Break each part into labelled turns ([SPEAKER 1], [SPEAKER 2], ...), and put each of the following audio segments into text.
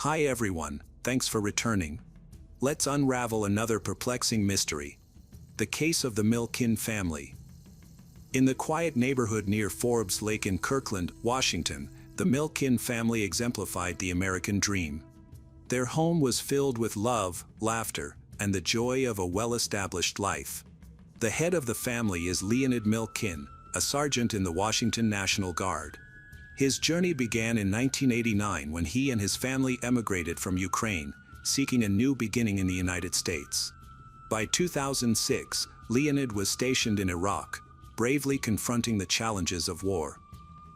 [SPEAKER 1] Hi everyone, thanks for returning. Let's unravel another perplexing mystery. The case of the Milken family. In the quiet neighborhood near Forbes Lake in Kirkland, Washington, the Milken family exemplified the American dream. Their home was filled with love, laughter, and the joy of a well-established life. The head of the family is Leonid Milken, a sergeant in the Washington National Guard. His journey began in 1989 when he and his family emigrated from Ukraine, seeking a new beginning in the United States. By 2006, Leonid was stationed in Iraq, bravely confronting the challenges of war.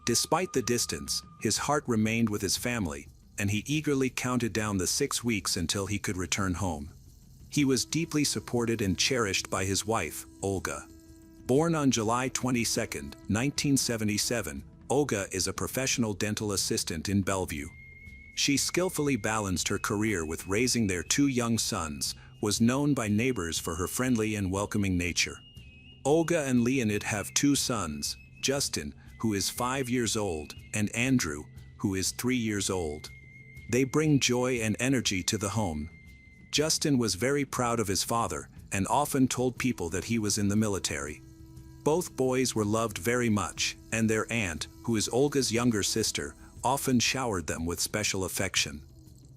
[SPEAKER 1] Despite the distance, his heart remained with his family, and he eagerly counted down the 6 weeks until he could return home. He was deeply supported and cherished by his wife, Olga. Born on July 22, 1977, Olga is a professional dental assistant in Bellevue. She skillfully balanced her career with raising their 2 young sons, was known by neighbors for her friendly and welcoming nature. Olga and Leonid have 2 sons, Justin, who is 5 years old, and Andrew, who is 3 years old. They bring joy and energy to the home. Justin was very proud of his father and often told people that he was in the military. Both boys were loved very much, and their aunt, who is Olga's younger sister, often showered them with special affection.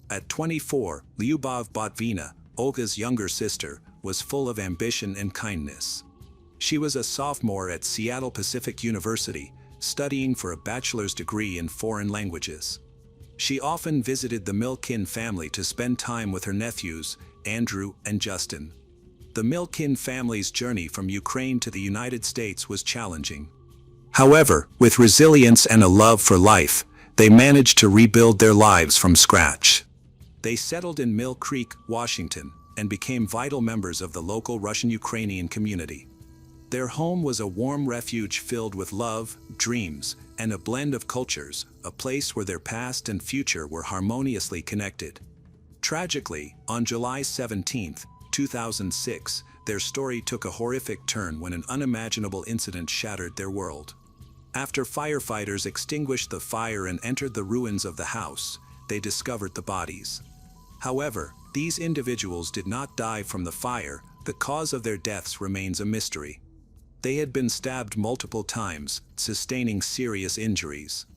[SPEAKER 1] At 24, Lyubov Botvina, Olga's younger sister, was full of ambition and kindness. She was a sophomore at Seattle Pacific University, studying for a bachelor's degree in foreign languages. She often visited the Milken family to spend time with her nephews, Andrew and Justin. The Milken family's journey from Ukraine to the United States was challenging. However, with resilience and a love for life, they managed to rebuild their lives from scratch. They settled in Mill Creek, Washington, and became vital members of the local Russian-Ukrainian community. Their home was a warm refuge filled with love, dreams, and a blend of cultures, a place where their past and future were harmoniously connected. Tragically, on July 17, 2006, their story took a horrific turn when an unimaginable incident shattered their world. After firefighters extinguished the fire and entered the ruins of the house, they discovered the bodies. However, these individuals did not die from the fire. The cause of their deaths remains a mystery. They had been stabbed multiple times, sustaining serious injuries.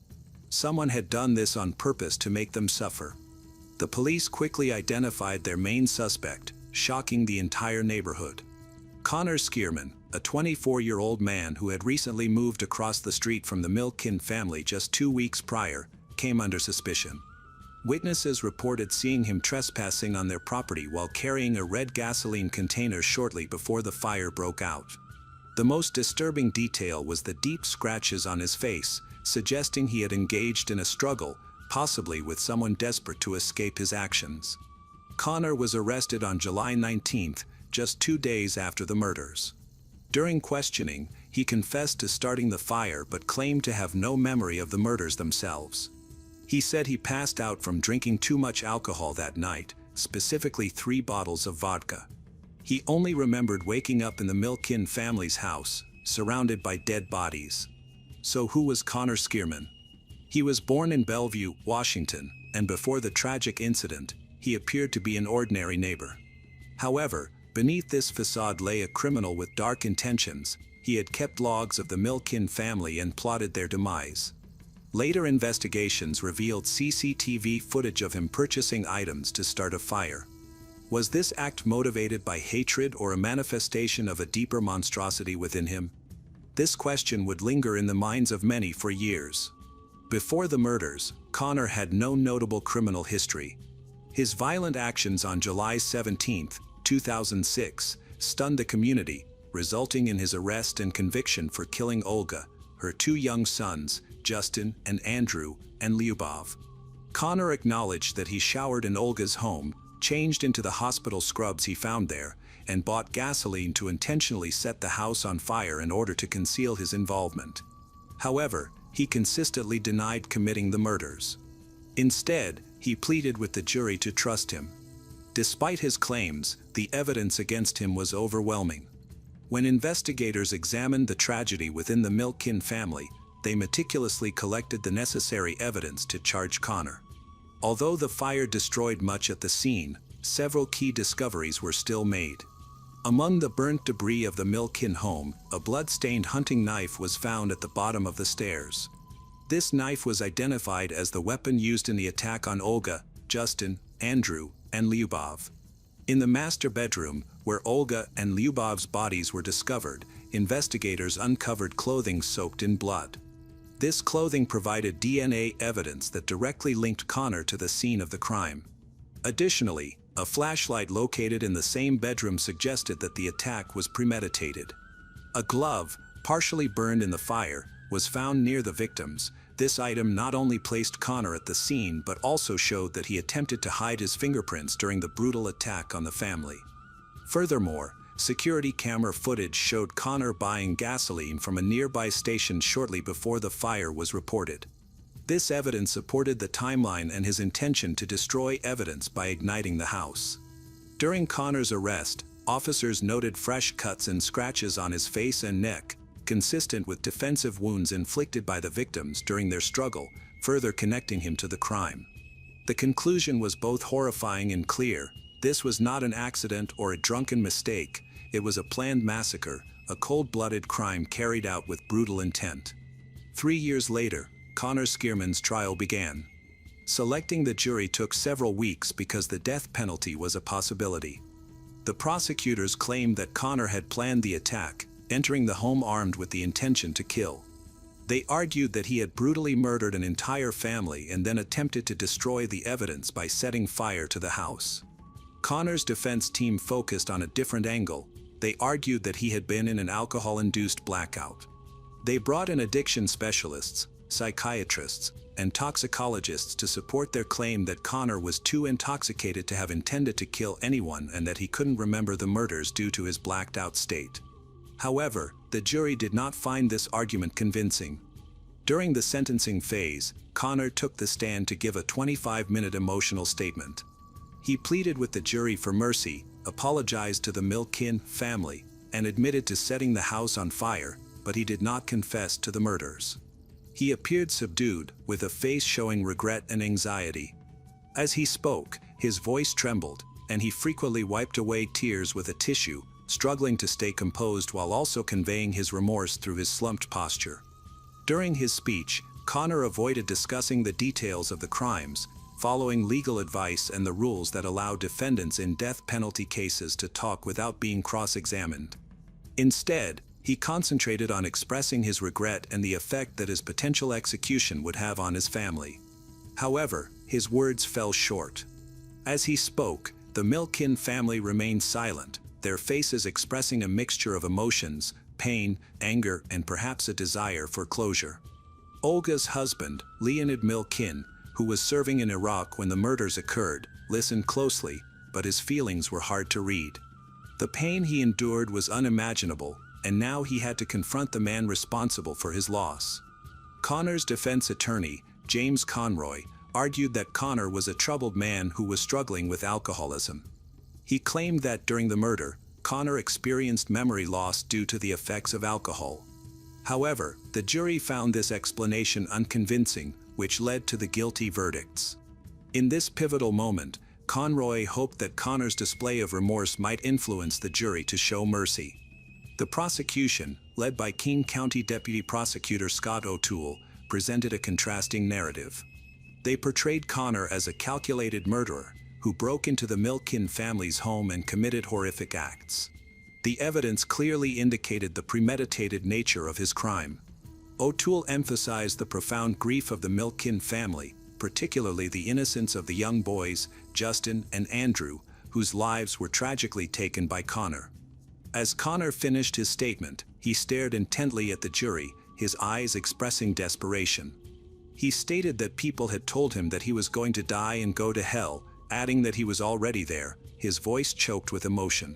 [SPEAKER 1] Someone had done this on purpose to make them suffer. The police quickly identified their main suspect, shocking the entire neighborhood. Connor Skierman, a 24-year-old man who had recently moved across the street from the Milken family just 2 weeks prior, came under suspicion. Witnesses reported seeing him trespassing on their property while carrying a red gasoline container shortly before the fire broke out. The most disturbing detail was the deep scratches on his face, suggesting he had engaged in a struggle, possibly with someone desperate to escape his actions. Connor was arrested on July 19, just 2 days after the murders. During questioning, he confessed to starting the fire but claimed to have no memory of the murders themselves. He said he passed out from drinking too much alcohol that night, specifically 3 bottles of vodka. He only remembered waking up in the Milken family's house, surrounded by dead bodies. So who was Connor Skierman? He was born in Bellevue, Washington, and before the tragic incident, he appeared to be an ordinary neighbor. However, beneath this facade lay a criminal with dark intentions. He had kept logs of the Milken family and plotted their demise. Later investigations revealed CCTV footage of him purchasing items to start a fire. Was this act motivated by hatred or a manifestation of a deeper monstrosity within him? This question would linger in the minds of many for years. Before the murders, Connor had no notable criminal history. His violent actions on July 17, 2006, stunned the community, resulting in his arrest and conviction for killing Olga, her 2 young sons, Justin and Andrew, and Lyubov. Connor acknowledged that he showered in Olga's home, changed into the hospital scrubs he found there, and bought gasoline to intentionally set the house on fire in order to conceal his involvement. However, he consistently denied committing the murders. Instead, he pleaded with the jury to trust him. Despite his claims, the evidence against him was overwhelming. When investigators examined the tragedy within the Milken family, they meticulously collected the necessary evidence to charge Connor. Although the fire destroyed much at the scene, several key discoveries were still made. Among the burnt debris of the Milkin home, a blood-stained hunting knife was found at the bottom of the stairs. This knife was identified as the weapon used in the attack on Olga, Justin, Andrew, and Lyubov. In the master bedroom, where Olga and Lyubov's bodies were discovered, investigators uncovered clothing soaked in blood. This clothing provided DNA evidence that directly linked Connor to the scene of the crime. Additionally, a flashlight located in the same bedroom suggested that the attack was premeditated. A glove, partially burned in the fire, was found near the victims. This item not only placed Connor at the scene but also showed that he attempted to hide his fingerprints during the brutal attack on the family. Furthermore, security camera footage showed Connor buying gasoline from a nearby station shortly before the fire was reported. This evidence supported the timeline and his intention to destroy evidence by igniting the house. During Connor's arrest, officers noted fresh cuts and scratches on his face and neck, consistent with defensive wounds inflicted by the victims during their struggle, further connecting him to the crime. The conclusion was both horrifying and clear. This was not an accident or a drunken mistake. It was a planned massacre, a cold-blooded crime carried out with brutal intent. 3 years later, Connor Skierman's trial began. Selecting the jury took several weeks because the death penalty was a possibility. The prosecutors claimed that Connor had planned the attack, entering the home armed with the intention to kill. They argued that he had brutally murdered an entire family and then attempted to destroy the evidence by setting fire to the house. Connor's defense team focused on a different angle. They argued that he had been in an alcohol-induced blackout. They brought in addiction specialists, psychiatrists, and toxicologists to support their claim that Connor was too intoxicated to have intended to kill anyone and that he couldn't remember the murders due to his blacked-out state. However, the jury did not find this argument convincing. During the sentencing phase, Connor took the stand to give a 25-minute emotional statement. He pleaded with the jury for mercy, apologized to the Milkin family, and admitted to setting the house on fire, but he did not confess to the murders. He appeared subdued, with a face showing regret and anxiety. As he spoke, his voice trembled, and he frequently wiped away tears with a tissue, struggling to stay composed while also conveying his remorse through his slumped posture. During his speech, Connor avoided discussing the details of the crimes, following legal advice and the rules that allow defendants in death penalty cases to talk without being cross-examined. Instead, he concentrated on expressing his regret and the effect that his potential execution would have on his family. However, his words fell short. As he spoke, the Milkin family remained silent, their faces expressing a mixture of emotions, pain, anger, and perhaps a desire for closure. Olga's husband, Leonid Milkin, who was serving in Iraq when the murders occurred, listened closely, but his feelings were hard to read. The pain he endured was unimaginable, and now he had to confront the man responsible for his loss. Connor's defense attorney, James Conroy, argued that Connor was a troubled man who was struggling with alcoholism. He claimed that during the murder, Connor experienced memory loss due to the effects of alcohol. However, the jury found this explanation unconvincing, which led to the guilty verdicts. In this pivotal moment, Conroy hoped that Connor's display of remorse might influence the jury to show mercy. The prosecution, led by King County Deputy Prosecutor Scott O'Toole, presented a contrasting narrative. They portrayed Connor as a calculated murderer who broke into the Milkin family's home and committed horrific acts. The evidence clearly indicated the premeditated nature of his crime. O'Toole emphasized the profound grief of the Milkin family, particularly the innocence of the young boys, Justin and Andrew, whose lives were tragically taken by Connor. As Connor finished his statement, he stared intently at the jury, his eyes expressing desperation. He stated that people had told him that he was going to die and go to hell, adding that he was already there, his voice choked with emotion.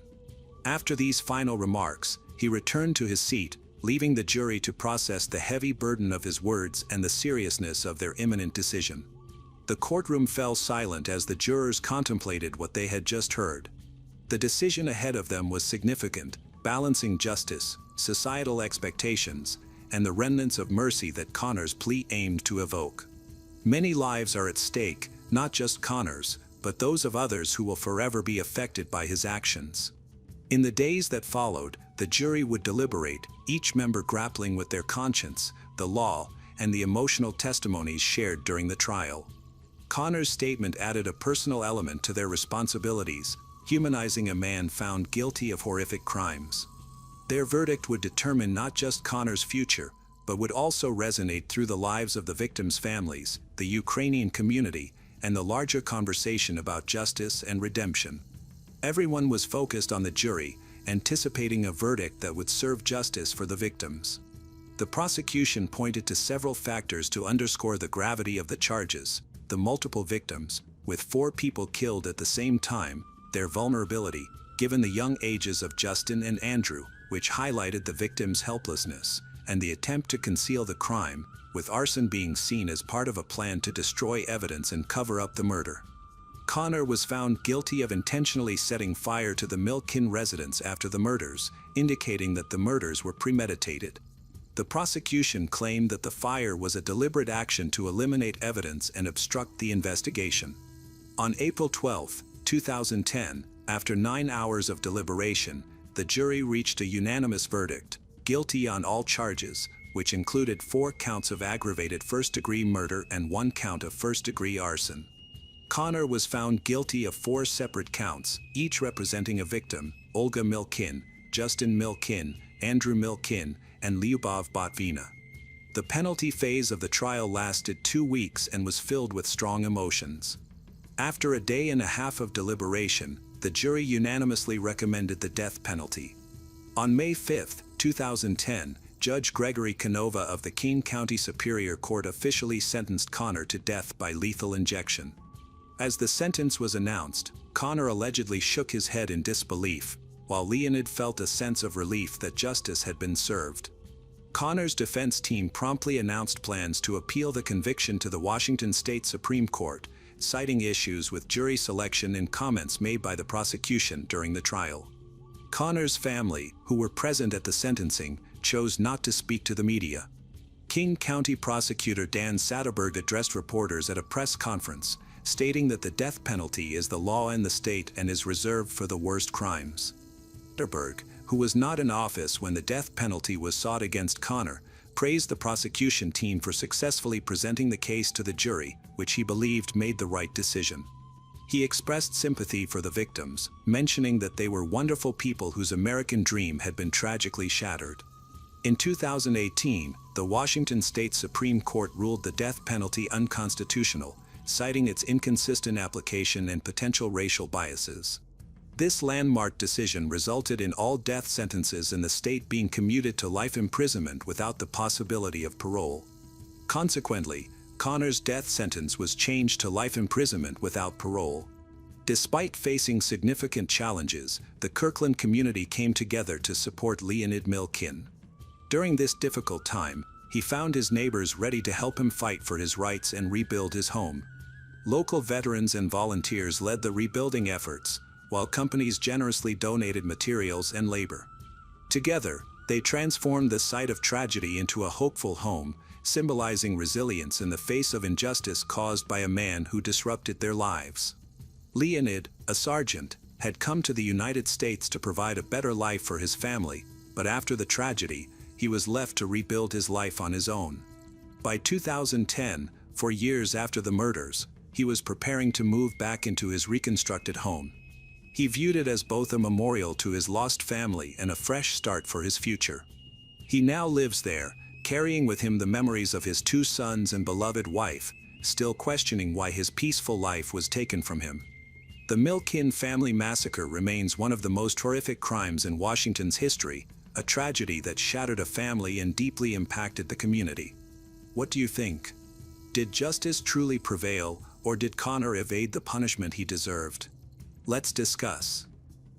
[SPEAKER 1] After these final remarks, he returned to his seat, leaving the jury to process the heavy burden of his words and the seriousness of their imminent decision. The courtroom fell silent as the jurors contemplated what they had just heard. The decision ahead of them was significant, balancing justice, societal expectations, and the remnants of mercy that Connor's plea aimed to evoke. Many lives are at stake, not just Connor's, but those of others who will forever be affected by his actions. In the days that followed, the jury would deliberate, each member grappling with their conscience, the law, and the emotional testimonies shared during the trial. Connor's statement added a personal element to their responsibilities, humanizing a man found guilty of horrific crimes. Their verdict would determine not just Connor's future, but would also resonate through the lives of the victims' families, the Ukrainian community, and the larger conversation about justice and redemption. Everyone was focused on the jury, anticipating a verdict that would serve justice for the victims. The prosecution pointed to several factors to underscore the gravity of the charges: the multiple victims, with 4 people killed at the same time, their vulnerability, given the young ages of Justin and Andrew, which highlighted the victims' helplessness, and the attempt to conceal the crime, with arson being seen as part of a plan to destroy evidence and cover up the murder. Connor was found guilty of intentionally setting fire to the Milkin residence after the murders, indicating that the murders were premeditated. The prosecution claimed that the fire was a deliberate action to eliminate evidence and obstruct the investigation. On April 12, 2010, after 9 hours of deliberation, the jury reached a unanimous verdict: guilty on all charges, which included 4 counts of aggravated first-degree murder and 1 count of first-degree arson. Connor was found guilty of 4 separate counts, each representing a victim: Olga Milkin, Justin Milkin, Andrew Milkin, and Lyubov Botvina. The penalty phase of the trial lasted 2 weeks and was filled with strong emotions. After a day and a half of deliberation, the jury unanimously recommended the death penalty. On May 5, 2010, Judge Gregory Canova of the Keene County Superior Court officially sentenced Connor to death by lethal injection. As the sentence was announced, Connor allegedly shook his head in disbelief, while Leonid felt a sense of relief that justice had been served. Connor's defense team promptly announced plans to appeal the conviction to the Washington State Supreme Court, citing issues with jury selection and comments made by the prosecution during the trial. Connor's family, who were present at the sentencing, chose not to speak to the media. King County Prosecutor Dan Satterberg addressed reporters at a press conference, stating that the death penalty is the law in the state and is reserved for the worst crimes. Satterberg, who was not in office when the death penalty was sought against Connor, praised the prosecution team for successfully presenting the case to the jury, which he believed made the right decision. He expressed sympathy for the victims, mentioning that they were wonderful people whose American dream had been tragically shattered. In 2018, the Washington State Supreme Court ruled the death penalty unconstitutional, citing its inconsistent application and potential racial biases. This landmark decision resulted in all death sentences in the state being commuted to life imprisonment without the possibility of parole. Consequently, Connor's death sentence was changed to life imprisonment without parole. Despite facing significant challenges, the Kirkland community came together to support Leonid Milkin. During this difficult time, he found his neighbors ready to help him fight for his rights and rebuild his home. Local veterans and volunteers led the rebuilding efforts, while companies generously donated materials and labor. Together, they transformed the site of tragedy into a hopeful home, symbolizing resilience in the face of injustice caused by a man who disrupted their lives. Leonid, a sergeant, had come to the United States to provide a better life for his family, but after the tragedy, he was left to rebuild his life on his own. By 2010, 4 years after the murders, he was preparing to move back into his reconstructed home. He viewed it as both a memorial to his lost family and a fresh start for his future. He now lives there, carrying with him the memories of his 2 sons and beloved wife, still questioning why his peaceful life was taken from him. The Milkin family massacre remains one of the most horrific crimes in Washington's history, a tragedy that shattered a family and deeply impacted the community. What do you think? Did justice truly prevail, or did Connor evade the punishment he deserved? Let's discuss.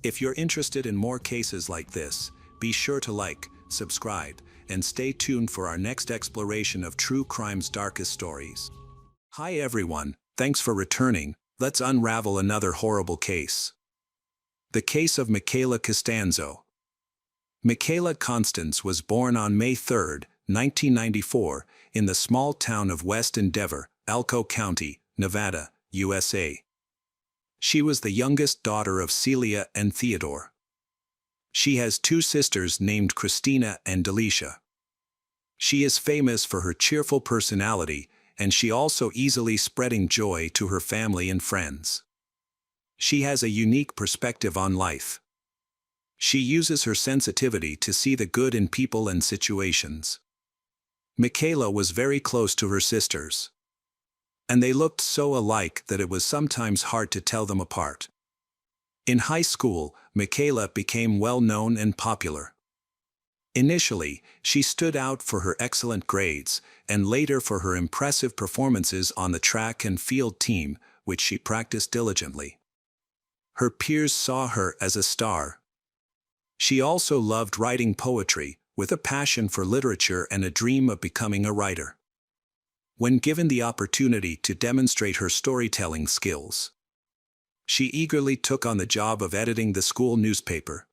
[SPEAKER 1] If you're interested in more cases like this, be sure to like, subscribe, and stay tuned for our next exploration of true crime's darkest stories. Hi everyone, thanks for returning. Let's unravel another horrible case. The case of Michaela Costanzo. Michaela Constance was born on May 3, 1994, in the small town of West Endeavor, Elko County, Nevada, USA. She was the youngest daughter of Celia and Theodore. She has two sisters named Christina and Delicia. She is famous for her cheerful personality, and she also easily spreading joy to her family and friends. She has a unique perspective on life. She uses her sensitivity to see the good in people and situations. Michaela was very close to her sisters, and they looked so alike that it was sometimes hard to tell them apart. In high school, Michaela became well known and popular. Initially, she stood out for her excellent grades, and later for her impressive performances on the track and field team, which she practiced diligently. Her peers saw her as a star. She also loved writing poetry, with a passion for literature and a dream of becoming a writer. When given the opportunity to demonstrate her storytelling skills, she eagerly took on the job of editing the school newspaper.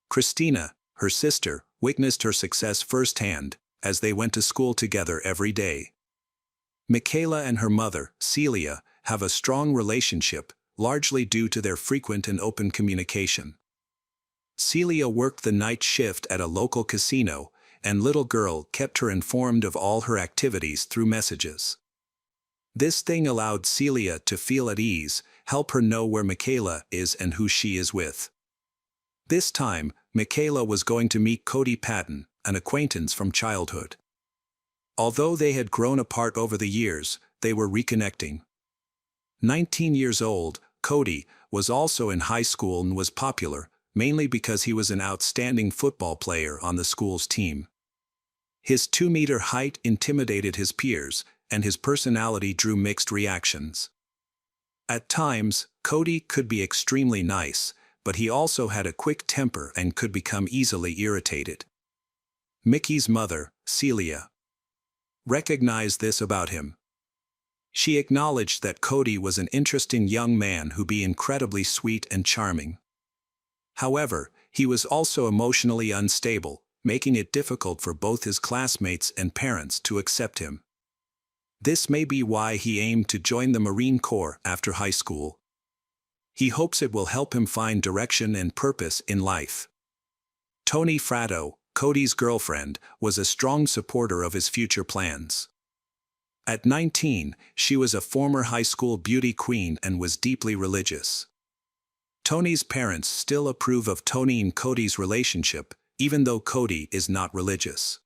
[SPEAKER 1] Christina, her sister, witnessed her success firsthand, as they went to school together every day. Michaela and her mother, Celia, have a strong relationship, largely due to their frequent and open communication. Celia worked the night shift at a local casino, and little girl kept her informed of all her activities through messages. This thing allowed Celia to feel at ease, help her know where Michaela is and who she is with. This time, Michaela was going to meet Cody Patton, an acquaintance from childhood. Although they had grown apart over the years, they were reconnecting. 19 years old, Cody was also in high school and was popular, mainly because he was an outstanding football player on the school's team. His 2-meter height intimidated his peers, and his personality drew mixed reactions. At times, Cody could be extremely nice, but he also had a quick temper and could become easily irritated. Mickey's mother, Celia, recognized this about him. She acknowledged that Cody was an interesting young man who be incredibly sweet and charming. However, he was also emotionally unstable, making it difficult for both his classmates and parents to accept him. This may be why he aimed to join the Marine Corps after high school. He hopes it will help him find direction and purpose in life. Toni Fratto, Cody's girlfriend, was a strong supporter of his future plans. At 19, she was a former high school beauty queen and was deeply religious. Toni's parents still approve of Toni and Cody's relationship, even though Cody is not religious.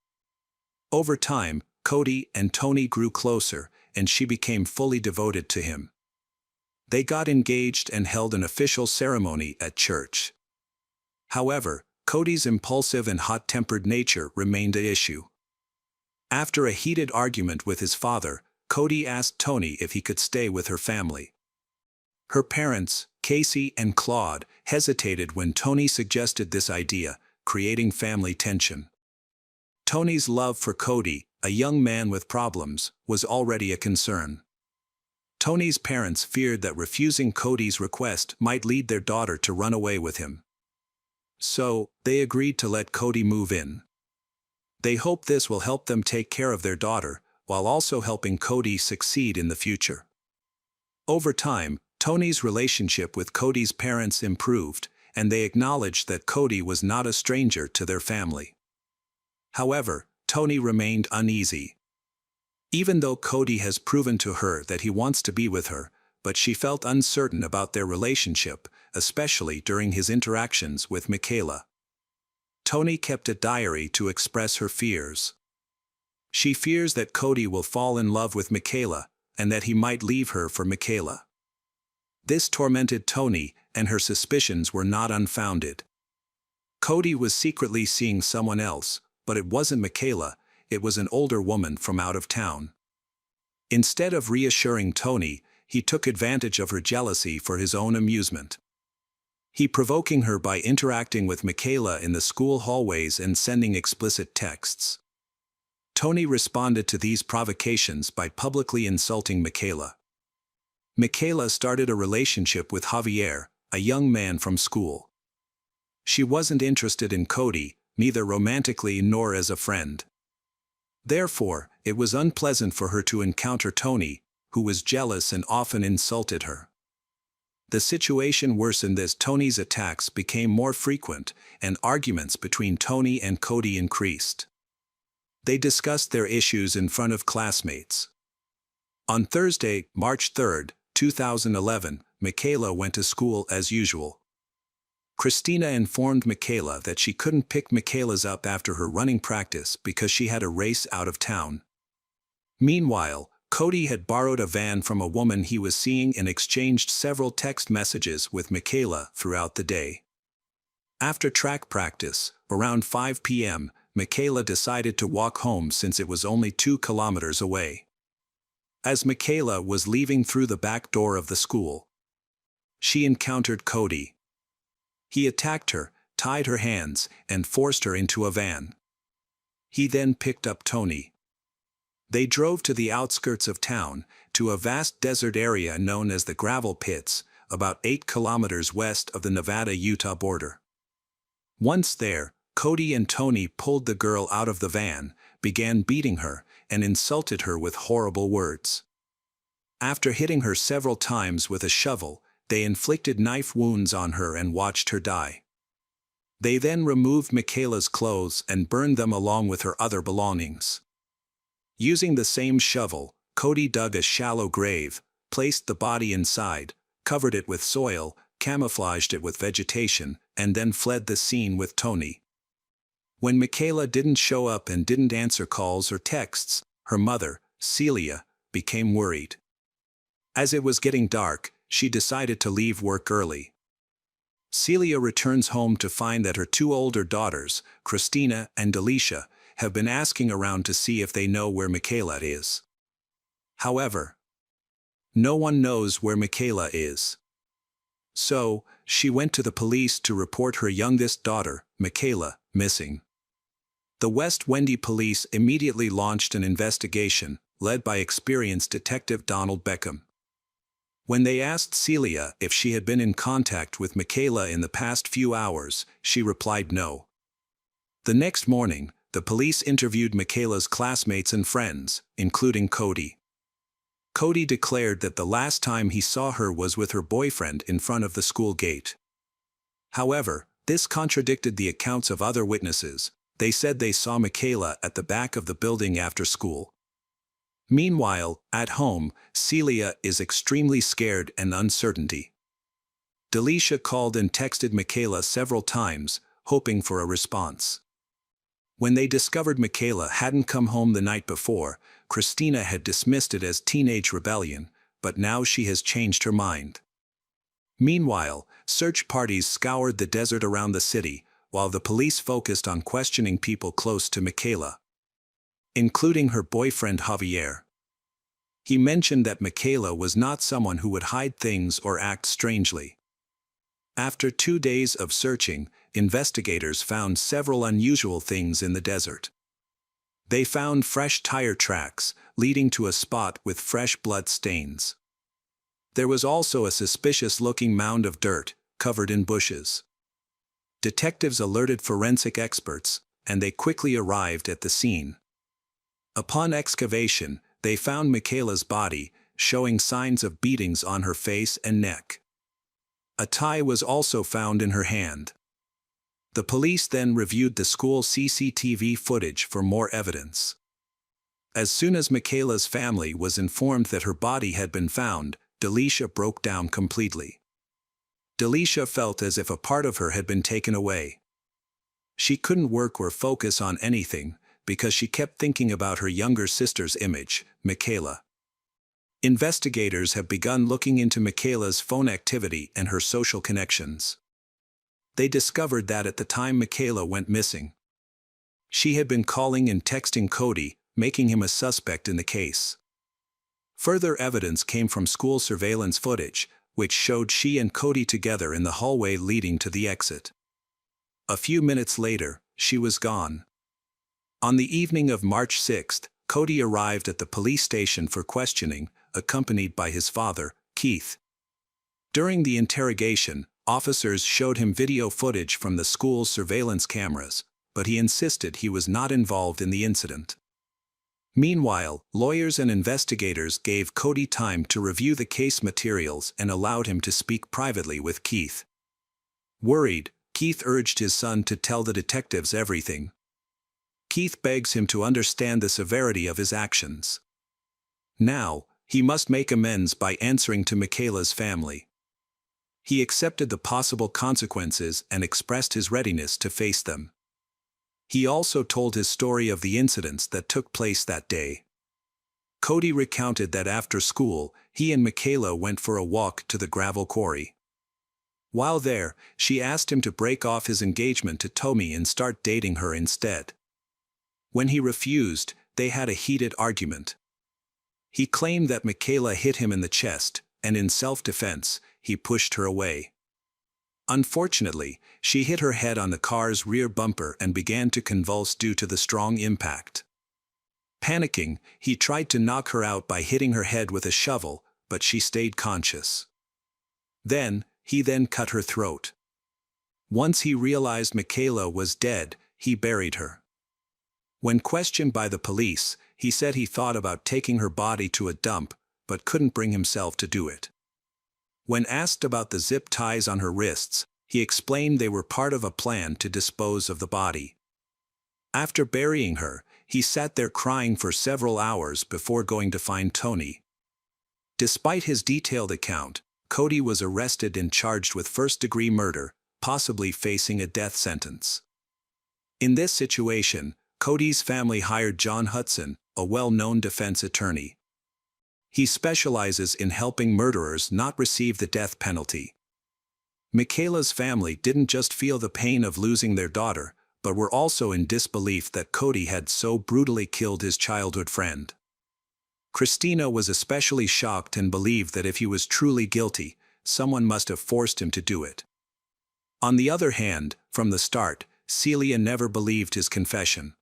[SPEAKER 1] Over time, Cody and Toni grew closer, and she became fully devoted to him. They got engaged and held an official ceremony at church. However, Cody's impulsive and hot-tempered nature remained an issue. After a heated argument with his father, Cody asked Toni if he could stay with her family. Her parents, Casey and Claude, hesitated when Toni suggested this idea, creating family tension. Toni's love for Cody, a young man with problems, was already a concern. Toni's parents feared that refusing Cody's request might lead their daughter to run away with him. So, they agreed to let Cody move in. They hope this will help them take care of their daughter, while also helping Cody succeed in the future. Over time, Toni's relationship with Cody's parents improved, and they acknowledged that Cody was not a stranger to their family. However, Toni remained uneasy. Even though Cody has proven to her that he wants to be with her, but she felt uncertain about their relationship, especially during his interactions with Michaela. Toni kept a diary to express her fears. She fears that Cody will fall in love with Michaela, and that he might leave her for Michaela. This tormented Toni, and her suspicions were not unfounded. Cody was secretly seeing someone else, but it wasn't Michaela, it was an older woman from out of town. Instead of reassuring Toni, he took advantage of her jealousy for his own amusement. He provoking her by interacting with Michaela in the school hallways and sending explicit texts. Toni responded to these provocations by publicly insulting Michaela. Michaela started a relationship with Javier, a young man from school. She wasn't interested in Cody, neither romantically nor as a friend. Therefore, it was unpleasant for her to encounter Toni, who was jealous and often insulted her. The situation worsened as Tony's attacks became more frequent, and arguments between Tony and Cody increased. They discussed their issues in front of classmates. On Thursday, March 3, 2011, Michaela went to school as usual. Christina informed Michaela that she couldn't pick Michaela's up after her running practice because she had a race out of town. Meanwhile, Cody had borrowed a van from a woman he was seeing and exchanged several text messages with Michaela throughout the day. After track practice, around 5 p.m., Michaela decided to walk home since it was only 2 kilometers away. As Michaela was leaving through the back door of the school, she encountered Cody. He attacked her, tied her hands, and forced her into a van. He then picked up Tony. They drove to the outskirts of town, to a vast desert area known as the Gravel Pits, about 8 kilometers west of the Nevada-Utah border. Once there, Cody and Tony pulled the girl out of the van, began beating her, and insulted her with horrible words. After hitting her several times with a shovel, they inflicted knife wounds on her and watched her die. They then removed Michaela's clothes and burned them along with her other belongings. Using the same shovel, Cody dug a shallow grave, placed the body inside, covered it with soil, camouflaged it with vegetation, and then fled the scene with Tony. When Michaela didn't show up and didn't answer calls or texts, her mother, Celia, became worried. As it was getting dark, she decided to leave work early. Celia returns home to find that her 2 older daughters, Christina and Delisha, have been asking around to see if they know where Michaela is. However, no one knows where Michaela is. So, she went to the police to report her youngest daughter, Michaela, missing. The West Wendy police immediately launched an investigation, led by experienced Detective Donald Beckham. When they asked Celia if she had been in contact with Michaela in the past few hours, she replied no. The next morning, the police interviewed Michaela's classmates and friends, including Cody. Cody declared that the last time he saw her was with her boyfriend in front of the school gate. However, this contradicted the accounts of other witnesses. They said they saw Michaela at the back of the building after school. Meanwhile, at home, Celia is extremely scared and uncertainty. Delisha called and texted Michaela several times, hoping for a response. When they discovered Michaela hadn't come home the night before, Christina had dismissed it as teenage rebellion, but now she has changed her mind. Meanwhile, search parties scoured the desert around the city, while the police focused on questioning people close to Michaela, including her boyfriend Javier. He mentioned that Michaela was not someone who would hide things or act strangely. After 2 days of searching, investigators found several unusual things in the desert. They found fresh tire tracks, leading to a spot with fresh blood stains. There was also a suspicious-looking mound of dirt, covered in bushes. Detectives alerted forensic experts, and they quickly arrived at the scene. Upon excavation, they found Michaela's body, showing signs of beatings on her face and neck. A tie was also found in her hand. The police then reviewed the school CCTV footage for more evidence. As soon as Michaela's family was informed that her body had been found, Delisha broke down completely. Delisha felt as if a part of her had been taken away. She couldn't work or focus on anything, because she kept thinking about her younger sister's image, Michaela. Investigators have begun looking into Michaela's phone activity and her social connections. They discovered that at the time Michaela went missing, she had been calling and texting Cody, making him a suspect in the case. Further evidence came from school surveillance footage, which showed she and Cody together in the hallway leading to the exit. A few minutes later, she was gone. On the evening of March 6, Cody arrived at the police station for questioning, accompanied by his father, Keith. During the interrogation, officers showed him video footage from the school's surveillance cameras, but he insisted he was not involved in the incident. Meanwhile, lawyers and investigators gave Cody time to review the case materials and allowed him to speak privately with Keith. Worried, Keith urged his son to tell the detectives everything. Keith begs him to understand the severity of his actions. Now, he must make amends by answering to Michaela's family. He accepted the possible consequences and expressed his readiness to face them. He also told his story of the incidents that took place that day. Cody recounted that after school, he and Michaela went for a walk to the gravel quarry. While there, she asked him to break off his engagement to Tommy and start dating her instead. When he refused, they had a heated argument. He claimed that Michaela hit him in the chest, and in self-defense, he pushed her away. Unfortunately, she hit her head on the car's rear bumper and began to convulse due to the strong impact. Panicking, he tried to knock her out by hitting her head with a shovel, but she stayed conscious. He then cut her throat. Once he realized Michaela was dead, he buried her. When questioned by the police, he said he thought about taking her body to a dump, but couldn't bring himself to do it. When asked about the zip ties on her wrists, he explained they were part of a plan to dispose of the body. After burying her, he sat there crying for several hours before going to find Tony. Despite his detailed account, Cody was arrested and charged with first-degree murder, possibly facing a death sentence. In this situation, Cody's family hired John Hudson, a well-known defense attorney. He specializes in helping murderers not receive the death penalty. Michaela's family didn't just feel the pain of losing their daughter, but were also in disbelief that Cody had so brutally killed his childhood friend. Christina was especially shocked and believed that if he was truly guilty, someone must have forced him to do it. On the other hand, from the start, Celia never believed his confession.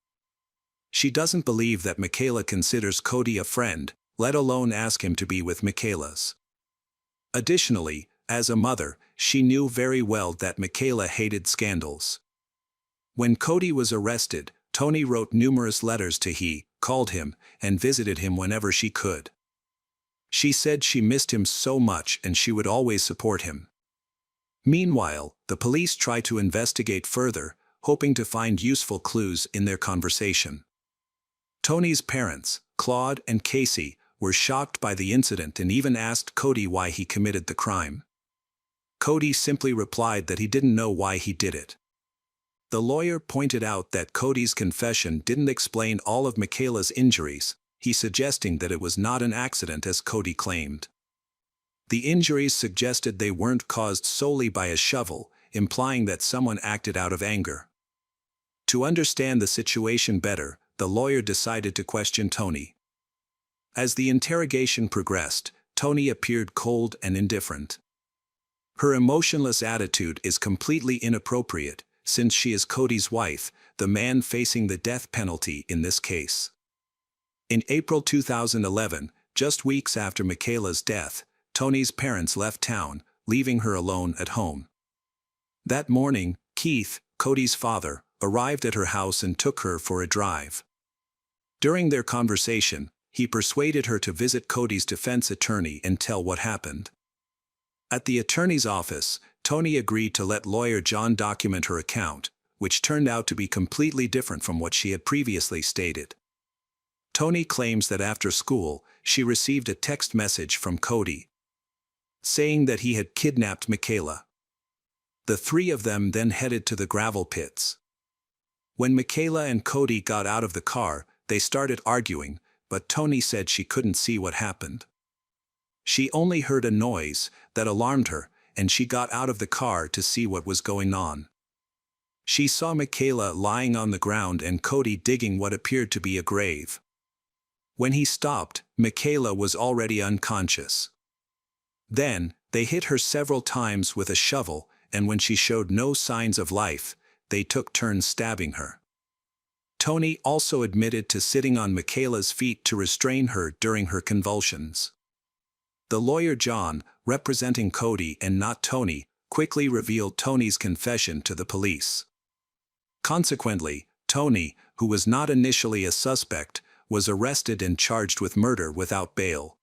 [SPEAKER 1] She doesn't believe that Michaela considers Cody a friend, let alone ask him to be with Michaela's. Additionally, as a mother, she knew very well that Michaela hated scandals. When Cody was arrested, Tony wrote numerous letters to he, called him, and visited him whenever she could. She said she missed him so much and she would always support him. Meanwhile, the police tried to investigate further, hoping to find useful clues in their conversation. Tony's parents, Claude and Casey, were shocked by the incident and even asked Cody why he committed the crime. Cody simply replied that he didn't know why he did it. The lawyer pointed out that Cody's confession didn't explain all of Michaela's injuries, he suggesting that it was not an accident as Cody claimed. The injuries suggested they weren't caused solely by a shovel, implying that someone acted out of anger. To understand the situation better, the lawyer decided to question Tony. As the interrogation progressed, Tony appeared cold and indifferent. Her emotionless attitude is completely inappropriate, since she is Cody's wife, the man facing the death penalty in this case. In April 2011, just weeks after Michaela's death, Tony's parents left town, leaving her alone at home. That morning, Keith, Cody's father, arrived at her house and took her for a drive. During their conversation, he persuaded her to visit Cody's defense attorney and tell what happened. At the attorney's office, Tony agreed to let lawyer John document her account, which turned out to be completely different from what she had previously stated. Tony claims that after school, she received a text message from Cody, saying that he had kidnapped Michaela. The three of them then headed to the gravel pits. When Michaela and Cody got out of the car, they started arguing, but Tony said she couldn't see what happened. She only heard a noise that alarmed her, and she got out of the car to see what was going on. She saw Michaela lying on the ground and Cody digging what appeared to be a grave. When he stopped, Michaela was already unconscious. Then, they hit her several times with a shovel, and when she showed no signs of life, they took turns stabbing her. Tony also admitted to sitting on Michaela's feet to restrain her during her convulsions. The lawyer John, representing Cody and not Tony, quickly revealed Tony's confession to the police. Consequently, Tony, who was not initially a suspect, was arrested and charged with murder without bail.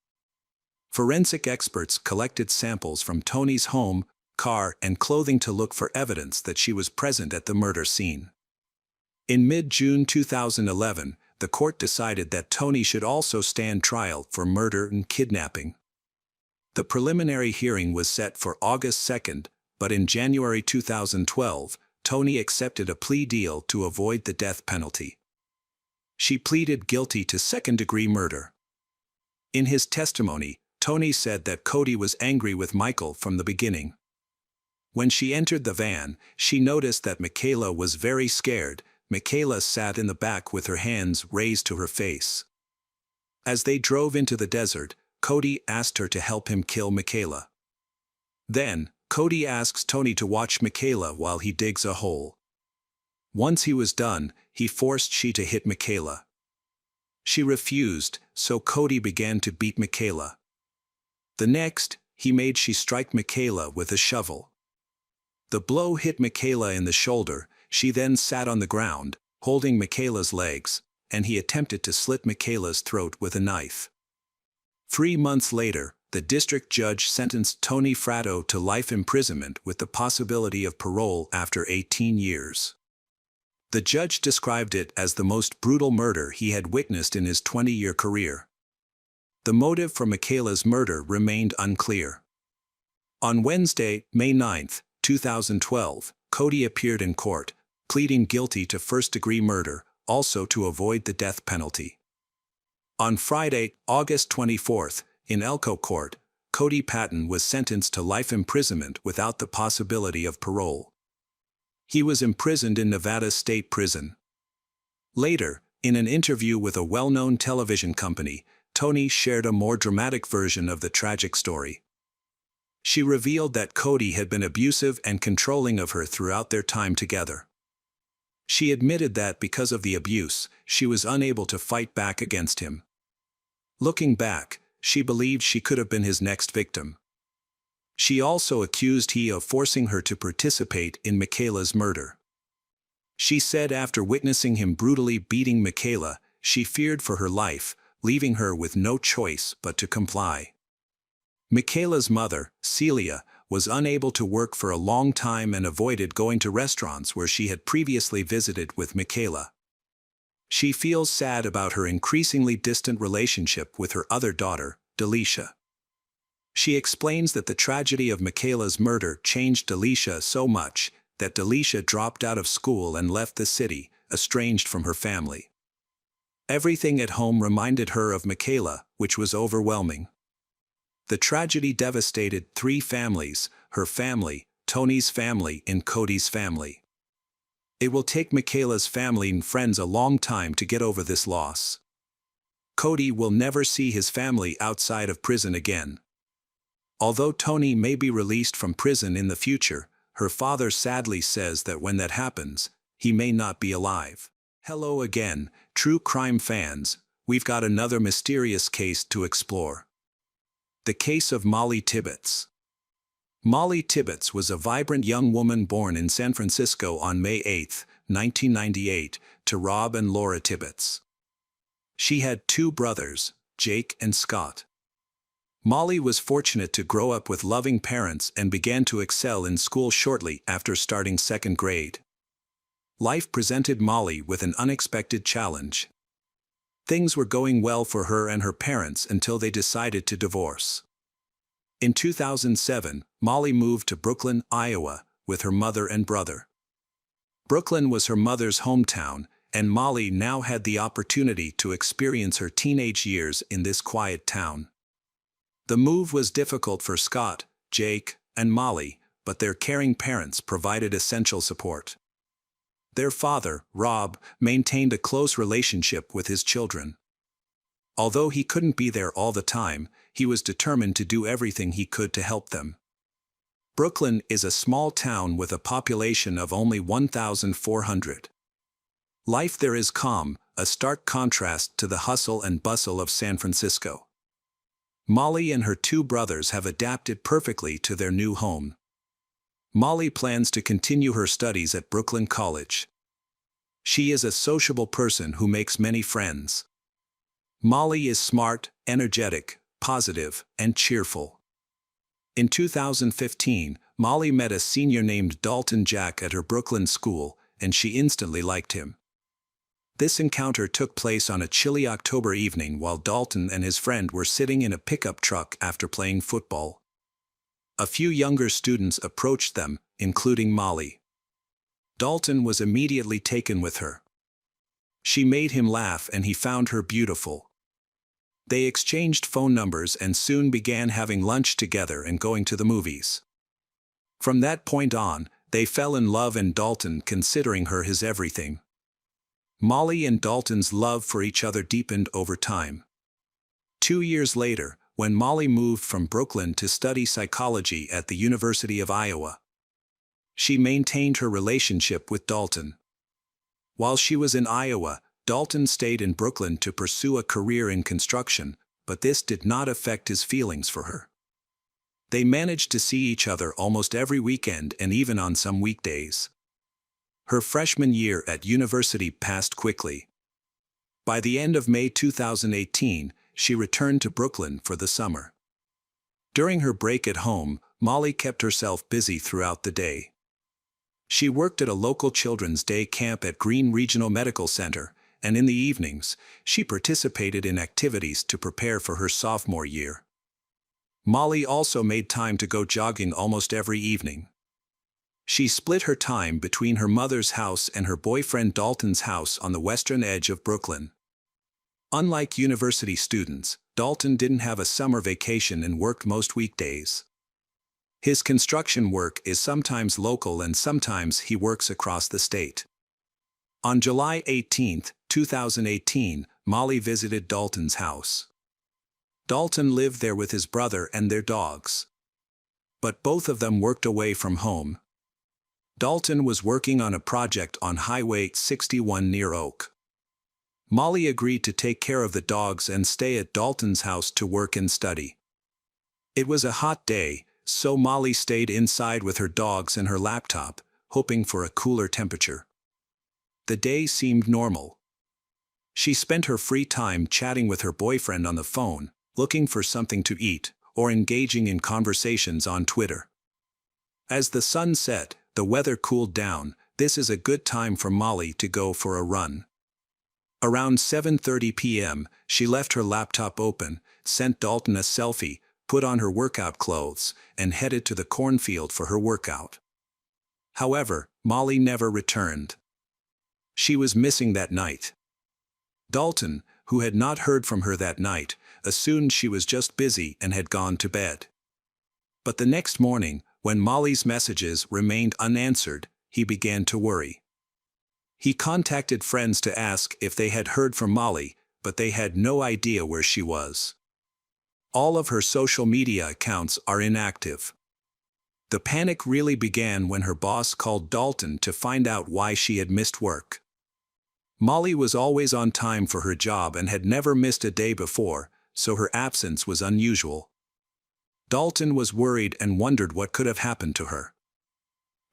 [SPEAKER 1] Forensic experts collected samples from Toni's home, car, and clothing to look for evidence that she was present at the murder scene. In mid-June 2011, the court decided that Toni should also stand trial for murder and kidnapping. The preliminary hearing was set for August 2, but in January 2012, Toni accepted a plea deal to avoid the death penalty. She pleaded guilty to second-degree murder. In his testimony, Toni said that Cody was angry with Michael from the beginning. When she entered the van, she noticed that Michaela was very scared. Michaela sat in the back with her hands raised to her face. As they drove into the desert, Cody asked her to help him kill Michaela. Then, Cody asks Toni to watch Michaela while he digs a hole. Once he was done, he forced she to hit Michaela. She refused, so Cody began to beat Michaela. The next, he made she strike Michaela with a shovel. The blow hit Michaela in the shoulder. She then sat on the ground, holding Michaela's legs, and he attempted to slit Michaela's throat with a knife. 3 months later, the district judge sentenced Toni Fratto to life imprisonment with the possibility of parole after 18 years. The judge described it as the most brutal murder he had witnessed in his 20-year career. The motive for Michaela's murder remained unclear. On Wednesday, May 9, 2012, Cody appeared in court, pleading guilty to first-degree murder, also to avoid the death penalty. On Friday, August 24, in Elko Court, Cody Patton was sentenced to life imprisonment without the possibility of parole. He was imprisoned in Nevada State Prison. Later, in an interview with a well-known television company, Toni shared a more dramatic version of the tragic story. She revealed that Cody had been abusive and controlling of her throughout their time together. She admitted that because of the abuse, she was unable to fight back against him. Looking back, she believed she could have been his next victim. She also accused he of forcing her to participate in Michaela's murder. She said after witnessing him brutally beating Michaela, she feared for her life, leaving her with no choice but to comply. Michaela's mother, Celia, was unable to work for a long time and avoided going to restaurants where she had previously visited with Michaela. She feels sad about her increasingly distant relationship with her other daughter, Delisha. She explains that the tragedy of Michaela's murder changed Delisha so much that Delisha dropped out of school and left the city, estranged from her family. Everything at home reminded her of Michaela, which was overwhelming. The tragedy devastated 3 families: her family, Toni's family, and Cody's family. It will take Michaela's family and friends a long time to get over this loss. Cody will never see his family outside of prison again. Although Toni may be released from prison in the future, her father sadly says that when that happens, he may not be alive. Hello again, true crime fans, we've got another mysterious case to explore. The case of Molly Tibbetts. Molly Tibbetts was a vibrant young woman born in San Francisco on May 8, 1998, to Rob and Laura Tibbetts. She had 2 brothers, Jake and Scott. Molly was fortunate to grow up with loving parents and began to excel in school shortly after starting 2nd grade. Life presented Molly with an unexpected challenge. Things were going well for her and her parents until they decided to divorce. In 2007, Molly moved to Brooklyn, Iowa, with her mother and brother. Brooklyn was her mother's hometown, and Molly now had the opportunity to experience her teenage years in this quiet town. The move was difficult for Scott, Jake, and Molly, but their caring parents provided essential support. Their father, Rob, maintained a close relationship with his children. Although he couldn't be there all the time, he was determined to do everything he could to help them. Brooklyn is a small town with a population of only 1,400. Life there is calm, a stark contrast to the hustle and bustle of San Francisco. Molly and her 2 brothers have adapted perfectly to their new home. Molly plans to continue her studies at Brooklyn College. She is a sociable person who makes many friends. Molly is smart, energetic, positive, and cheerful. In 2015, Molly met a senior named Dalton Jack at her Brooklyn school, and she instantly liked him. This encounter took place on a chilly October evening while Dalton and his friend were sitting in a pickup truck after playing football. A few younger students approached them, including Molly. Dalton was immediately taken with her. She made him laugh and he found her beautiful. They exchanged phone numbers and soon began having lunch together and going to the movies. From that point on, they fell in love and Dalton considering her his everything. Molly and Dalton's love for each other deepened over time. 2 years later, when Molly moved from Brooklyn to study psychology at the University of Iowa, she maintained her relationship with Dalton. While she was in Iowa, Dalton stayed in Brooklyn to pursue a career in construction, but this did not affect his feelings for her. They managed to see each other almost every weekend and even on some weekdays. Her freshman year at university passed quickly. By the end of May 2018, she returned to Brooklyn for the summer. During her break at home, Molly kept herself busy throughout the day. She worked at a local children's day camp at Green Regional Medical Center, and in the evenings, she participated in activities to prepare for her sophomore year. Molly also made time to go jogging almost every evening. She split her time between her mother's house and her boyfriend Dalton's house on the western edge of Brooklyn. Unlike university students, Dalton didn't have a summer vacation and worked most weekdays. His construction work is sometimes local and sometimes he works across the state. On July 18, 2018, Molly visited Dalton's house. Dalton lived there with his brother and their dogs. But both of them worked away from home. Dalton was working on a project on Highway 61 near Oak. Molly agreed to take care of the dogs and stay at Dalton's house to work and study. It was a hot day, so Molly stayed inside with her dogs and her laptop, hoping for a cooler temperature. The day seemed normal. She spent her free time chatting with her boyfriend on the phone, looking for something to eat, or engaging in conversations on Twitter. As the sun set, the weather cooled down. This is a good time for Molly to go for a run. Around 7:30 p.m., she left her laptop open, sent Dalton a selfie, put on her workout clothes, and headed to the cornfield for her workout. However, Molly never returned. She was missing that night. Dalton, who had not heard from her that night, assumed she was just busy and had gone to bed. But the next morning, when Molly's messages remained unanswered, he began to worry. He contacted friends to ask if they had heard from Molly, but they had no idea where she was. All of her social media accounts are inactive. The panic really began when her boss called Dalton to find out why she had missed work. Molly was always on time for her job and had never missed a day before, so her absence was unusual. Dalton was worried and wondered what could have happened to her.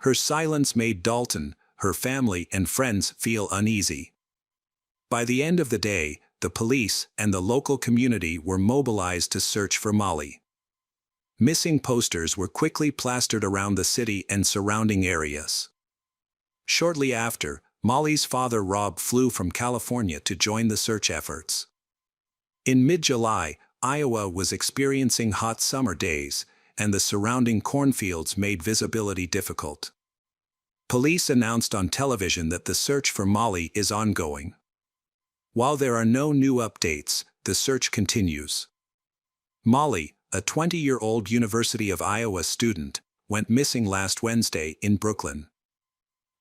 [SPEAKER 1] Her silence made Dalton, her family, and friends feel uneasy. By the end of the day, the police and the local community were mobilized to search for Molly. Missing posters were quickly plastered around the city and surrounding areas. Shortly after, Molly's father Rob flew from California to join the search efforts. In mid-July, Iowa was experiencing hot summer days, and the surrounding cornfields made visibility difficult. Police announced on television that the search for Molly is ongoing. While there are no new updates, the search continues. Molly, a 20-year-old University of Iowa student, went missing last Wednesday in Brooklyn.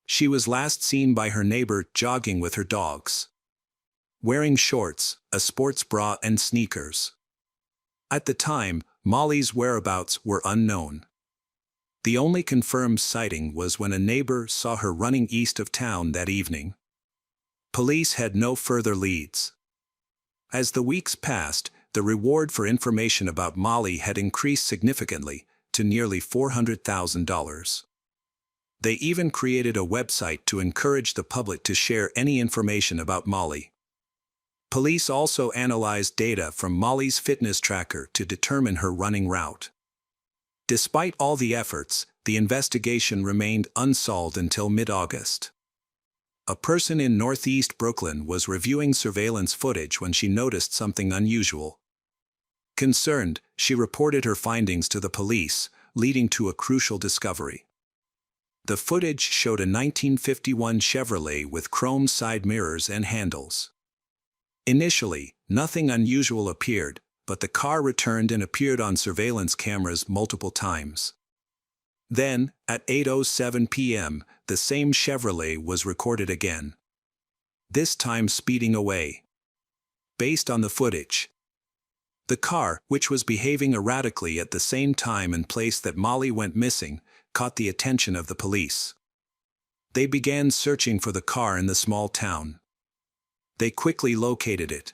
[SPEAKER 1] She was last seen by her neighbor jogging with her dogs, wearing shorts, a sports bra, and sneakers. At the time, Molly's whereabouts were unknown. The only confirmed sighting was when a neighbor saw her running east of town that evening. Police had no further leads. As the weeks passed, the reward for information about Molly had increased significantly, to nearly $400,000. They even created a website to encourage the public to share any information about Molly. Police also analyzed data from Molly's fitness tracker to determine her running route. Despite all the efforts, the investigation remained unsolved until mid-August. A person in northeast Brooklyn was reviewing surveillance footage when she noticed something unusual. Concerned, she reported her findings to the police, leading to a crucial discovery. The footage showed a 1951 Chevrolet with chrome side mirrors and handles. Initially, nothing unusual appeared, but the car returned and appeared on surveillance cameras multiple times. Then, at 8:07 p.m., the same Chevrolet was recorded again. This time speeding away. Based on the footage, the car, which was behaving erratically at the same time and place that Molly went missing, caught the attention of the police. They began searching for the car in the small town. They quickly located it.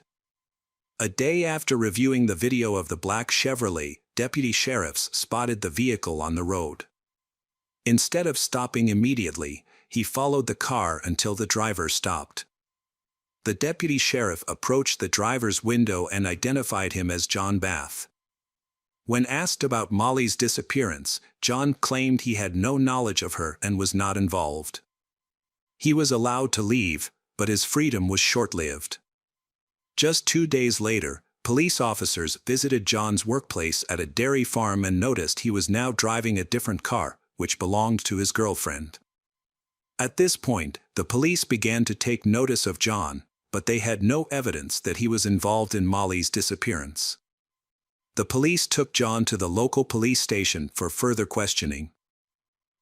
[SPEAKER 1] A day after reviewing the video of the black Chevrolet, deputy sheriffs spotted the vehicle on the road. Instead of stopping immediately, he followed the car until the driver stopped. The deputy sheriff approached the driver's window and identified him as John Bath. When asked about Molly's disappearance, John claimed he had no knowledge of her and was not involved. He was allowed to leave, but his freedom was short-lived. Just 2 days later, police officers visited John's workplace at a dairy farm and noticed he was now driving a different car, which belonged to his girlfriend. At this point, the police began to take notice of John, but they had no evidence that he was involved in Molly's disappearance. The police took John to the local police station for further questioning.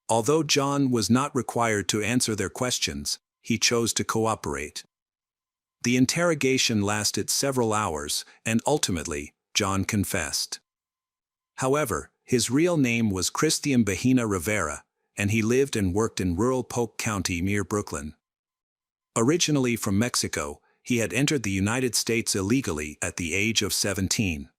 [SPEAKER 1] Although John was not required to answer their questions, he chose to cooperate. The interrogation lasted several hours, and ultimately, John confessed. However, his real name was Christian Bahina Rivera, and he lived and worked in rural Polk County near Brooklyn. Originally from Mexico, he had entered the United States illegally at the age of 17.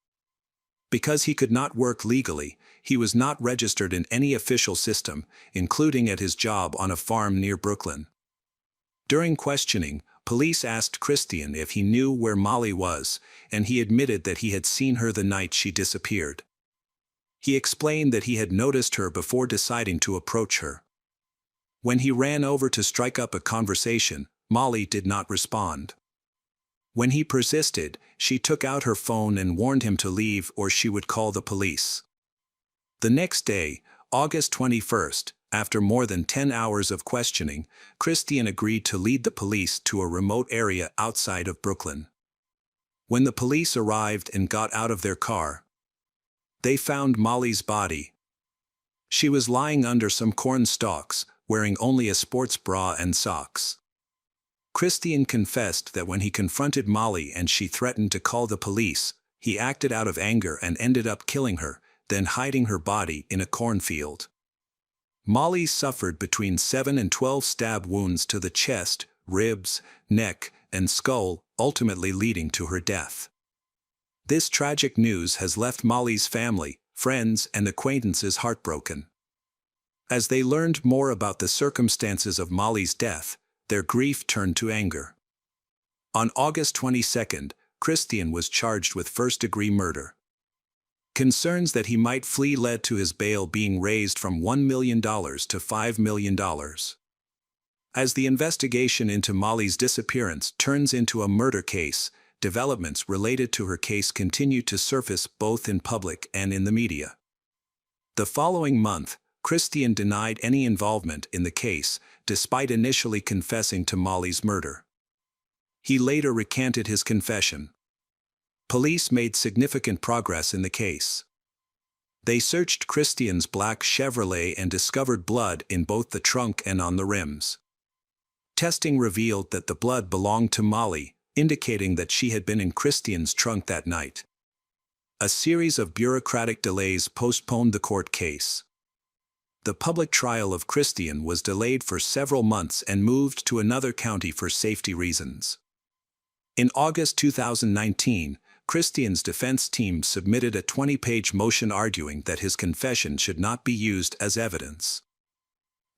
[SPEAKER 1] Because he could not work legally, he was not registered in any official system, including at his job on a farm near Brooklyn. During questioning, police asked Christian if he knew where Molly was, and he admitted that he had seen her the night she disappeared. He explained that he had noticed her before deciding to approach her. When he ran over to strike up a conversation, Molly did not respond. When he persisted, she took out her phone and warned him to leave or she would call the police. The next day, August 21st, after more than 10 hours of questioning, Christian agreed to lead the police to a remote area outside of Brooklyn. When the police arrived and got out of their car, they found Molly's body. She was lying under some corn stalks, wearing only a sports bra and socks. Christian confessed that when he confronted Molly and she threatened to call the police, he acted out of anger and ended up killing her, then hiding her body in a cornfield. Molly suffered between 7 and 12 stab wounds to the chest, ribs, neck, and skull, ultimately leading to her death. This tragic news has left Molly's family, friends, and acquaintances heartbroken. As they learned more about the circumstances of Molly's death, their grief turned to anger. On August 22nd, Christian was charged with first-degree murder. Concerns that he might flee led to his bail being raised from $1 million to $5 million. As the investigation into Molly's disappearance turns into a murder case, developments related to her case continue to surface both in public and in the media. The following month, Christian denied any involvement in the case, despite initially confessing to Molly's murder. He later recanted his confession. Police made significant progress in the case. They searched Christian's black Chevrolet and discovered blood in both the trunk and on the rims. Testing revealed that the blood belonged to Molly, indicating that she had been in Christian's trunk that night. A series of bureaucratic delays postponed the court case. The public trial of Christian was delayed for several months and moved to another county for safety reasons. In August 2019, Christian's defense team submitted a 20-page motion arguing that his confession should not be used as evidence.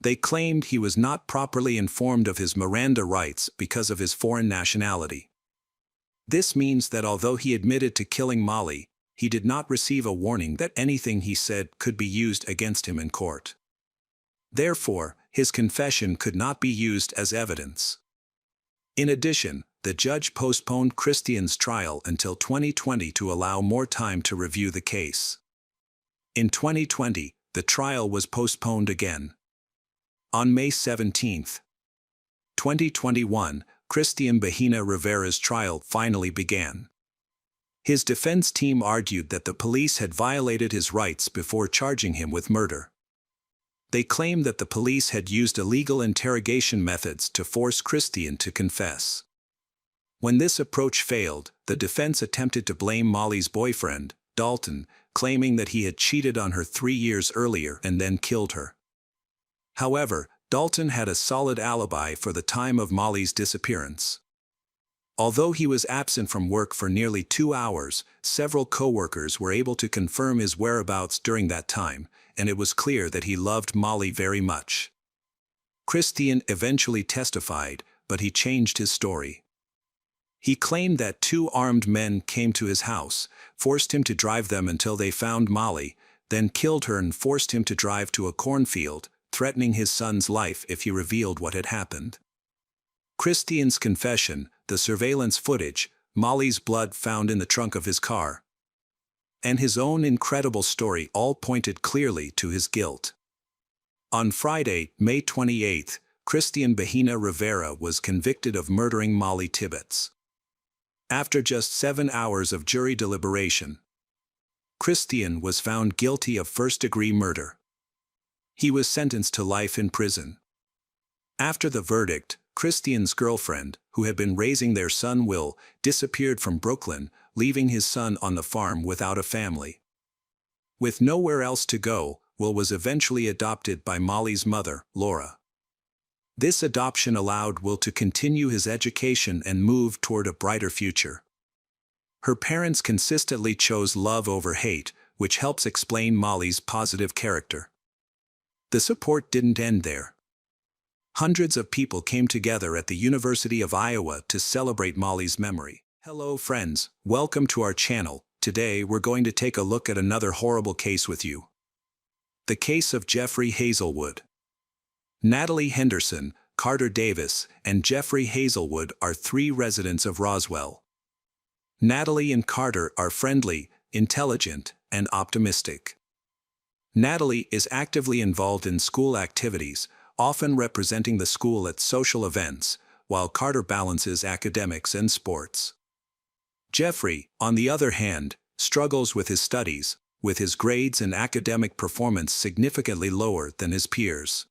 [SPEAKER 1] They claimed he was not properly informed of his Miranda rights because of his foreign nationality. This means that although he admitted to killing Molly, he did not receive a warning that anything he said could be used against him in court. Therefore, his confession could not be used as evidence. In addition, the judge postponed Christian's trial until 2020 to allow more time to review the case. In 2020, the trial was postponed again. On May 17, 2021, Christian Bahena Rivera's trial finally began. His defense team argued that the police had violated his rights before charging him with murder. They claimed that the police had used illegal interrogation methods to force Christian to confess. When this approach failed, the defense attempted to blame Molly's boyfriend, Dalton, claiming that he had cheated on her 3 years earlier and then killed her. However, Dalton had a solid alibi for the time of Molly's disappearance. Although he was absent from work for nearly 2 hours, several co-workers were able to confirm his whereabouts during that time, and it was clear that he loved Molly very much. Christian eventually testified, but he changed his story. He claimed that 2 armed men came to his house, forced him to drive them until they found Molly, then killed her and forced him to drive to a cornfield, threatening his son's life if he revealed what had happened. Christian's confession, the surveillance footage, Molly's blood found in the trunk of his car, and his own incredible story all pointed clearly to his guilt. On Friday, May 28, Christian Bahena Rivera was convicted of murdering Molly Tibbetts. After just 7 hours of jury deliberation, Christian was found guilty of first-degree murder. He was sentenced to life in prison. After the verdict, Christian's girlfriend, who had been raising their son Will, disappeared from Brooklyn, leaving his son on the farm without a family. With nowhere else to go, Will was eventually adopted by Molly's mother, Laura. This adoption allowed Will to continue his education and move toward a brighter future. Her parents consistently chose love over hate, which helps explain Molly's positive character. The support didn't end there. Hundreds of people came together at the University of Iowa to celebrate Molly's memory. Hello friends, welcome to our channel. Today we're going to take a look at another horrible case with you. The case of Jeffrey Hazelwood. Natalie Henderson, Carter Davis, and Jeffrey Hazelwood are 3 residents of Roswell. Natalie and Carter are friendly, intelligent, and optimistic. Natalie is actively involved in school activities, often representing the school at social events, while Carter balances academics and sports. Jeffrey, on the other hand, struggles with his studies, with his grades and academic performance significantly lower than his peers.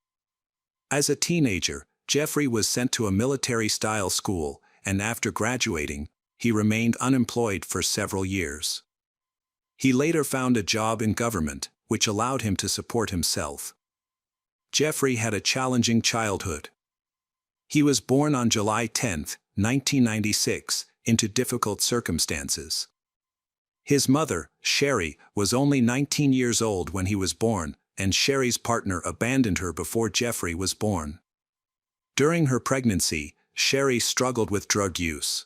[SPEAKER 1] As a teenager, Jeffrey was sent to a military-style school, and after graduating, he remained unemployed for several years. He later found a job in government, which allowed him to support himself. Jeffrey had a challenging childhood. He was born on July 10, 1996, into difficult circumstances. His mother, Sherry, was only 19 years old when he was born, and Sherry's partner abandoned her before Jeffrey was born. During her pregnancy, Sherry struggled with drug use.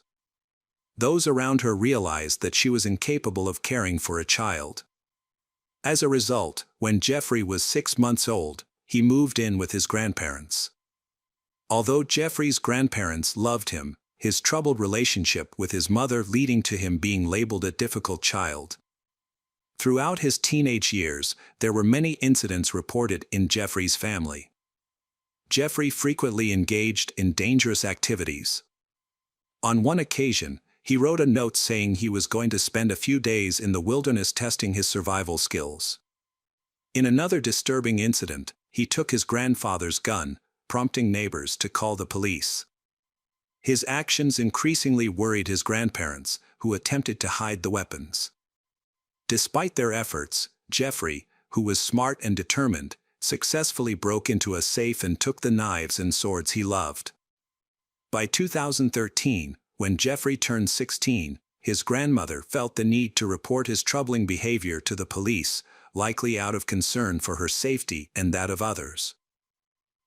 [SPEAKER 1] Those around her realized that she was incapable of caring for a child. As a result, when Jeffrey was 6 months old, he moved in with his grandparents. Although Jeffrey's grandparents loved him, his troubled relationship with his mother leading to him being labeled a difficult child. Throughout his teenage years, there were many incidents reported in Jeffrey's family. Jeffrey frequently engaged in dangerous activities. On one occasion, he wrote a note saying he was going to spend a few days in the wilderness testing his survival skills. In another disturbing incident, he took his grandfather's gun, prompting neighbors to call the police. His actions increasingly worried his grandparents, who attempted to hide the weapons. Despite their efforts, Jeffrey, who was smart and determined, successfully broke into a safe and took the knives and swords he loved. By 2013, when Jeffrey turned 16, his grandmother felt the need to report his troubling behavior to the police, likely out of concern for her safety and that of others.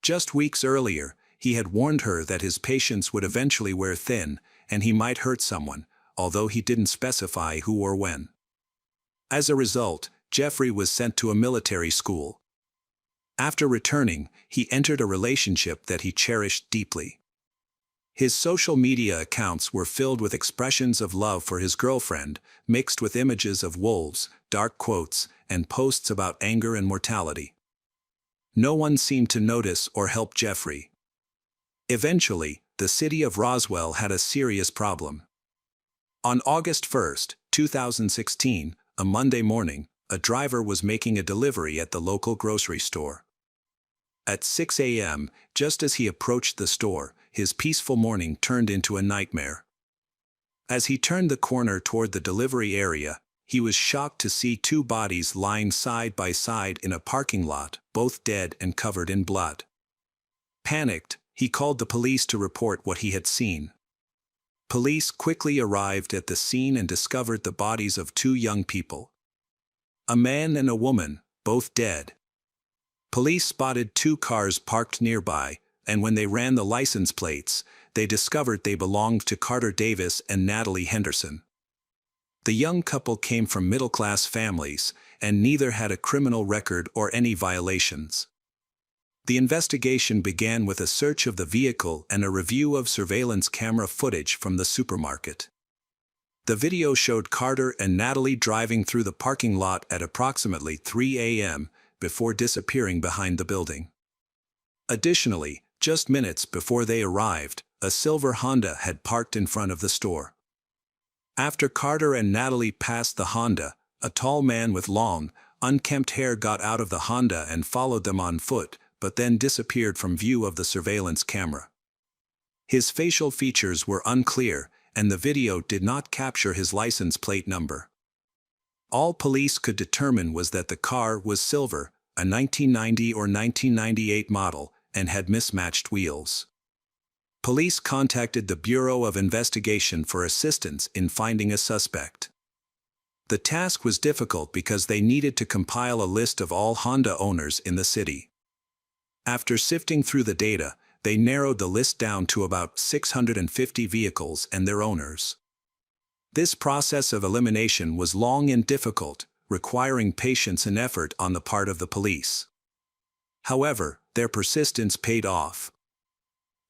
[SPEAKER 1] Just weeks earlier, he had warned her that his patience would eventually wear thin, and he might hurt someone, although he didn't specify who or when. As a result, Jeffrey was sent to a military school. After returning, he entered a relationship that he cherished deeply. His social media accounts were filled with expressions of love for his girlfriend, mixed with images of wolves, dark quotes, and posts about anger and mortality. No one seemed to notice or help Jeffrey. Eventually, the city of Roswell had a serious problem. On August 1, 2016, a Monday morning, a driver was making a delivery at the local grocery store. At 6 a.m., just as he approached the store, his peaceful morning turned into a nightmare. As he turned the corner toward the delivery area, he was shocked to see two bodies lying side by side in a parking lot, both dead and covered in blood. Panicked, he called the police to report what he had seen. Police quickly arrived at the scene and discovered the bodies of two young people. A man and a woman, both dead. Police spotted two cars parked nearby, and when they ran the license plates, they discovered they belonged to Carter Davis and Natalie Henderson. The young couple came from middle-class families, and neither had a criminal record or any violations. The investigation began with a search of the vehicle and a review of surveillance camera footage from the supermarket. The video showed Carter and Natalie driving through the parking lot at approximately 3 a.m. before disappearing behind the building. Additionally, just minutes before they arrived, a silver Honda had parked in front of the store. After Carter and Natalie passed the Honda, a tall man with long, unkempt hair got out of the Honda and followed them on foot, but then disappeared from view of the surveillance camera. His facial features were unclear, and the video did not capture his license plate number. All police could determine was that the car was silver, a 1990 or 1998 model, and had mismatched wheels. Police contacted the Bureau of Investigation for assistance in finding a suspect. The task was difficult because they needed to compile a list of all Honda owners in the city. After sifting through the data, they narrowed the list down to about 650 vehicles and their owners. This process of elimination was long and difficult, requiring patience and effort on the part of the police. However, their persistence paid off.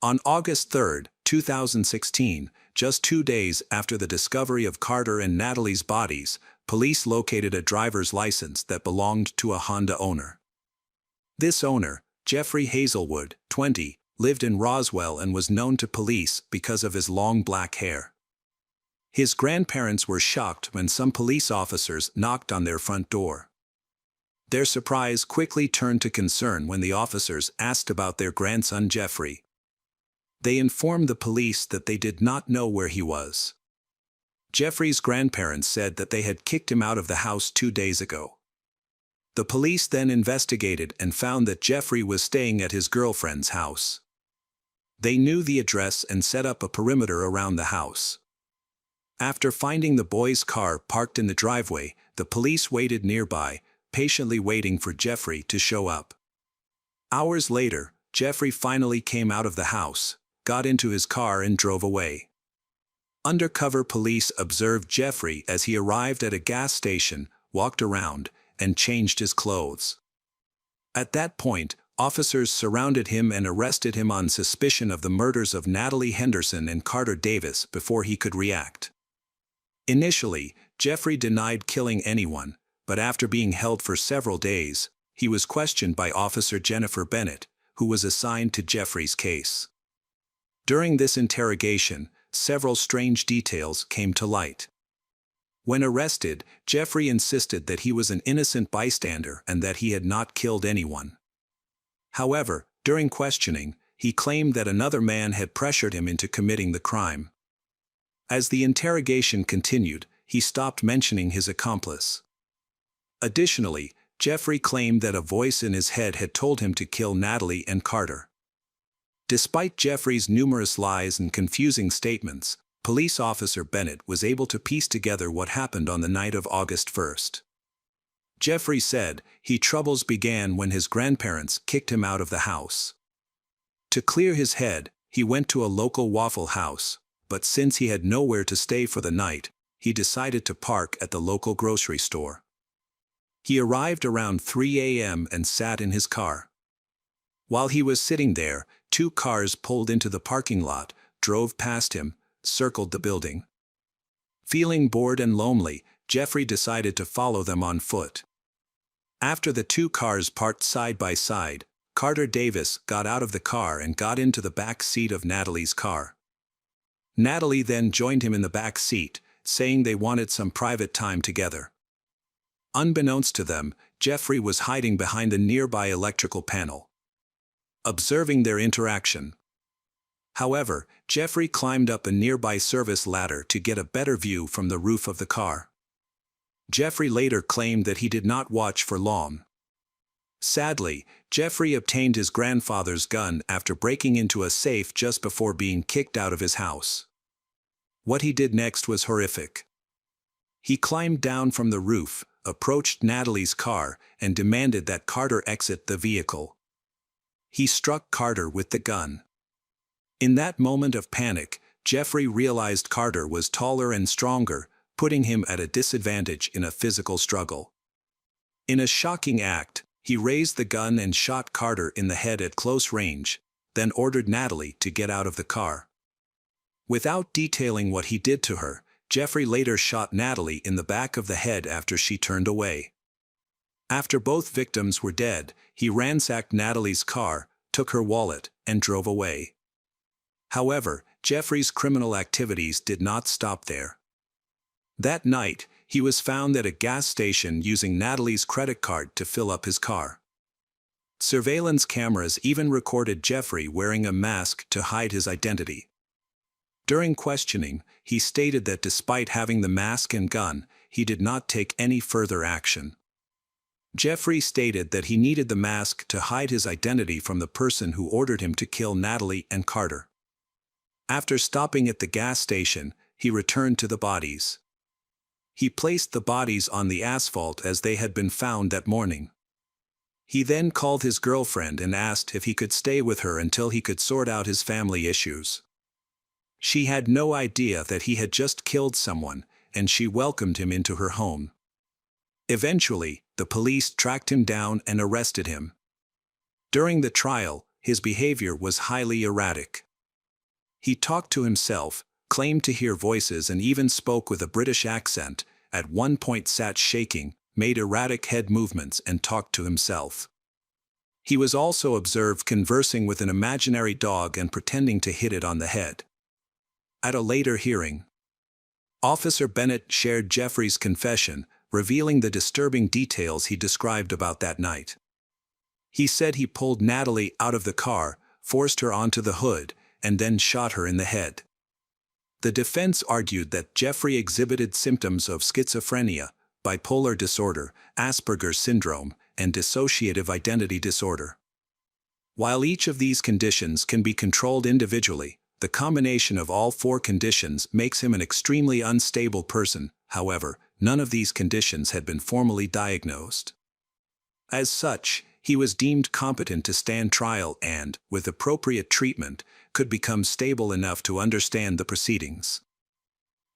[SPEAKER 1] On August 3, 2016, just 2 days after the discovery of Carter and Natalie's bodies, police located a driver's license that belonged to a Honda owner. This owner, Jeffrey Hazelwood, 20, lived in Roswell and was known to police because of his long black hair. His grandparents were shocked when some police officers knocked on their front door. Their surprise quickly turned to concern when the officers asked about their grandson Jeffrey. They informed the police that they did not know where he was. Jeffrey's grandparents said that they had kicked him out of the house 2 days ago. The police then investigated and found that Jeffrey was staying at his girlfriend's house. They knew the address and set up a perimeter around the house. After finding the boy's car parked in the driveway, the police waited nearby, patiently waiting for Jeffrey to show up. Hours later, Jeffrey finally came out of the house, got into his car and drove away. Undercover police observed Jeffrey as he arrived at a gas station, walked around, and changed his clothes. At that point, officers surrounded him and arrested him on suspicion of the murders of Natalie Henderson and Carter Davis before he could react. Initially, Jeffrey denied killing anyone, but after being held for several days, he was questioned by Officer Jennifer Bennett, who was assigned to Jeffrey's case. During this interrogation, several strange details came to light. When arrested, Jeffrey insisted that he was an innocent bystander and that he had not killed anyone. However, during questioning, he claimed that another man had pressured him into committing the crime. As the interrogation continued, he stopped mentioning his accomplice. Additionally, Jeffrey claimed that a voice in his head had told him to kill Natalie and Carter. Despite Jeffrey's numerous lies and confusing statements, Police Officer Bennett was able to piece together what happened on the night of August 1st. Jeffrey said his troubles began when his grandparents kicked him out of the house. To clear his head, he went to a local Waffle House, but since he had nowhere to stay for the night, he decided to park at the local grocery store. He arrived around 3 a.m. and sat in his car. While he was sitting there, two cars pulled into the parking lot, drove past him, circled the building. Feeling bored and lonely, Jeffrey decided to follow them on foot. After the two cars parked side by side, Carter Davis got out of the car and got into the back seat of Natalie's car. Natalie then joined him in the back seat, saying they wanted some private time together. Unbeknownst to them, Jeffrey was hiding behind the nearby electrical panel, observing their interaction. However, Jeffrey climbed up a nearby service ladder to get a better view from the roof of the car. Jeffrey later claimed that he did not watch for long. Sadly, Jeffrey obtained his grandfather's gun after breaking into a safe just before being kicked out of his house. What he did next was horrific. He climbed down from the roof, approached Natalie's car, and demanded that Carter exit the vehicle. He struck Carter with the gun. In that moment of panic, Jeffrey realized Carter was taller and stronger, putting him at a disadvantage in a physical struggle. In a shocking act, he raised the gun and shot Carter in the head at close range, then ordered Natalie to get out of the car. Without detailing what he did to her, Jeffrey later shot Natalie in the back of the head after she turned away. After both victims were dead, he ransacked Natalie's car, took her wallet, and drove away. However, Jeffrey's criminal activities did not stop there. That night, he was found at a gas station using Natalie's credit card to fill up his car. Surveillance cameras even recorded Jeffrey wearing a mask to hide his identity. During questioning, he stated that despite having the mask and gun, he did not take any further action. Jeffrey stated that he needed the mask to hide his identity from the person who ordered him to kill Natalie and Carter. After stopping at the gas station, he returned to the bodies. He placed the bodies on the asphalt as they had been found that morning. He then called his girlfriend and asked if he could stay with her until he could sort out his family issues. She had no idea that he had just killed someone, and she welcomed him into her home. Eventually, the police tracked him down and arrested him. During the trial, his behavior was highly erratic. He talked to himself, claimed to hear voices, and even spoke with a British accent, at one point sat shaking, made erratic head movements, and talked to himself. He was also observed conversing with an imaginary dog and pretending to hit it on the head. At a later hearing, Officer Bennett shared Jeffrey's confession, revealing the disturbing details he described about that night. He said he pulled Natalie out of the car, forced her onto the hood, and then shot her in the head. The defense argued that Jeffrey exhibited symptoms of schizophrenia, bipolar disorder, Asperger's syndrome, and dissociative identity disorder. While each of these conditions can be controlled individually, the combination of all four conditions makes him an extremely unstable person. However, none of these conditions had been formally diagnosed. As such, he was deemed competent to stand trial and, with appropriate treatment, could become stable enough to understand the proceedings.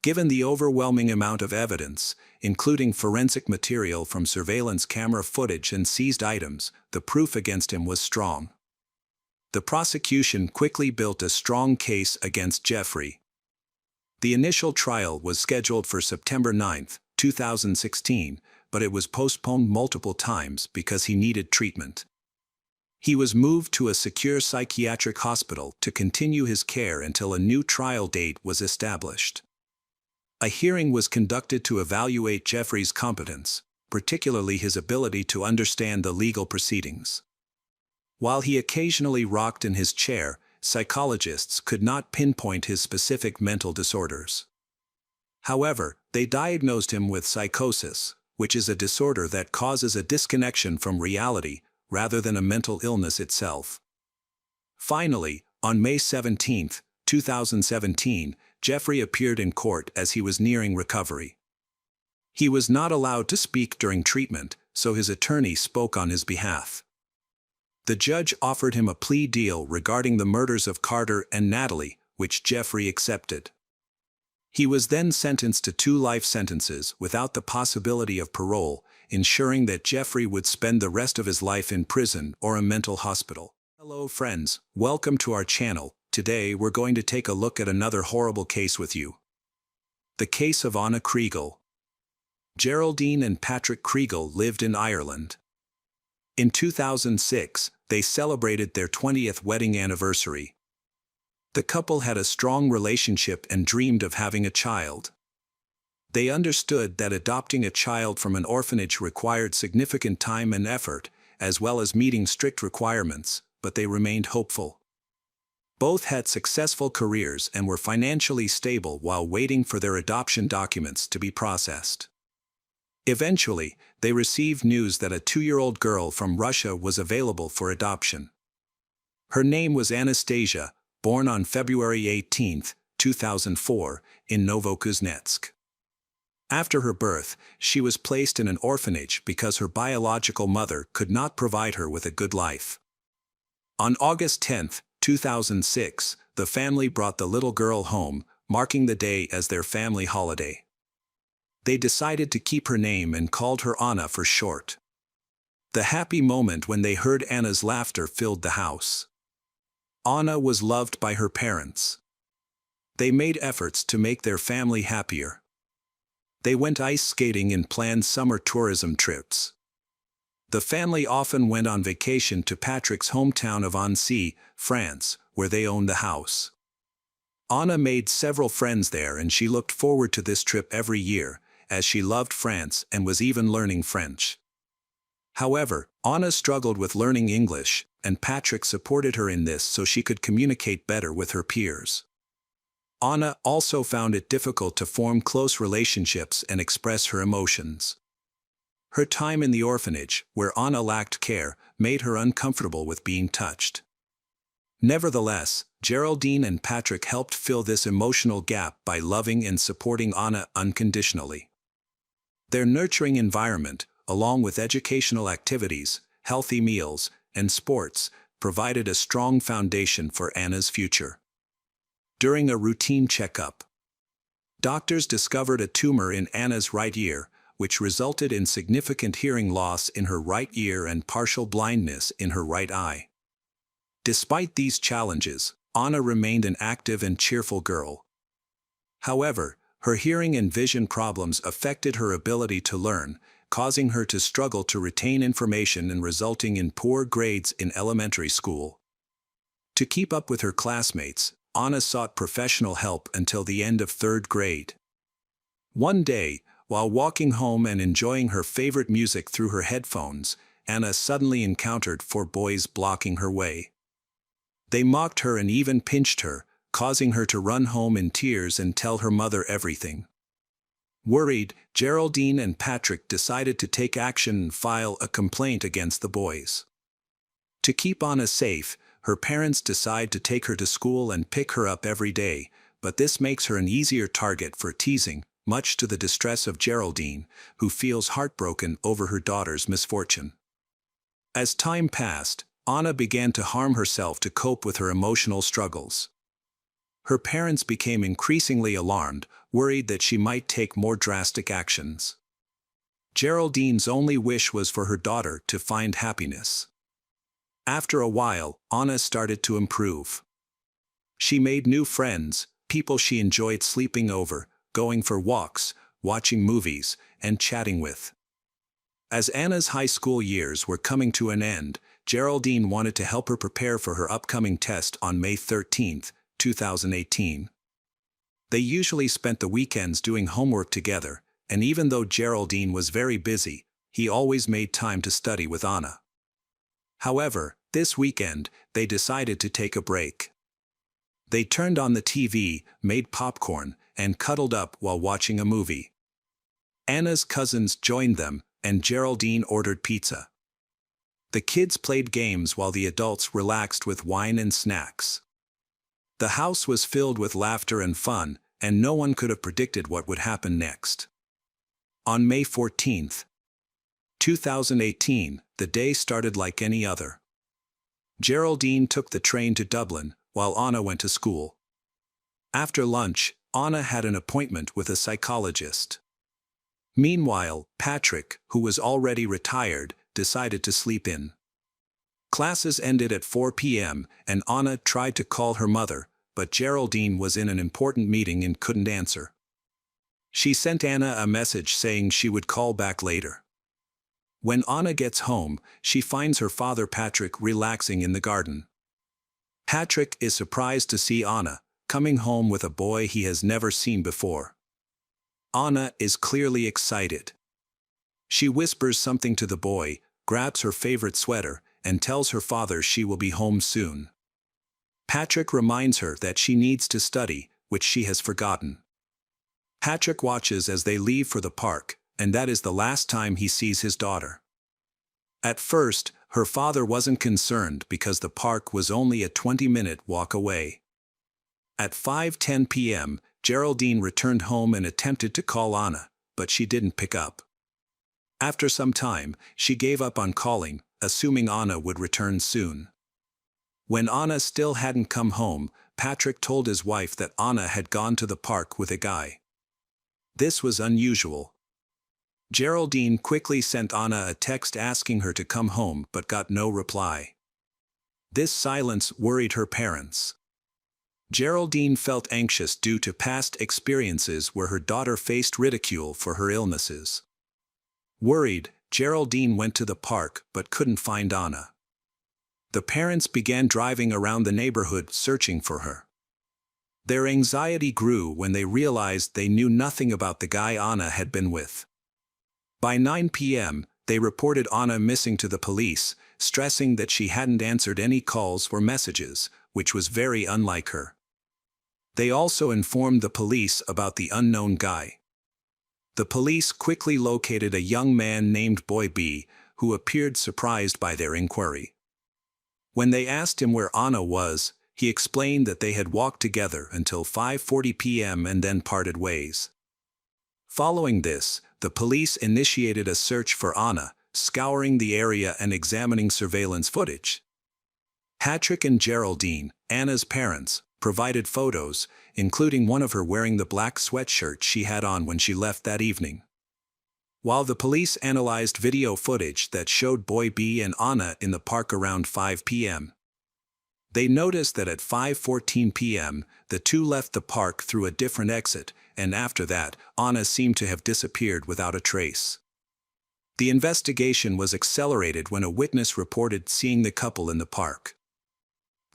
[SPEAKER 1] Given the overwhelming amount of evidence, including forensic material from surveillance camera footage and seized items, the proof against him was strong. The prosecution quickly built a strong case against Jeffrey. The initial trial was scheduled for September 9, 2016, but it was postponed multiple times because he needed treatment. He was moved to a secure psychiatric hospital to continue his care until a new trial date was established. A hearing was conducted to evaluate Jeffrey's competence, particularly his ability to understand the legal proceedings. While he occasionally rocked in his chair, psychologists could not pinpoint his specific mental disorders. However, they diagnosed him with psychosis, which is a disorder that causes a disconnection from reality rather than a mental illness itself. Finally, on May 17, 2017, Jeffrey appeared in court as he was nearing recovery. He was not allowed to speak during treatment, so his attorney spoke on his behalf. The judge offered him a plea deal regarding the murders of Carter and Natalie, which Jeffrey accepted. He was then sentenced to 2 life sentences without the possibility of parole, ensuring that Jeffrey would spend the rest of his life in prison or a mental hospital. Hello friends, welcome to our channel. Today we're going to take a look at another horrible case with you. The case of Anna Kriegel. Geraldine and Patrick Kriegel lived in Ireland. In 2006, they celebrated their 20th wedding anniversary. The couple had a strong relationship and dreamed of having a child. They understood that adopting a child from an orphanage required significant time and effort, as well as meeting strict requirements, but they remained hopeful. Both had successful careers and were financially stable while waiting for their adoption documents to be processed. Eventually, they received news that a 2-year-old girl from Russia was available for adoption. Her name was Anastasia, born on February 18, 2004, in Novokuznetsk. After her birth, she was placed in an orphanage because her biological mother could not provide her with a good life. On August 10, 2006, the family brought the little girl home, marking the day as their family holiday. They decided to keep her name and called her Anna for short. The happy moment when they heard Anna's laughter filled the house. Anna was loved by her parents. They made efforts to make their family happier. They went ice skating and planned summer tourism trips. The family often went on vacation to Patrick's hometown of Annecy, France, where they owned the house. Anna made several friends there and she looked forward to this trip every year, as she loved France and was even learning French. However, Anna struggled with learning English, and Patrick supported her in this so she could communicate better with her peers. Anna also found it difficult to form close relationships and express her emotions. Her time in the orphanage, where Anna lacked care, made her uncomfortable with being touched. Nevertheless, Geraldine and Patrick helped fill this emotional gap by loving and supporting Anna unconditionally. Their nurturing environment, along with educational activities, healthy meals, and sports, provided a strong foundation for Anna's future. During a routine checkup, doctors discovered a tumor in Anna's right ear, which resulted in significant hearing loss in her right ear and partial blindness in her right eye. Despite these challenges, Anna remained an active and cheerful girl. However, her hearing and vision problems affected her ability to learn, causing her to struggle to retain information and resulting in poor grades in elementary school. To keep up with her classmates, Anna sought professional help until the end of 3rd grade. One day, while walking home and enjoying her favorite music through her headphones, Anna suddenly encountered 4 boys blocking her way. They mocked her and even pinched her, causing her to run home in tears and tell her mother everything. Worried, Geraldine and Patrick decided to take action and file a complaint against the boys. To keep Anna safe, her parents decide to take her to school and pick her up every day, but this makes her an easier target for teasing, much to the distress of Geraldine, who feels heartbroken over her daughter's misfortune. As time passed, Anna began to harm herself to cope with her emotional struggles. Her parents became increasingly alarmed, worried that she might take more drastic actions. Geraldine's only wish was for her daughter to find happiness. After a while, Anna started to improve. She made new friends, people she enjoyed sleeping over, going for walks, watching movies, and chatting with. As Anna's high school years were coming to an end, Geraldine wanted to help her prepare for her upcoming test on May 13, 2018. They usually spent the weekends doing homework together, and even though Geraldine was very busy, he always made time to study with Anna. However, this weekend, they decided to take a break. They turned on the TV, made popcorn, and cuddled up while watching a movie. Anna's cousins joined them, and Geraldine ordered pizza. The kids played games while the adults relaxed with wine and snacks. The house was filled with laughter and fun, and no one could have predicted what would happen next. On May 14, 2018, the day started like any other. Geraldine took the train to Dublin, while Anna went to school. After lunch, Anna had an appointment with a psychologist. Meanwhile, Patrick, who was already retired, decided to sleep in. Classes ended at 4 p.m., and Anna tried to call her mother, but Geraldine was in an important meeting and couldn't answer. She sent Anna a message saying she would call back later. When Anna gets home, she finds her father Patrick relaxing in the garden. Patrick is surprised to see Anna, coming home with a boy he has never seen before. Anna is clearly excited. She whispers something to the boy, grabs her favorite sweater, and tells her father she will be home soon. Patrick reminds her that she needs to study, which she has forgotten. Patrick watches as they leave for the park, and that is the last time he sees his daughter. At first, her father wasn't concerned because the park was only a 20-minute walk away. At 5:10 p.m., Geraldine returned home and attempted to call Anna, but she didn't pick up. After some time, she gave up on calling, assuming Anna would return soon. When Anna still hadn't come home, Patrick told his wife that Anna had gone to the park with a guy. This was unusual. Geraldine quickly sent Anna a text asking her to come home but got no reply. This silence worried her parents. Geraldine felt anxious due to past experiences where her daughter faced ridicule for her illnesses. Worried, Geraldine went to the park but couldn't find Anna. The parents began driving around the neighborhood searching for her. Their anxiety grew when they realized they knew nothing about the guy Anna had been with. By 9 p.m., they reported Anna missing to the police, stressing that she hadn't answered any calls or messages, which was very unlike her. They also informed the police about the unknown guy. The police quickly located a young man named Boy B, who appeared surprised by their inquiry. When they asked him where Anna was, he explained that they had walked together until 5:40 p.m. and then parted ways. Following this, the police initiated a search for Anna, scouring the area and examining surveillance footage. Patrick and Geraldine, Anna's parents, provided photos, including one of her wearing the black sweatshirt she had on when she left that evening. While the police analyzed video footage that showed Boy B and Anna in the park around 5 p.m., they noticed that at 5:14 p.m., the two left the park through a different exit, and after that, Anna seemed to have disappeared without a trace. The investigation was accelerated when a witness reported seeing the couple in the park.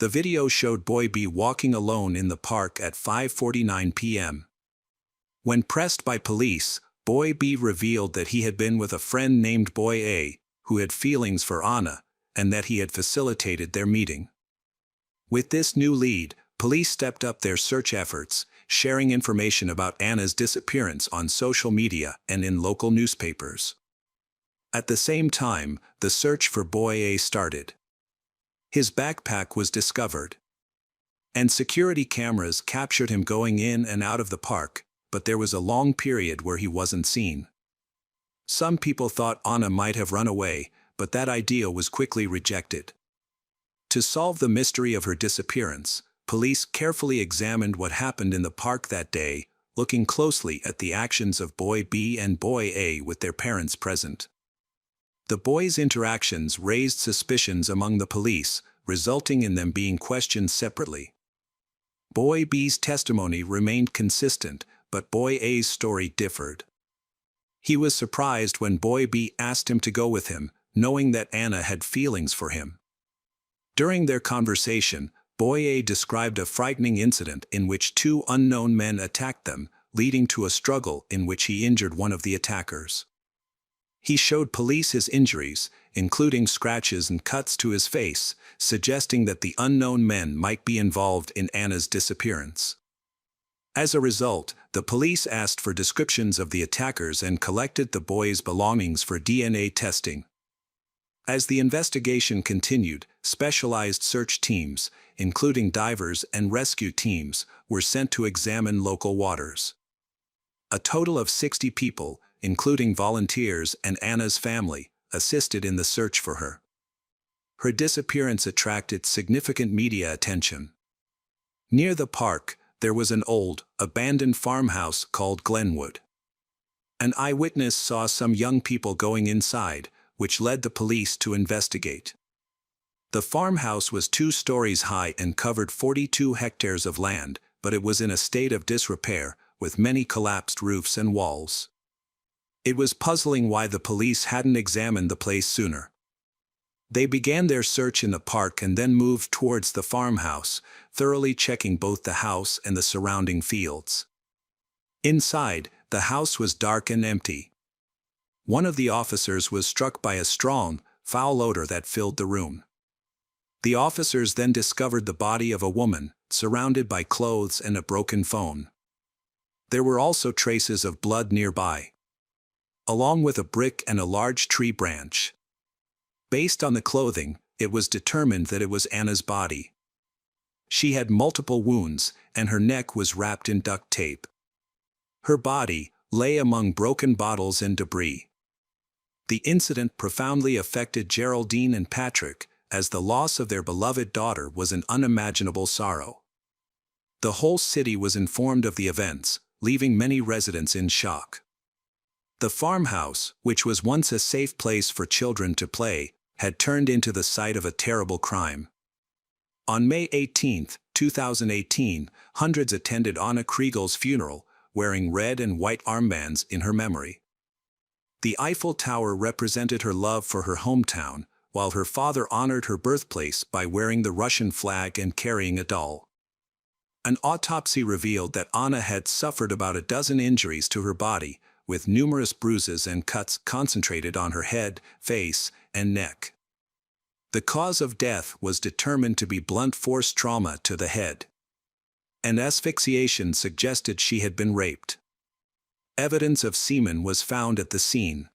[SPEAKER 1] The video showed Boy B walking alone in the park at 5:49 p.m. When pressed by police, Boy B revealed that he had been with a friend named Boy A, who had feelings for Anna, and that he had facilitated their meeting. With this new lead, police stepped up their search efforts, sharing information about Anna's disappearance on social media and in local newspapers. At the same time, the search for Boy A started. His backpack was discovered, and security cameras captured him going in and out of the park, but there was a long period where he wasn't seen. Some people thought Anna might have run away, but that idea was quickly rejected. To solve the mystery of her disappearance, police carefully examined what happened in the park that day, looking closely at the actions of Boy B and Boy A with their parents present. The boys' interactions raised suspicions among the police, resulting in them being questioned separately. Boy B's testimony remained consistent, but Boy A's story differed. He was surprised when Boy B asked him to go with him, knowing that Anna had feelings for him. During their conversation, Boy A described a frightening incident in which two unknown men attacked them, leading to a struggle in which he injured one of the attackers. He showed police his injuries, including scratches and cuts to his face, suggesting that the unknown men might be involved in Anna's disappearance. As a result, the police asked for descriptions of the attackers and collected the boys' belongings for DNA testing. As the investigation continued, specialized search teams, including divers and rescue teams, were sent to examine local waters. A total of 60 people, including volunteers and Anna's family, assisted in the search for her. Her disappearance attracted significant media attention. Near the park, there was an old, abandoned farmhouse called Glenwood. An eyewitness saw some young people going inside, which led the police to investigate. The farmhouse was 2 stories high and covered 42 hectares of land, but it was in a state of disrepair, with many collapsed roofs and walls. It was puzzling why the police hadn't examined the place sooner. They began their search in the park and then moved towards the farmhouse, thoroughly checking both the house and the surrounding fields. Inside, the house was dark and empty. One of the officers was struck by a strong, foul odor that filled the room. The officers then discovered the body of a woman, surrounded by clothes and a broken phone. There were also traces of blood nearby, along with a brick and a large tree branch. Based on the clothing, it was determined that it was Anna's body. She had multiple wounds, and her neck was wrapped in duct tape. Her body lay among broken bottles and debris. The incident profoundly affected Geraldine and Patrick, as the loss of their beloved daughter was an unimaginable sorrow. The whole city was informed of the events, leaving many residents in shock. The farmhouse, which was once a safe place for children to play, had turned into the site of a terrible crime. On May 18, 2018, hundreds attended Anna Kriegel's funeral, wearing red and white armbands in her memory. The Eiffel Tower represented her love for her hometown, while her father honored her birthplace by wearing the Russian flag and carrying a doll. An autopsy revealed that Anna had suffered about a dozen injuries to her body, with numerous bruises and cuts concentrated on her head, face, and neck. The cause of death was determined to be blunt force trauma to the head. An asphyxiation suggested she had been raped. Evidence of semen was found at the scene.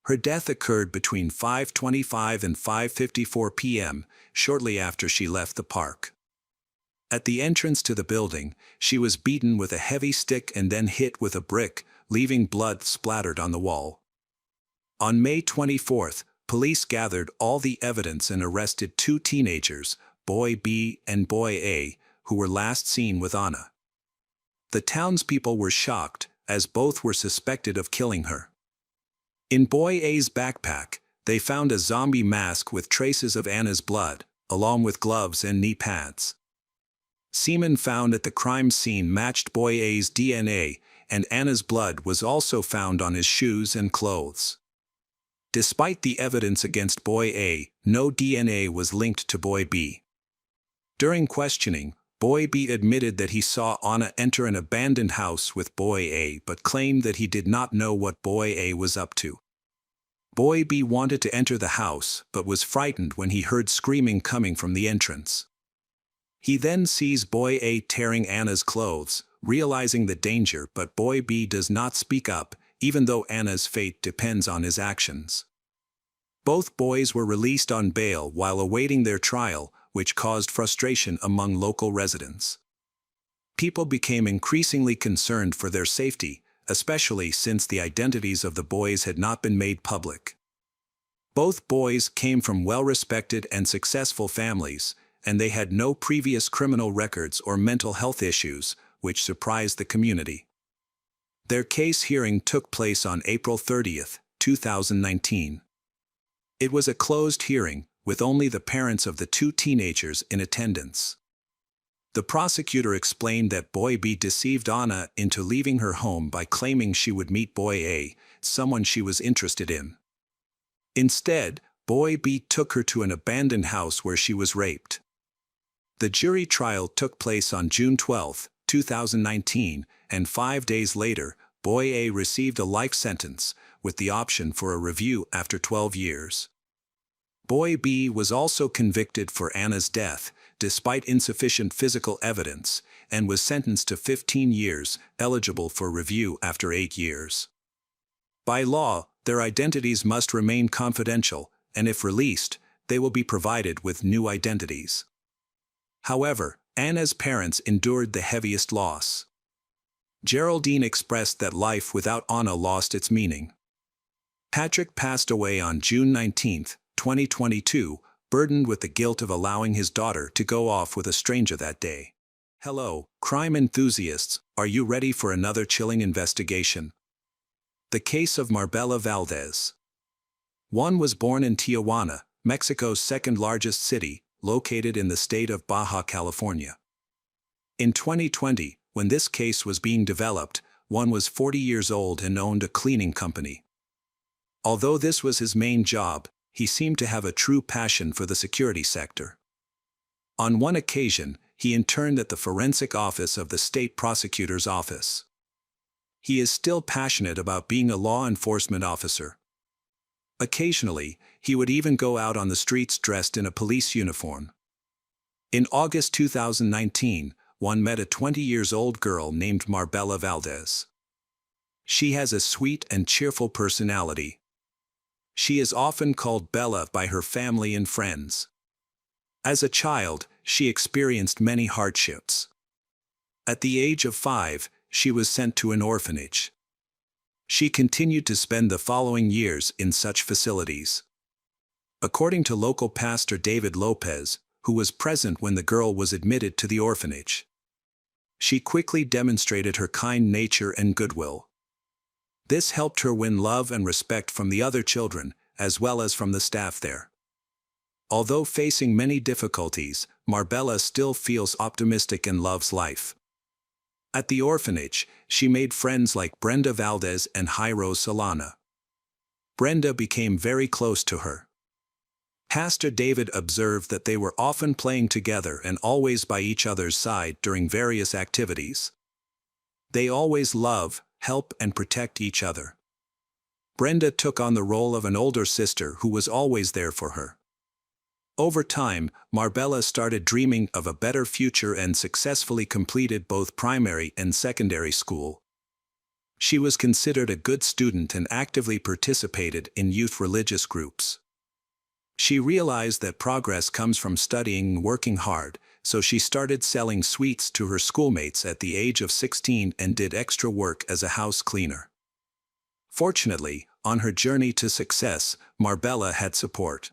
[SPEAKER 1] Her death occurred between 5:25 and 5:54 p.m., shortly after she left the park. At the entrance to the building, she was beaten with a heavy stick and then hit with a brick, leaving blood splattered on the wall. On May 24, police gathered all the evidence and arrested 2 teenagers, Boy B and Boy A, who were last seen with Anna. The townspeople were shocked, as both were suspected of killing her. In Boy A's backpack, they found a zombie mask with traces of Anna's blood, along with gloves and knee pads. Semen found at the crime scene matched Boy A's DNA, and Anna's blood was also found on his shoes and clothes. Despite the evidence against Boy A, no DNA was linked to Boy B. During questioning, Boy B admitted that he saw Anna enter an abandoned house with Boy A but claimed that he did not know what Boy A was up to. Boy B wanted to enter the house but was frightened when he heard screaming coming from the entrance. He then sees Boy A tearing Anna's clothes, realizing the danger, but Boy B does not speak up, even though Anna's fate depends on his actions. Both boys were released on bail while awaiting their trial, which caused frustration among local residents. People became increasingly concerned for their safety, especially since the identities of the boys had not been made public. Both boys came from well-respected and successful families, and they had no previous criminal records or mental health issues, which surprised the community. Their case hearing took place on April 30, 2019. It was a closed hearing, with only the parents of the 2 teenagers in attendance. The prosecutor explained that Boy B deceived Anna into leaving her home by claiming she would meet Boy A, someone she was interested in. Instead, Boy B took her to an abandoned house where she was raped. The jury trial took place on June 12, 2019, and 5 days later, Boy A received a life sentence, with the option for a review after 12 years. Boy B was also convicted for Anna's death, despite insufficient physical evidence, and was sentenced to 15 years, eligible for review after 8 years. By law, their identities must remain confidential, and if released, they will be provided with new identities. However, Anna's parents endured the heaviest loss. Geraldine expressed that life without Anna lost its meaning. Patrick passed away on June 19, 2022, burdened with the guilt of allowing his daughter to go off with a stranger that day. Hello, crime enthusiasts, are you ready for another chilling investigation? The case of Marbella Valdez. Juan was born in Tijuana, Mexico's second-largest city, located in the state of Baja California. In 2020, when this case was being developed, Juan was 40 years old and owned a cleaning company. Although this was his main job, he seemed to have a true passion for the security sector. On one occasion, he interned at the forensic office of the state prosecutor's office. He is still passionate about being a law enforcement officer. Occasionally, he would even go out on the streets dressed in a police uniform. In August 2019, Juan met a 20-year-old girl named Marbella Valdez. She has a sweet and cheerful personality. She is often called Bella by her family and friends. As a child, she experienced many hardships. At the age of 5, she was sent to an orphanage. She continued to spend the following years in such facilities. According to local pastor David Lopez, who was present when the girl was admitted to the orphanage, she quickly demonstrated her kind nature and goodwill. This helped her win love and respect from the other children, as well as from the staff there. Although facing many difficulties, Marbella still feels optimistic and loves life. At the orphanage, she made friends like Brenda Valdez and Jairo Solana. Brenda became very close to her. Pastor David observed that they were often playing together and always by each other's side during various activities. They always love, help, and protect each other. Brenda took on the role of an older sister who was always there for her. Over time, Marbella started dreaming of a better future and successfully completed both primary and secondary school. She was considered a good student and actively participated in youth religious groups. She realized that progress comes from studying and working hard, so she started selling sweets to her schoolmates at the age of 16 and did extra work as a house cleaner. Fortunately, on her journey to success, Marbella had support.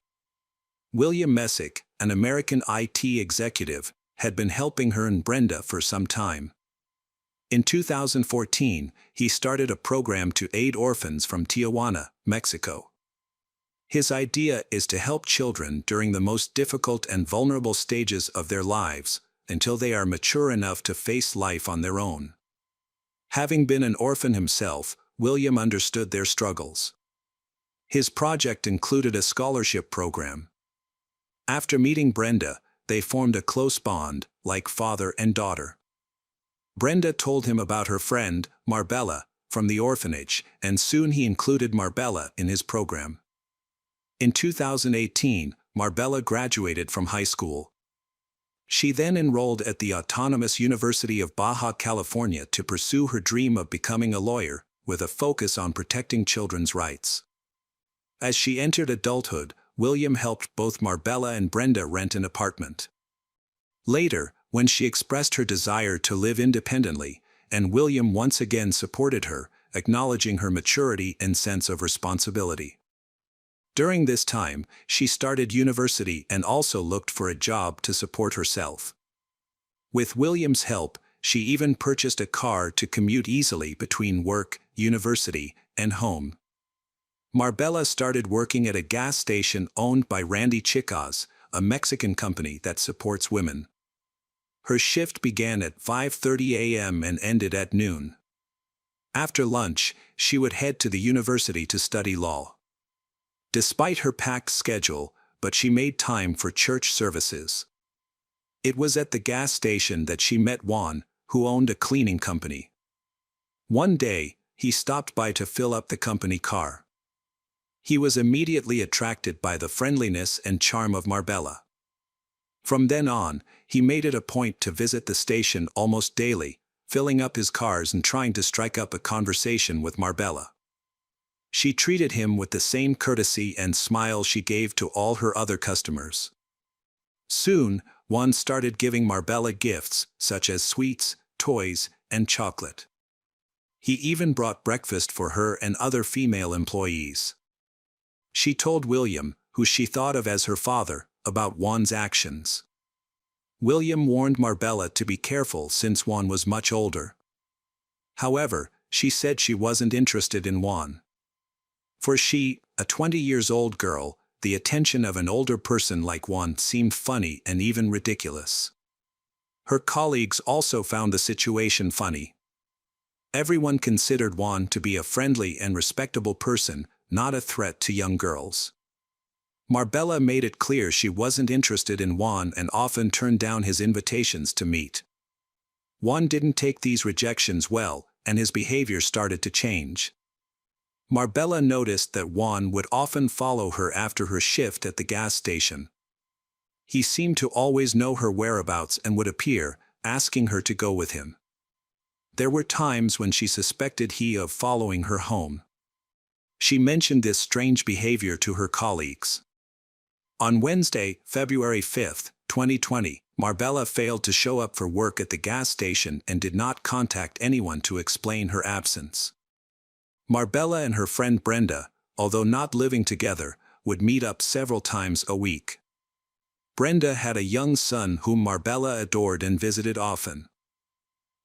[SPEAKER 1] William Messick, an American IT executive, had been helping her and Brenda for some time. In 2014, he started a program to aid orphans from Tijuana, Mexico. His idea is to help children during the most difficult and vulnerable stages of their lives, until they are mature enough to face life on their own. Having been an orphan himself, William understood their struggles. His project included a scholarship program. After meeting Brenda, they formed a close bond, like father and daughter. Brenda told him about her friend, Marbella, from the orphanage, and soon he included Marbella in his program. In 2018, Marbella graduated from high school. She then enrolled at the Autonomous University of Baja California to pursue her dream of becoming a lawyer, with a focus on protecting children's rights. As she entered adulthood, William helped both Marbella and Brenda rent an apartment. Later, when she expressed her desire to live independently, and William once again supported her, acknowledging her maturity and sense of responsibility. During this time, she started university and also looked for a job to support herself. With William's help, she even purchased a car to commute easily between work, university, and home. Marbella started working at a gas station owned by Randy Chicas, a Mexican company that supports women. Her shift began at 5:30 a.m. and ended at noon. After lunch, she would head to the university to study law. Despite her packed schedule, but she made time for church services. It was at the gas station that she met Juan, who owned a cleaning company. One day, he stopped by to fill up the company car. He was immediately attracted by the friendliness and charm of Marbella. From then on, he made it a point to visit the station almost daily, filling up his cars and trying to strike up a conversation with Marbella. She treated him with the same courtesy and smile she gave to all her other customers. Soon, Juan started giving Marbella gifts, such as sweets, toys, and chocolate. He even brought breakfast for her and other female employees. She told William, who she thought of as her father, about Juan's actions. William warned Marbella to be careful since Juan was much older. However, she said she wasn't interested in Juan. For she, a 20-year-old girl, the attention of an older person like Juan seemed funny and even ridiculous. Her colleagues also found the situation funny. Everyone considered Juan to be a friendly and respectable person, not a threat to young girls. Marbella made it clear she wasn't interested in Juan and often turned down his invitations to meet. Juan didn't take these rejections well, and his behavior started to change. Marbella noticed that Juan would often follow her after her shift at the gas station. He seemed to always know her whereabouts and would appear, asking her to go with him. There were times when she suspected he of following her home. She mentioned this strange behavior to her colleagues. On Wednesday, February 5, 2020, Marbella failed to show up for work at the gas station and did not contact anyone to explain her absence. Marbella and her friend Brenda, although not living together, would meet up several times a week. Brenda had a young son whom Marbella adored and visited often.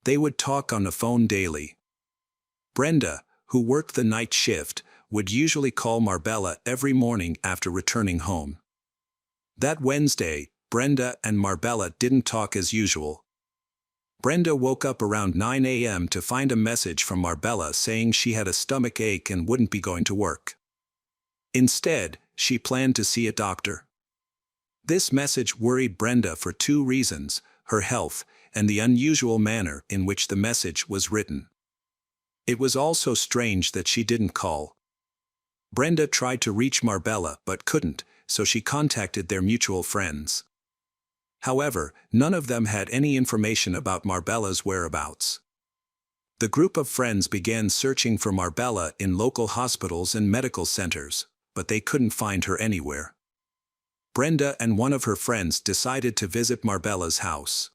[SPEAKER 1] They would talk on the phone daily. Brenda, who worked the night shift, would usually call Marbella every morning after returning home. That Wednesday, Brenda and Marbella didn't talk as usual. Brenda woke up around 9 a.m. to find a message from Marbella saying she had a stomach ache and wouldn't be going to work. Instead, she planned to see a doctor. This message worried Brenda for two reasons: her health and the unusual manner in which the message was written. It was also strange that she didn't call. Brenda tried to reach Marbella but couldn't, so she contacted their mutual friends. However, none of them had any information about Marbella's whereabouts. The group of friends began searching for Marbella in local hospitals and medical centers, but they couldn't find her anywhere. Brenda and one of her friends decided to visit Marbella's house.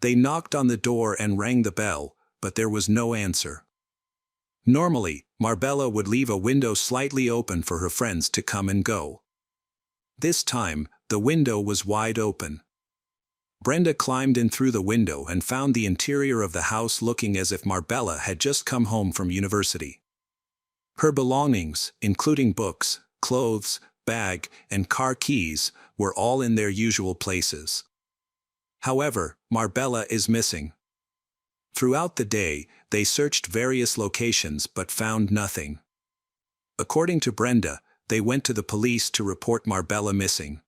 [SPEAKER 1] They knocked on the door and rang the bell, but there was no answer. Normally, Marbella would leave a window slightly open for her friends to come and go. This time, the window was wide open. Brenda climbed in through the window and found the interior of the house looking as if Marbella had just come home from university. Her belongings, including books, clothes, bag, and car keys, were all in their usual places. However, Marbella is missing. Throughout the day, they searched various locations but found nothing. According to Brenda, they went to the police to report Marbella missing.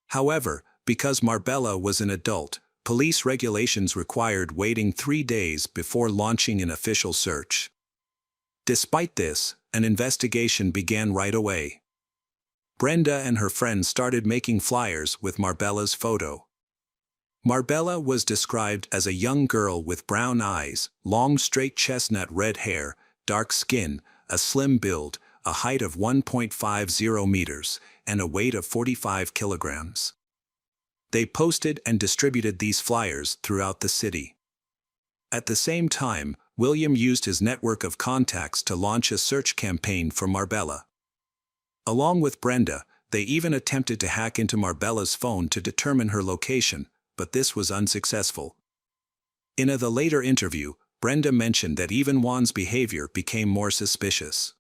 [SPEAKER 1] However, because Marbella was an adult, police regulations required waiting 3 days before launching an official search. Despite this, an investigation began right away. Brenda and her friends started making flyers with Marbella's photo. Marbella was described as a young girl with brown eyes, long straight chestnut red hair, dark skin, a slim build, a height of 1.50 meters, and a weight of 45 kilograms. They posted and distributed these flyers throughout the city. At the same time, William used his network of contacts to launch a search campaign for Marbella. Along with Brenda, they even attempted to hack into Marbella's phone to determine her location, but this was unsuccessful. In a later interview, Brenda mentioned that even Juan's behavior became more suspicious.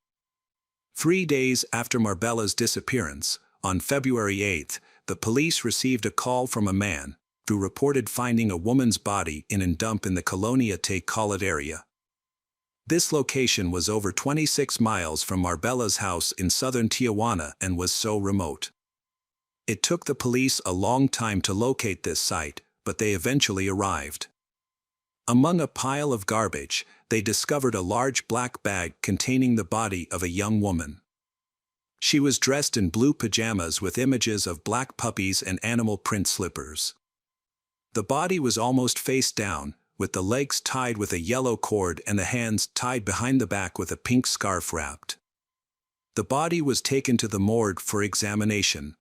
[SPEAKER 1] 3 days after Marbella's disappearance, on February 8, the police received a call from a man who reported finding a woman's body in a dump in the Colonia Te Collet area. This location was over 26 miles from Marbella's house in southern Tijuana and was so remote. It took the police a long time to locate this site, but they eventually arrived. Among a pile of garbage, they discovered a large black bag containing the body of a young woman. She was dressed in blue pajamas with images of black puppies and animal print slippers. The body was almost face down, with the legs tied with a yellow cord and the hands tied behind the back with a pink scarf wrapped. The body was taken to the morgue for examination,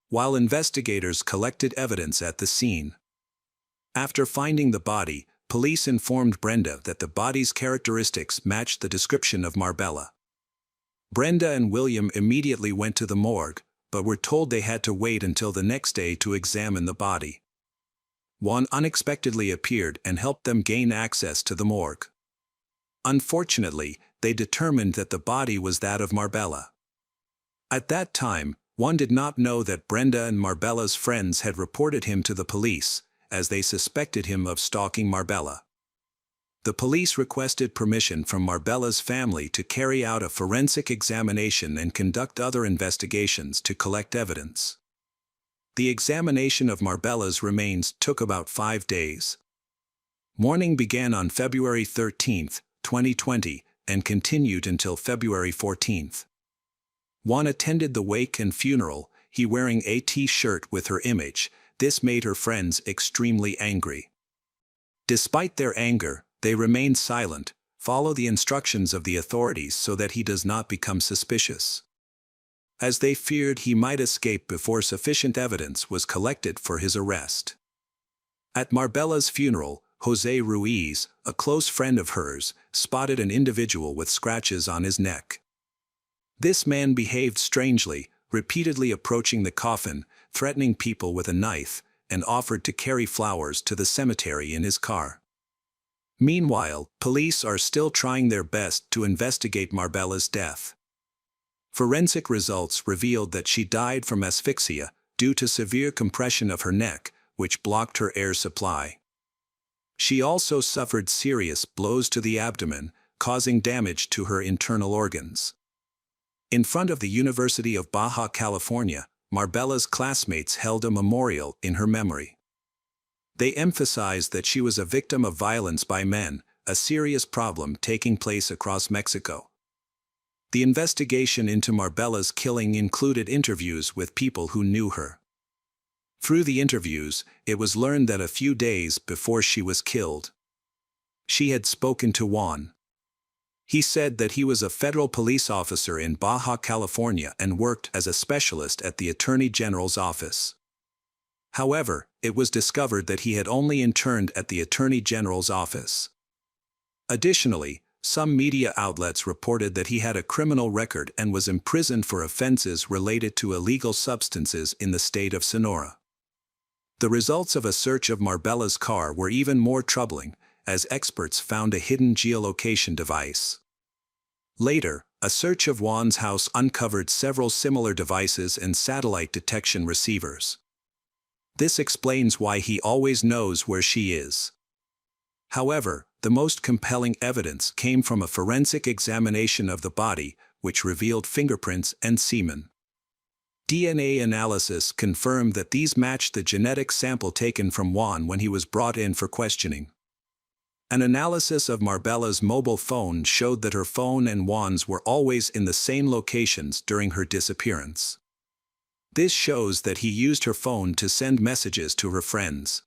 [SPEAKER 1] while investigators collected evidence at the scene. After finding the body, police informed Brenda that the body's characteristics matched the description of Marbella. Brenda and William immediately went to the morgue, but were told they had to wait until the next day to examine the body. Juan unexpectedly appeared and helped them gain access to the morgue. Unfortunately, they determined that the body was that of Marbella. At that time, Juan did not know that Brenda and Marbella's friends had reported him to the police, as they suspected him of stalking Marbella. The police requested permission from Marbella's family to carry out a forensic examination and conduct other investigations to collect evidence. The examination of Marbella's remains took about 5 days. Mourning began on February 13, 2020, and continued until February 14. Juan attended the wake and funeral, he wearing a T-shirt with her image. This made her friends extremely angry. Despite their anger, they remained silent, follow the instructions of the authorities so that he does not become suspicious, as they feared he might escape before sufficient evidence was collected for his arrest. At Marbella's funeral, Jose Ruiz, a close friend of hers, spotted an individual with scratches on his neck. This man behaved strangely, repeatedly approaching the coffin, threatening people with a knife, and offered to carry flowers to the cemetery in his car. Meanwhile, police are still trying their best to investigate Marbella's death. Forensic results revealed that she died from asphyxia due to severe compression of her neck, which blocked her air supply. She also suffered serious blows to the abdomen, causing damage to her internal organs. In front of the University of Baja California, Marbella's classmates held a memorial in her memory. They emphasized that she was a victim of violence by men, a serious problem taking place across Mexico. The investigation into Marbella's killing included interviews with people who knew her. Through the interviews, it was learned that a few days before she was killed, she had spoken to Juan. He said that he was a federal police officer in Baja California and worked as a specialist at the Attorney General's office. However, it was discovered that he had only interned at the Attorney General's office. Additionally, some media outlets reported that he had a criminal record and was imprisoned for offenses related to illegal substances in the state of Sonora. The results of a search of Marbella's car were even more troubling, as experts found a hidden geolocation device. Later, a search of Juan's house uncovered several similar devices and satellite detection receivers. This explains why he always knows where she is. However, the most compelling evidence came from a forensic examination of the body, which revealed fingerprints and semen. DNA analysis confirmed that these matched the genetic sample taken from Juan when he was brought in for questioning. An analysis of Marbella's mobile phone showed that her phone and Juan's were always in the same locations during her disappearance. This shows that he used her phone to send messages to her friends.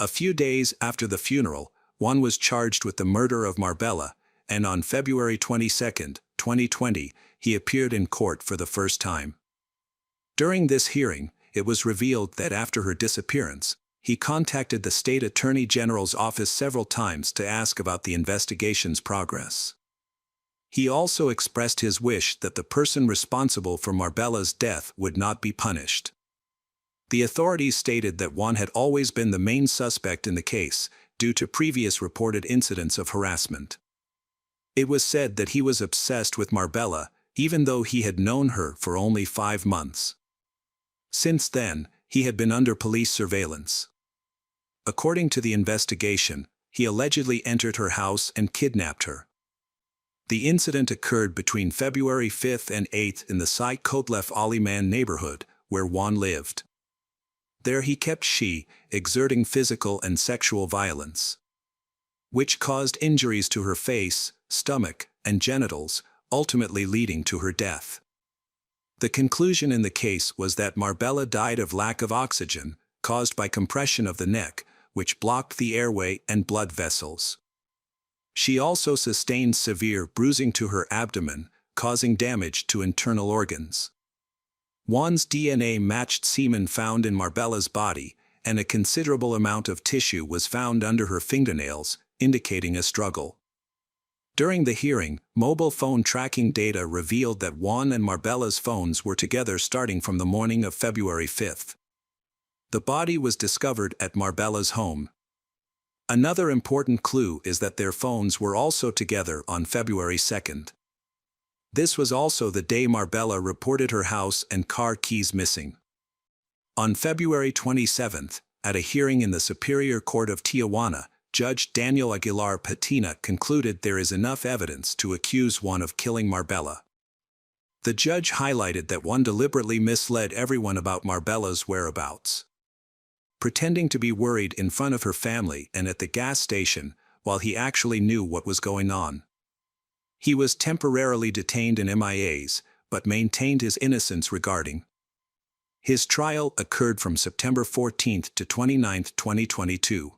[SPEAKER 1] A few days after the funeral, Juan was charged with the murder of Marbella, and on February 22, 2020, he appeared in court for the first time. During this hearing, it was revealed that after her disappearance, he contacted the state attorney general's office several times to ask about the investigation's progress. He also expressed his wish that the person responsible for Marbella's death would not be punished. The authorities stated that Juan had always been the main suspect in the case, due to previous reported incidents of harassment. It was said that he was obsessed with Marbella, even though he had known her for only 5 months. Since then, he had been under police surveillance. According to the investigation, he allegedly entered her house and kidnapped her. The incident occurred between February 5 and 8 in the Site Kotlef Aliman neighborhood, where Juan lived. There he kept she, exerting physical and sexual violence, which caused injuries to her face, stomach, and genitals, ultimately leading to her death. The conclusion in the case was that Marbella died of lack of oxygen, caused by compression of the neck, which blocked the airway and blood vessels. She also sustained severe bruising to her abdomen, causing damage to internal organs. Juan's DNA matched semen found in Marbella's body, and a considerable amount of tissue was found under her fingernails, indicating a struggle. During the hearing, mobile phone tracking data revealed that Juan and Marbella's phones were together starting from the morning of February 5. The body was discovered at Marbella's home. Another important clue is that their phones were also together on February 2nd. This was also the day Marbella reported her house and car keys missing. On February 27th, at a hearing in the Superior Court of Tijuana, Judge Daniel Aguilar Patina concluded there is enough evidence to accuse Juan of killing Marbella. The judge highlighted that Juan deliberately misled everyone about Marbella's whereabouts, pretending to be worried in front of her family and at the gas station, while he actually knew what was going on. He was temporarily detained in MIAs, but maintained his innocence regarding. His trial occurred from September 14 to 29, 2022.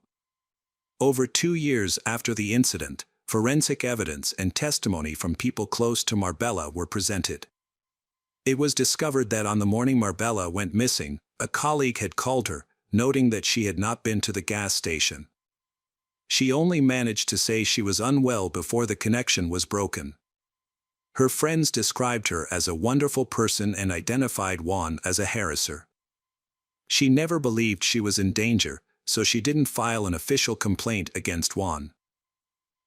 [SPEAKER 1] Over 2 years after the incident, forensic evidence and testimony from people close to Marbella were presented. It was discovered that on the morning Marbella went missing, a colleague had called her, noting that she had not been to the gas station. She only managed to say she was unwell before the connection was broken. Her friends described her as a wonderful person and identified Juan as a harasser. She never believed she was in danger, so she didn't file an official complaint against Juan,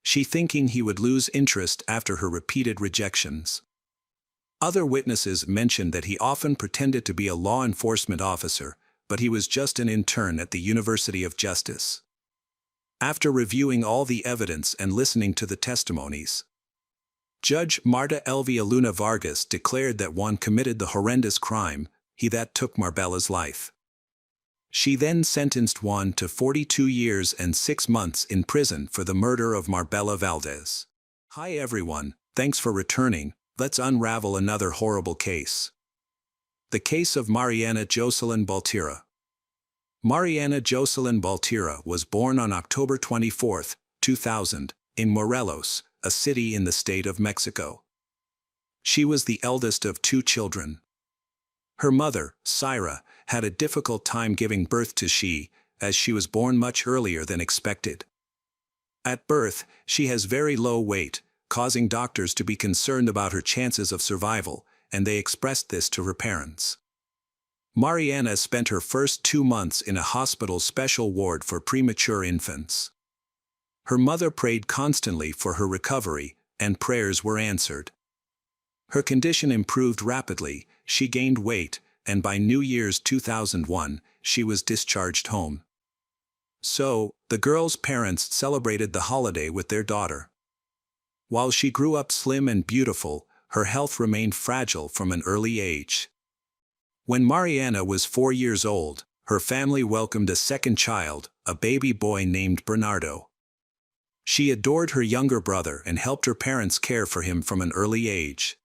[SPEAKER 1] she thinking he would lose interest after her repeated rejections. Other witnesses mentioned that he often pretended to be a law enforcement officer, but he was just an intern at the University of Justice. After reviewing all the evidence and listening to the testimonies, Judge Marta Elvia Luna Vargas declared that Juan committed the horrendous crime, he that took Marbella's life. She then sentenced Juan to 42 years and 6 months in prison for the murder of Marbella Valdez. Hi everyone, thanks for returning. Let's unravel another horrible case. The case of Mariana Jocelyn Baltira. Mariana Jocelyn Baltira was born on October 24, 2000, in Morelos, a city in the state of Mexico. She was the eldest of 2 children. Her mother, Syra, had a difficult time giving birth to she, as she was born much earlier than expected. At birth, she has very low weight, causing doctors to be concerned about her chances of survival, and they expressed this to her parents. Mariana spent her first 2 months in a hospital special ward for premature infants. Her mother prayed constantly for her recovery, and prayers were answered. Her condition improved rapidly, she gained weight, and by New Year's 2001, she was discharged home. So, the girl's parents celebrated the holiday with their daughter. While she grew up slim and beautiful, her health remained fragile from an early age. When Mariana was 4 years old, her family welcomed a second child, a baby boy named Bernardo. She adored her younger brother and helped her parents care for him from an early age.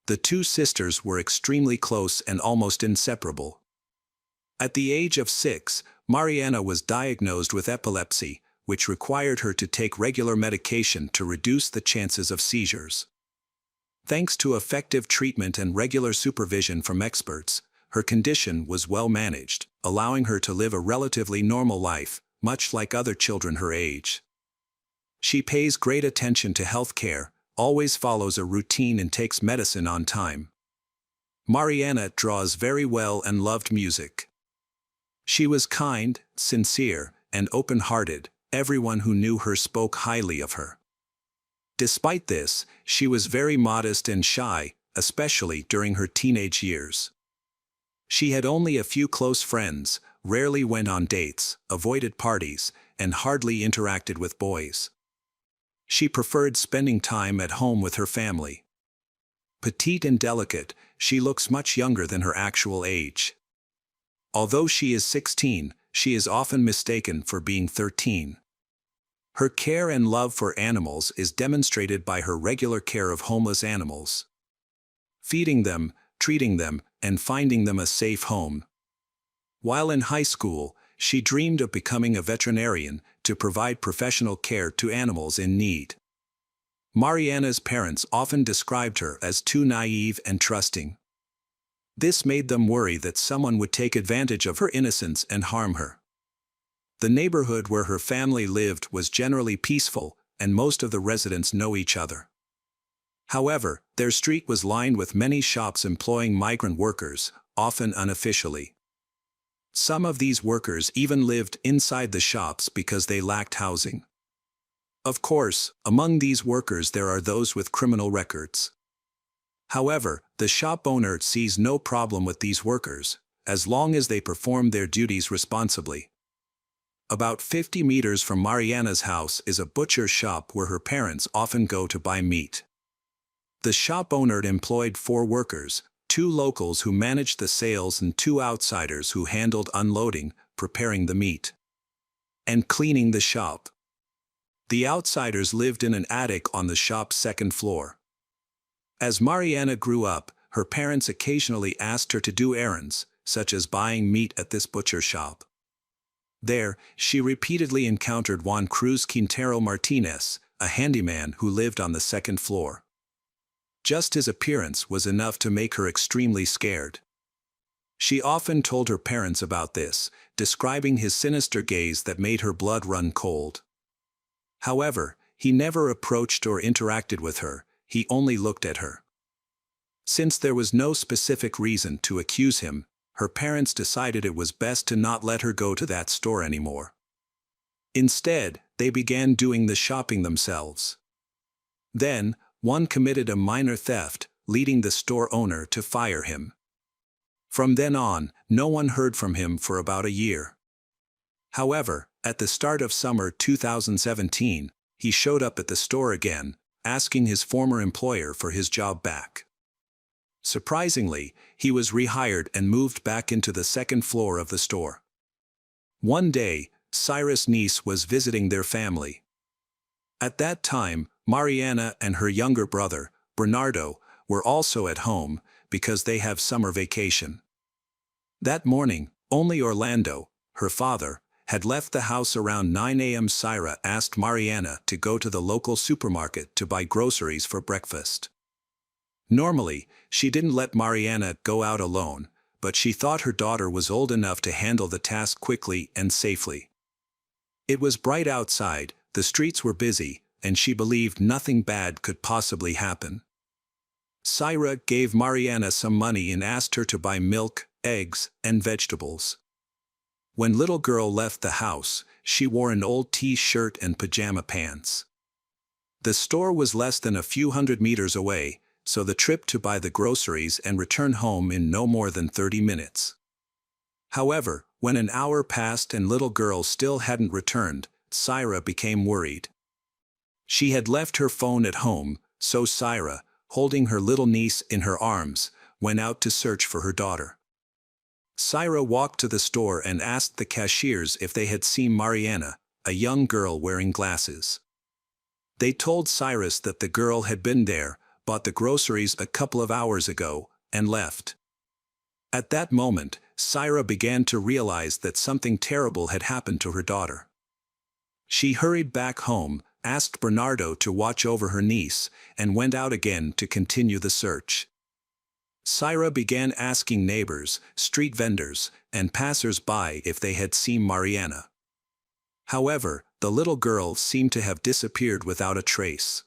[SPEAKER 1] The 2 sisters were extremely close and almost inseparable. At the age of 6, Mariana was diagnosed with epilepsy, which required her to take regular medication to reduce the chances of seizures. Thanks to effective treatment and regular supervision from experts, her condition was well managed, allowing her to live a relatively normal life, much like other children her age. She pays great attention to health care, always follows a routine and takes medicine on time. Mariana draws very well and loved music. She was kind, sincere, and open-hearted. Everyone who knew her spoke highly of her. Despite this, she was very modest and shy, especially during her teenage years. She had only a few close friends, rarely went on dates, avoided parties, and hardly interacted with boys. She preferred spending time at home with her family. Petite and delicate, she looks much younger than her actual age. Although she is 16, she is often mistaken for being 13. Her care and love for animals is demonstrated by her regular care of homeless animals, feeding them, treating them, and finding them a safe home. While in high school, she dreamed of becoming a veterinarian to provide professional care to animals in need. Mariana's parents often described her as too naive and trusting. This made them worry that someone would take advantage of her innocence and harm her. The neighborhood where her family lived was generally peaceful, and most of the residents know each other. However, their street was lined with many shops employing migrant workers, often unofficially. Some of these workers even lived inside the shops because they lacked housing. Of course, among these workers there are those with criminal records. However, the shop owner sees no problem with these workers, as long as they perform their duties responsibly. About 50 meters from Mariana's house is a butcher's shop where her parents often go to buy meat. The shop owner employed 4 workers, 2 locals who managed the sales and 2 outsiders who handled unloading, preparing the meat, and cleaning the shop. The outsiders lived in an attic on the shop's 2nd floor. As Mariana grew up, her parents occasionally asked her to do errands, such as buying meat at this butcher shop. There, she repeatedly encountered Juan Cruz Quintero Martinez, a handyman who lived on the 2nd floor. Just his appearance was enough to make her extremely scared. She often told her parents about this, describing his sinister gaze that made her blood run cold. However, he never approached or interacted with her, he only looked at her. Since there was no specific reason to accuse him, her parents decided it was best to not let her go to that store anymore. Instead, they began doing the shopping themselves. Then, one committed a minor theft, leading the store owner to fire him. From then on, no one heard from him for about a year. However, at the start of summer 2017, he showed up at the store again, asking his former employer for his job back. Surprisingly, he was rehired and moved back into the 2nd floor of the store. One day, Cyrus' niece was visiting their family. At that time, Mariana and her younger brother, Bernardo, were also at home because they have summer vacation. That morning, only Orlando, her father, had left the house around 9 a.m. Syra asked Mariana to go to the local supermarket to buy groceries for breakfast. Normally, she didn't let Mariana go out alone, but she thought her daughter was old enough to handle the task quickly and safely. It was bright outside, the streets were busy, and she believed nothing bad could possibly happen. Syra gave Mariana some money and asked her to buy milk, eggs, and vegetables. When little girl left the house, she wore an old t-shirt and pajama pants. The store was less than a few hundred meters away, so the trip to buy the groceries and return home in no more than 30 minutes. However, when an hour passed and little girl still hadn't returned, Syra became worried. She had left her phone at home, so Syra, holding her little niece in her arms, went out to search for her daughter. Syra walked to the store and asked the cashiers if they had seen Mariana, a young girl wearing glasses. They told Cyrus that the girl had been there, bought the groceries a couple of hours ago, and left. At that moment, Syra began to realize that something terrible had happened to her daughter. She hurried back home, asked Bernardo to watch over her niece, and went out again to continue the search. Syra began asking neighbors, street vendors, and passers-by if they had seen Mariana. However, the little girl seemed to have disappeared without a trace.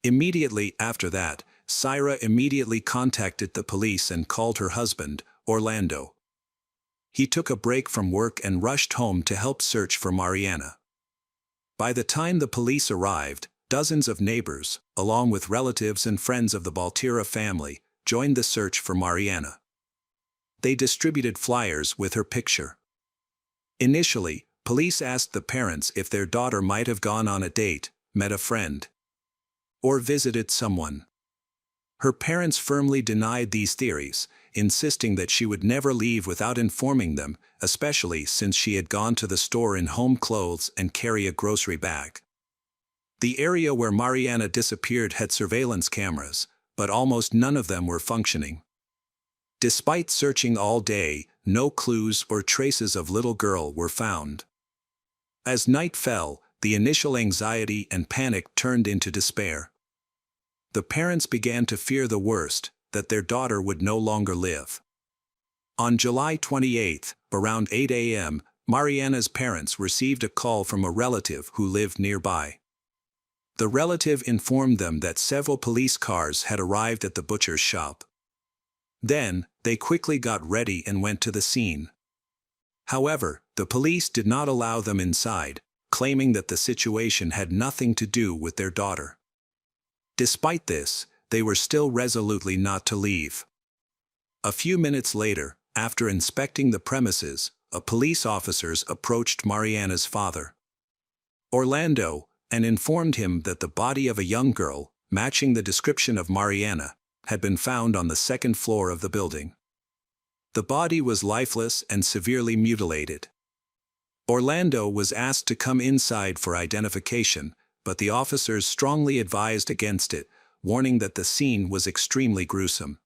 [SPEAKER 1] Immediately after that, Syra immediately contacted the police and called her husband, Orlando. He took a break from work and rushed home to help search for Mariana. By the time the police arrived, dozens of neighbors, along with relatives and friends of the Baltira family, joined the search for Mariana. They distributed flyers with her picture. Initially, police asked the parents if their daughter might have gone on a date, met a friend, or visited someone. Her parents firmly denied these theories, insisting that she would never leave without informing them, especially since she had gone to the store in home clothes and carry a grocery bag. The area where Mariana disappeared had surveillance cameras, but almost none of them were functioning. Despite searching all day, no clues or traces of little girl were found. As night fell, the initial anxiety and panic turned into despair. The parents began to fear the worst, that their daughter would no longer live. On July 28, around 8 a.m., Mariana's parents received a call from a relative who lived nearby. The relative informed them that several police cars had arrived at the butcher's shop. Then, they quickly got ready and went to the scene. However, the police did not allow them inside, claiming that the situation had nothing to do with their daughter. Despite this, they were still resolutely not to leave. A few minutes later, after inspecting the premises, police officers approached Mariana's father, Orlando, and informed him that the body of a young girl, matching the description of Mariana, had been found on the second floor of the building. The body was lifeless and severely mutilated. Orlando was asked to come inside for identification, but the officers strongly advised against it, warning that the scene was extremely gruesome.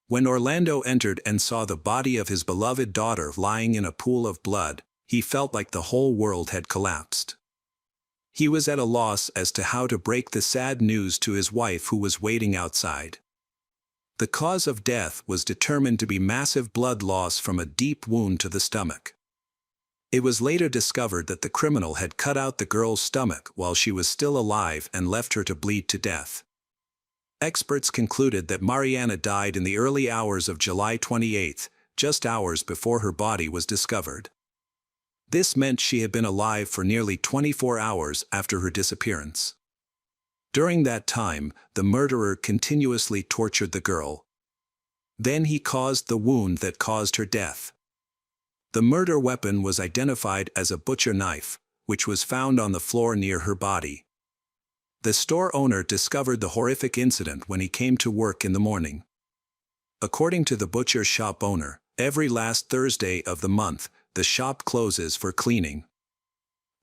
[SPEAKER 1] When Orlando entered and saw the body of his beloved daughter lying in a pool of blood, he felt like the whole world had collapsed. He was at a loss as to how to break the sad news to his wife, who was waiting outside. The cause of death was determined to be massive blood loss from a deep wound to the stomach. It was later discovered that the criminal had cut out the girl's stomach while she was still alive and left her to bleed to death. Experts concluded that Mariana died in the early hours of July 28, just hours before her body was discovered. This meant she had been alive for nearly 24 hours after her disappearance. During that time, the murderer continuously tortured the girl. Then he caused the wound that caused her death. The murder weapon was identified as a butcher knife, which was found on the floor near her body. The store owner discovered the horrific incident when he came to work in the morning. According to the butcher shop owner, every last Thursday of the month, the shop closes for cleaning.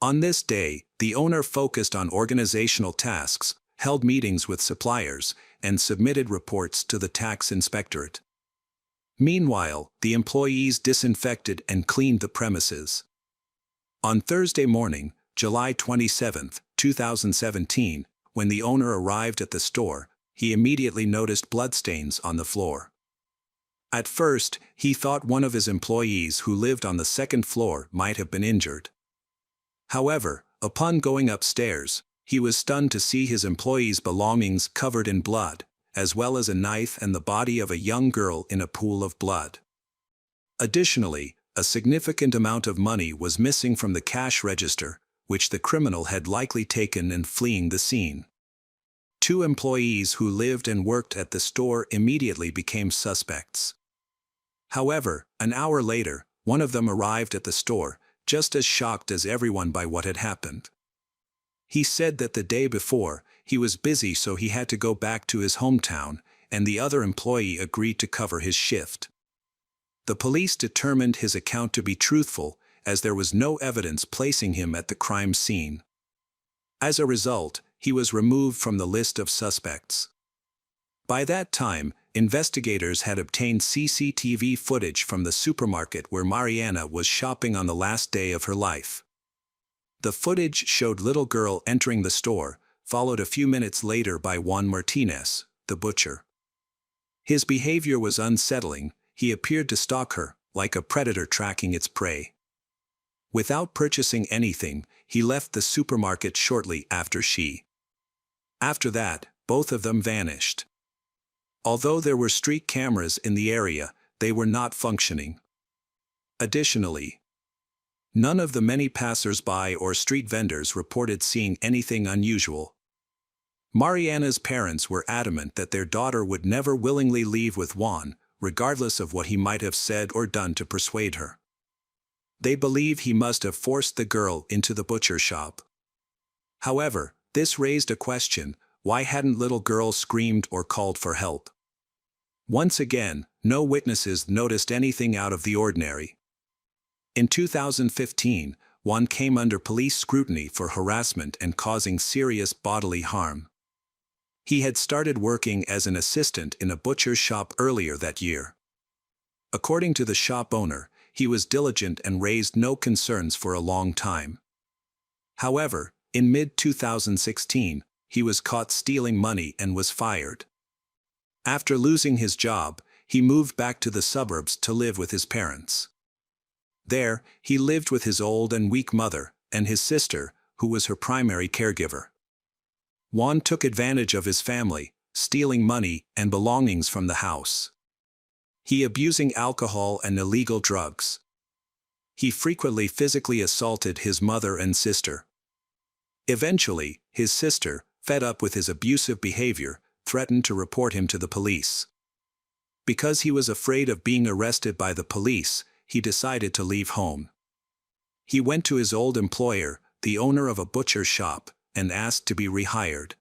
[SPEAKER 1] On this day, the owner focused on organizational tasks, held meetings with suppliers, and submitted reports to the tax inspectorate. Meanwhile, the employees disinfected and cleaned the premises. On Thursday morning, July 27, 2017, when the owner arrived at the store, he immediately noticed bloodstains on the floor. At first, he thought one of his employees who lived on the second floor might have been injured. However, upon going upstairs, he was stunned to see his employee's belongings covered in blood, as well as a knife and the body of a young girl in a pool of blood. Additionally, a significant amount of money was missing from the cash register, which the criminal had likely taken in fleeing the scene. 2 employees who lived and worked at the store immediately became suspects. However, an hour later, one of them arrived at the store, just as shocked as everyone by what had happened. He said that the day before, he was busy, so he had to go back to his hometown, and the other employee agreed to cover his shift. The police determined his account to be truthful, as there was no evidence placing him at the crime scene. As a result, he was removed from the list of suspects. By that time, investigators had obtained CCTV footage from the supermarket where Mariana was shopping on the last day of her life. The footage showed little girl entering the store, followed a few minutes later by Juan Martinez, the butcher. His behavior was unsettling. He appeared to stalk her, like a predator tracking its prey. Without purchasing anything, he left the supermarket shortly after she. After that, both of them vanished. Although there were street cameras in the area, they were not functioning. Additionally, none of the many passers-by or street vendors reported seeing anything unusual. Mariana's parents were adamant that their daughter would never willingly leave with Juan, regardless of what he might have said or done to persuade her. They believe he must have forced the girl into the butcher shop. However, this raised a question: why hadn't little girl screamed or called for help? Once again, no witnesses noticed anything out of the ordinary. In 2015, Juan came under police scrutiny for harassment and causing serious bodily harm. He had started working as an assistant in a butcher's shop earlier that year. According to the shop owner, he was diligent and raised no concerns for a long time. However, in mid-2016, he was caught stealing money and was fired. After losing his job, he moved back to the suburbs to live with his parents. There, he lived with his old and weak mother and his sister, who was her primary caregiver. Juan took advantage of his family, stealing money and belongings from the house. He abusing alcohol and illegal drugs. He frequently physically assaulted his mother and sister. Eventually, his sister, fed up with his abusive behavior, threatened to report him to the police. Because he was afraid of being arrested by the police, he decided to leave home. He went to his old employer, the owner of a butcher shop, and asked to be rehired.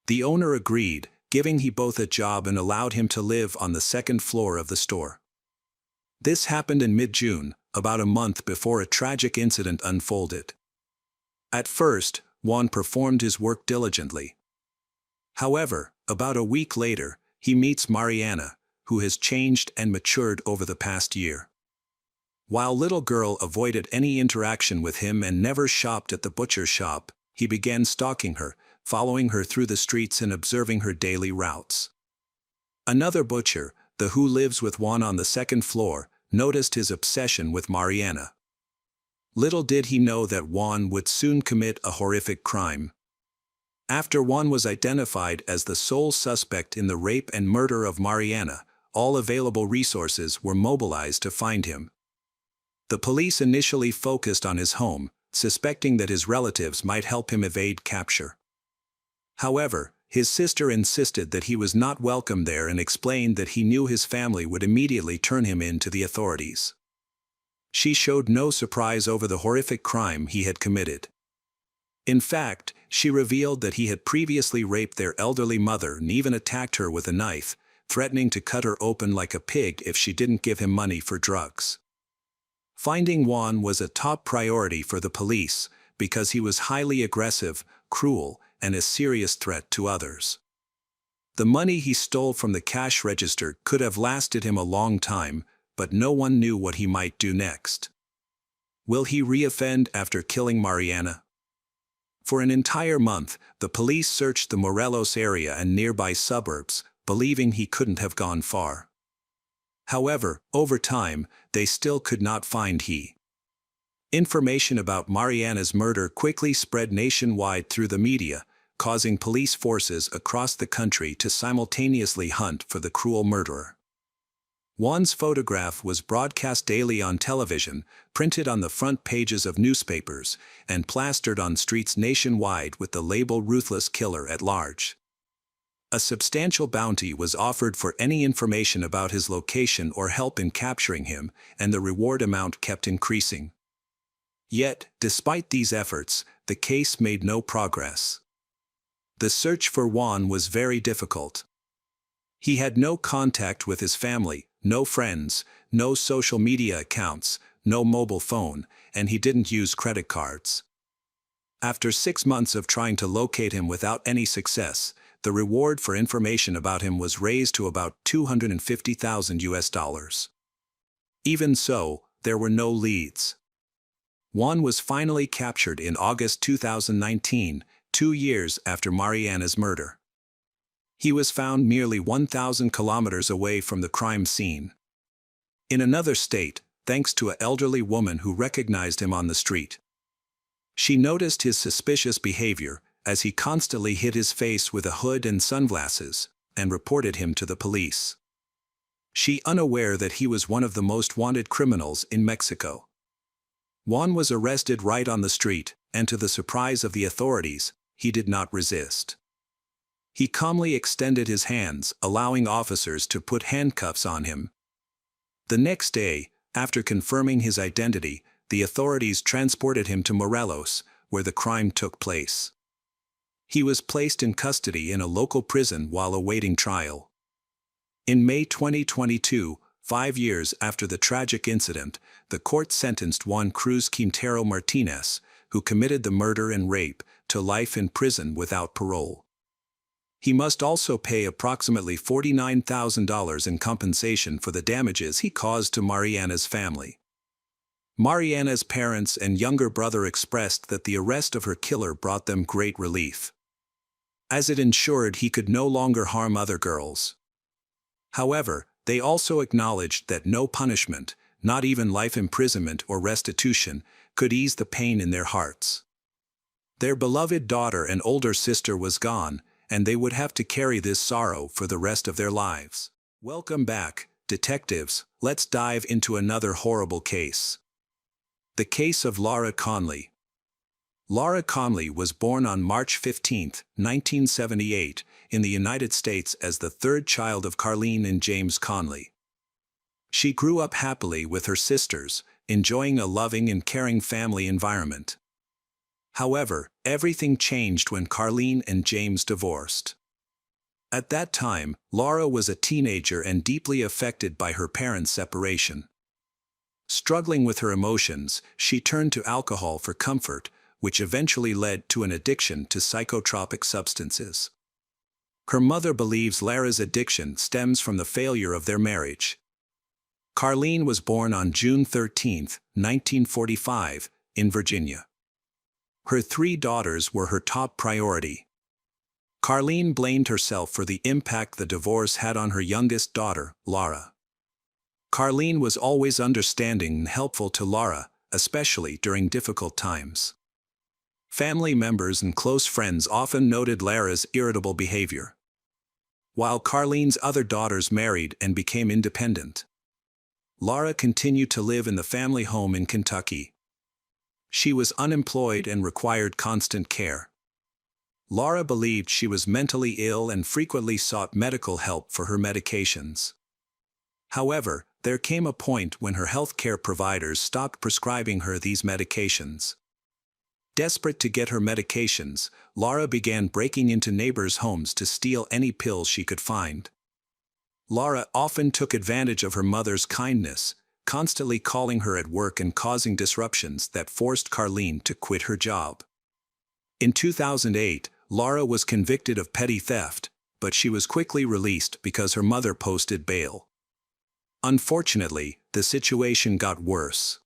[SPEAKER 1] The owner agreed, giving him both a job and allowed him to live on the second floor of the store. This happened in mid-June, about a month before a tragic incident unfolded. At first, Juan performed his work diligently. However, about a week later, he meets Mariana, who has changed and matured over the past year. While little girl avoided any interaction with him and never shopped at the butcher shop, he began stalking her, following her through the streets and observing her daily routes. Another butcher, the who lives with Juan on the second floor, noticed his obsession with Mariana. Little did he know that Juan would soon commit a horrific crime. After Juan was identified as the sole suspect in the rape and murder of Mariana, all available resources were mobilized to find him. The police initially focused on his home, suspecting that his relatives might help him evade capture. However, his sister insisted that he was not welcome there and explained that he knew his family would immediately turn him in to the authorities. She showed no surprise over the horrific crime he had committed. In fact, she revealed that he had previously raped their elderly mother and even attacked her with a knife, threatening to cut her open like a pig if she didn't give him money for drugs. Finding Juan was a top priority for the police because he was highly aggressive, cruel, and a serious threat to others. The money he stole from the cash register could have lasted him a long time, but no one knew what he might do next. Will he reoffend after killing Mariana? For an entire month, the police searched the Morelos area and nearby suburbs, believing he couldn't have gone far. However, over time, they still could not find he. Information about Mariana's murder quickly spread nationwide through the media, causing police forces across the country to simultaneously hunt for the cruel murderer. Juan's photograph was broadcast daily on television, printed on the front pages of newspapers, and plastered on streets nationwide with the label "Ruthless Killer" at large. A substantial bounty was offered for any information about his location or help in capturing him, and the reward amount kept increasing. Yet, despite these efforts, the case made no progress. The search for Juan was very difficult. He had no contact with his family, no friends, no social media accounts, no mobile phone, and he didn't use credit cards. After 6 months of trying to locate him without any success, the reward for information about him was raised to about $250,000. Even so, there were no leads. Juan was finally captured in August 2019, 2 years after Mariana's murder. He was found merely 1,000 kilometers away from the crime scene. In another state, thanks to an elderly woman who recognized him on the street. She noticed his suspicious behavior, as he constantly hid his face with a hood and sunglasses, and reported him to the police. She unaware that he was one of the most wanted criminals in Mexico. Juan was arrested right on the street, and to the surprise of the authorities, he did not resist. He calmly extended his hands, allowing officers to put handcuffs on him. The next day, after confirming his identity, the authorities transported him to Morelos, where the crime took place. He was placed in custody in a local prison while awaiting trial. In May 2022, 5 years after the tragic incident, the court sentenced Juan Cruz Quintero Martinez, who committed the murder and rape, to life in prison without parole. He must also pay approximately $49,000 in compensation for the damages he caused to Mariana's family. Mariana's parents and younger brother expressed that the arrest of her killer brought them great relief, as it ensured he could no longer harm other girls. However, they also acknowledged that no punishment, not even life imprisonment or restitution, could ease the pain in their hearts. Their beloved daughter and older sister was gone, and they would have to carry this sorrow for the rest of their lives. Welcome back, detectives. Let's dive into another horrible case. The case of Laura Conley. Laura Conley was born on March 15, 1978, in the United States as the third child of Carleen and James Conley. She grew up happily with her sisters, enjoying a loving and caring family environment. However, everything changed when Carleen and James divorced. At that time, Laura was a teenager and deeply affected by her parents' separation. Struggling with her emotions, she turned to alcohol for comfort, which eventually led to an addiction to psychotropic substances. Her mother believes Laura's addiction stems from the failure of their marriage. Carleen was born on June 13, 1945, in Virginia. Her 3 daughters were her top priority. Carleen blamed herself for the impact the divorce had on her youngest daughter, Laura. Carleen was always understanding and helpful to Laura, especially during difficult times. Family members and close friends often noted Laura's irritable behavior. While Carleen's other daughters married and became independent, Laura continued to live in the family home in Kentucky. She was unemployed and required constant care. Laura believed she was mentally ill and frequently sought medical help for her medications. However, there came a point when her health care providers stopped prescribing her these medications. Desperate to get her medications, Laura began breaking into neighbors' homes to steal any pills she could find. Laura often took advantage of her mother's kindness, constantly calling her at work and causing disruptions that forced Carleen to quit her job. In 2008, Laura was convicted of petty theft, but she was quickly released because her mother posted bail. Unfortunately, the situation got worse.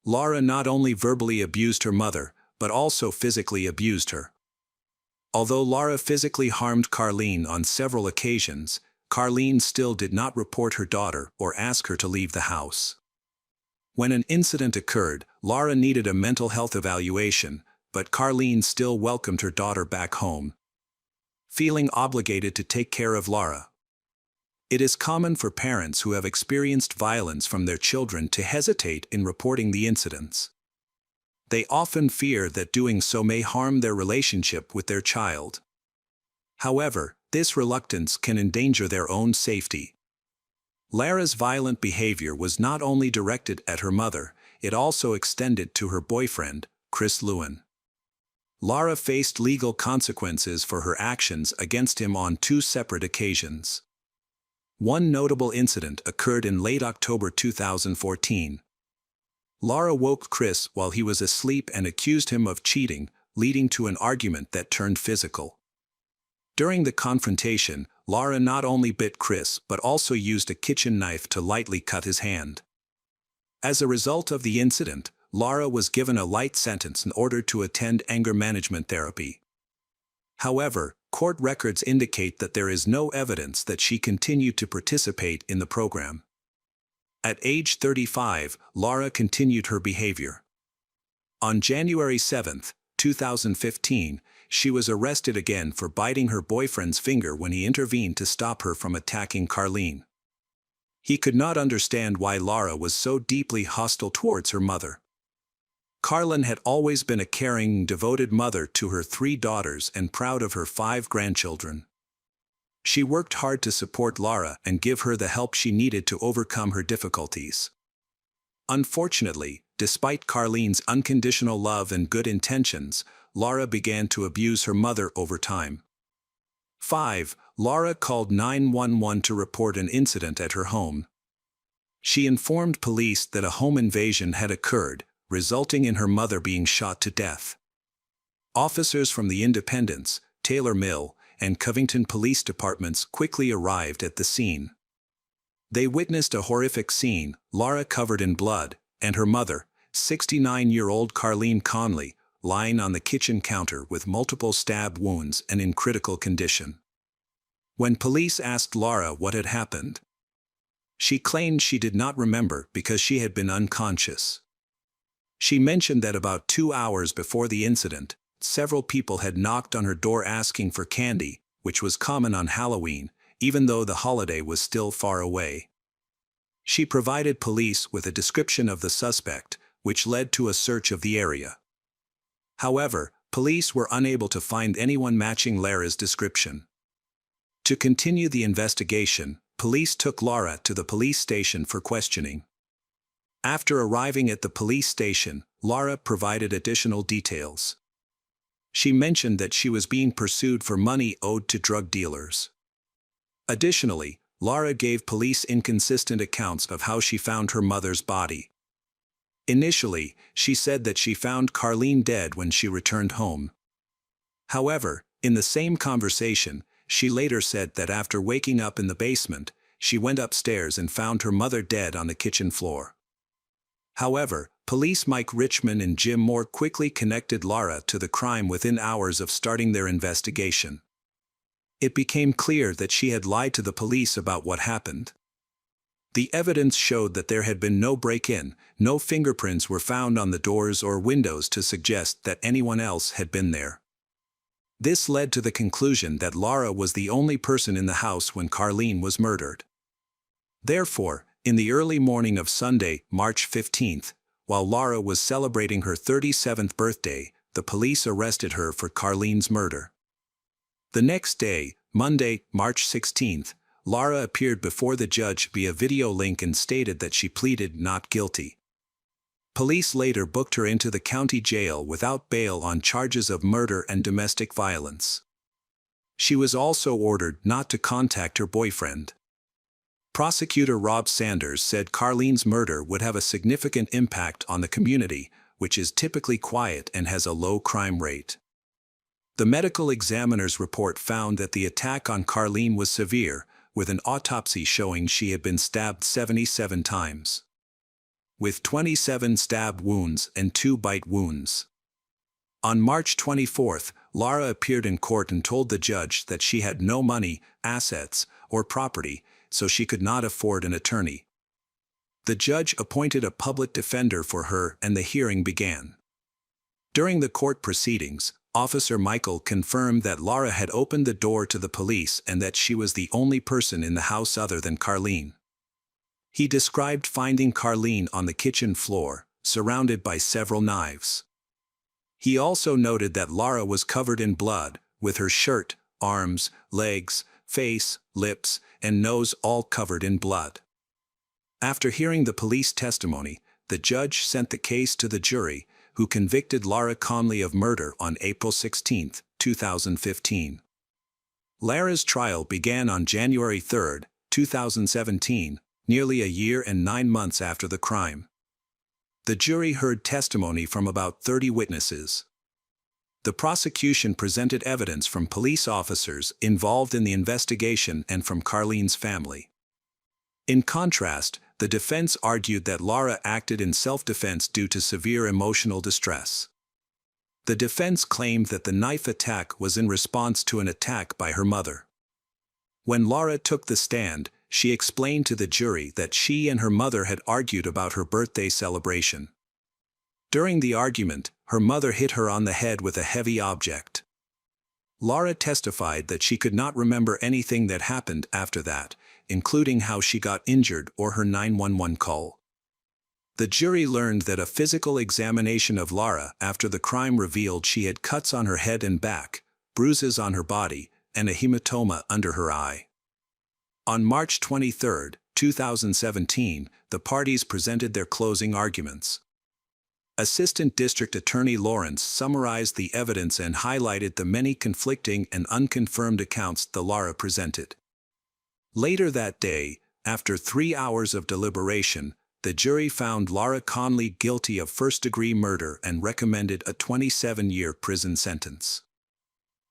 [SPEAKER 1] Laura not only verbally abused her mother, but also physically abused her. Although Laura physically harmed Carleen on several occasions, Carleen still did not report her daughter or ask her to leave the house. When an incident occurred, Laura needed a mental health evaluation, but Carleen still welcomed her daughter back home, feeling obligated to take care of Laura. It is common for parents who have experienced violence from their children to hesitate in reporting the incidents. They often fear that doing so may harm their relationship with their child. However, this reluctance can endanger their own safety. Laura's violent behavior was not only directed at her mother, it also extended to her boyfriend, Chris Lewin. Laura faced legal consequences for her actions against him on 2 separate occasions. One notable incident occurred in late October 2014. Laura woke Chris while he was asleep and accused him of cheating, leading to an argument that turned physical. During the confrontation, Laura not only bit Chris but also used a kitchen knife to lightly cut his hand. As a result of the incident, Laura was given a light sentence in order to attend anger management therapy. However, court records indicate that there is no evidence that she continued to participate in the program. At age 35, Laura continued her behavior. On January 7, 2015, she was arrested again for biting her boyfriend's finger when he intervened to stop her from attacking Carleen. He could not understand why Laura was so deeply hostile towards her mother. Carleen had always been a caring, devoted mother to her 3 daughters and proud of her 5 grandchildren. She worked hard to support Laura and give her the help she needed to overcome her difficulties. Unfortunately, despite Carleen's unconditional love and good intentions, Laura began to abuse her mother over time. 5. Laura called 911 to report an incident at her home. She informed police that a home invasion had occurred, resulting in her mother being shot to death. Officers from the Independence, Taylor Mill, and Covington police departments quickly arrived at the scene. They witnessed a horrific scene, Laura covered in blood, and her mother, 69-year-old Carleen Conley, lying on the kitchen counter with multiple stab wounds and in critical condition. When police asked Laura what had happened, she claimed she did not remember because she had been unconscious. She mentioned that about 2 hours before the incident, several people had knocked on her door asking for candy, which was common on Halloween, even though the holiday was still far away. She provided police with a description of the suspect, which led to a search of the area. However, police were unable to find anyone matching Lara's description. To continue the investigation, police took Lara to the police station for questioning. After arriving at the police station, Lara provided additional details. She mentioned that she was being pursued for money owed to drug dealers. Additionally, Lara gave police inconsistent accounts of how she found her mother's body. Initially, she said that she found Carlene dead when she returned home. However, in the same conversation, she later said that after waking up in the basement, she went upstairs and found her mother dead on the kitchen floor. However, police Mike Richmond and Jim Moore quickly connected Lara to the crime within hours of starting their investigation. It became clear that she had lied to the police about what happened. The evidence showed that there had been no break-in, no fingerprints were found on the doors or windows to suggest that anyone else had been there. This led to the conclusion that Lara was the only person in the house when Carlene was murdered. Therefore, in the early morning of Sunday, March 15th, while Lara was celebrating her 37th birthday, the police arrested her for Carlene's murder. The next day, Monday, March 16th, Lara appeared before the judge via video link and stated that she pleaded not guilty. Police later booked her into the county jail without bail on charges of murder and domestic violence. She was also ordered not to contact her boyfriend. Prosecutor Rob Sanders said Carlene's murder would have a significant impact on the community, which is typically quiet and has a low crime rate. The medical examiner's report found that the attack on Carlene was severe, with an autopsy showing she had been stabbed 77 times, with 27 stab wounds and 2 bite wounds. On March 24th, Lara appeared in court and told the judge that she had no money, assets, or property, so she could not afford an attorney. The judge appointed a public defender for her and the hearing began. During the court proceedings, Officer Michael confirmed that Lara had opened the door to the police and that she was the only person in the house other than Carlene. He described finding Carlene on the kitchen floor, surrounded by several knives. He also noted that Lara was covered in blood, with her shirt, arms, legs, face, lips, and nose all covered in blood. After hearing the police testimony, the judge sent the case to the jury, who convicted Lara Conley of murder on April 16, 2015. Lara's trial began on January 3, 2017, nearly a year and 9 months after the crime. The jury heard testimony from about 30 witnesses. The prosecution presented evidence from police officers involved in the investigation and from Carlene's family. In contrast, the defense argued that Lara acted in self-defense due to severe emotional distress. The defense claimed that the knife attack was in response to an attack by her mother. When Lara took the stand, she explained to the jury that she and her mother had argued about her birthday celebration. During the argument, her mother hit her on the head with a heavy object. Lara testified that she could not remember anything that happened after that, including how she got injured or her 911 call. The jury learned that a physical examination of Lara after the crime revealed she had cuts on her head and back, bruises on her body, and a hematoma under her eye. On March 23, 2017, the parties presented their closing arguments. Assistant District Attorney Lawrence summarized the evidence and highlighted the many conflicting and unconfirmed accounts that Lara presented. Later that day, after 3 hours of deliberation, the jury found Lara Conley guilty of first-degree murder and recommended a 27-year prison sentence.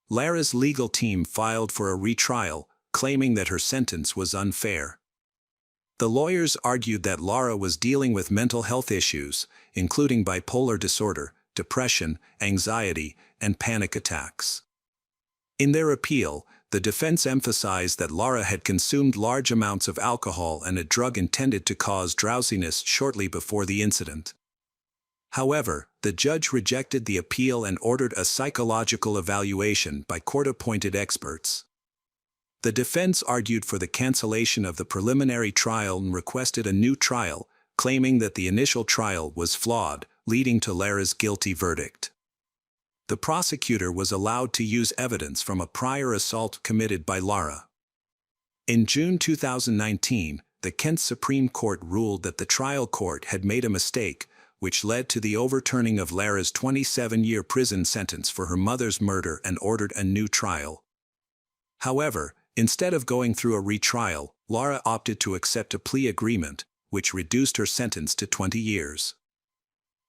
[SPEAKER 1] Lara's legal team filed for a retrial, claiming that her sentence was unfair. The lawyers argued that Lara was dealing with mental health issues, including bipolar disorder, depression, anxiety, and panic attacks. In their appeal, the defense emphasized that Lara had consumed large amounts of alcohol and a drug intended to cause drowsiness shortly before the incident. However, the judge rejected the appeal and ordered a psychological evaluation by court-appointed experts. The defense argued for the cancellation of the preliminary trial and requested a new trial, claiming that the initial trial was flawed, leading to Lara's guilty verdict. The prosecutor was allowed to use evidence from a prior assault committed by Lara. In June 2019, the Kent Supreme Court ruled that the trial court had made a mistake, which led to the overturning of Lara's 27-year prison sentence for her mother's murder and ordered a new trial. However, instead of going through a retrial, Lara opted to accept a plea agreement, which reduced her sentence to 20 years.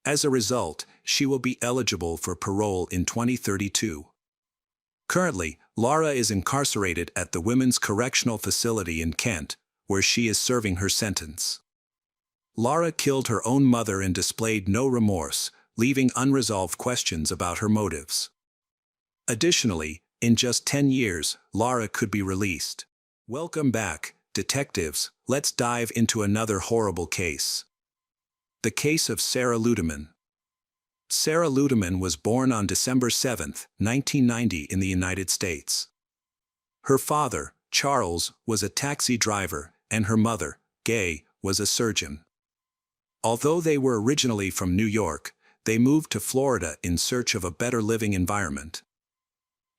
[SPEAKER 1] As a result, she will be eligible for parole in 2032. Currently, Lara is incarcerated at the Women's Correctional Facility in Kent, where she is serving her sentence. Lara killed her own mother and displayed no remorse, leaving unresolved questions about her motives. Additionally, in just 10 years, Lara could be released. Welcome back, detectives. Let's dive into another horrible case. The case of Sarah Ludeman. Sarah Ludeman was born on December 7, 1990 in the United States. Her father, Charles, was a taxi driver, and her mother, Gay, was a surgeon. Although they were originally from New York, they moved to Florida in search of a better living environment.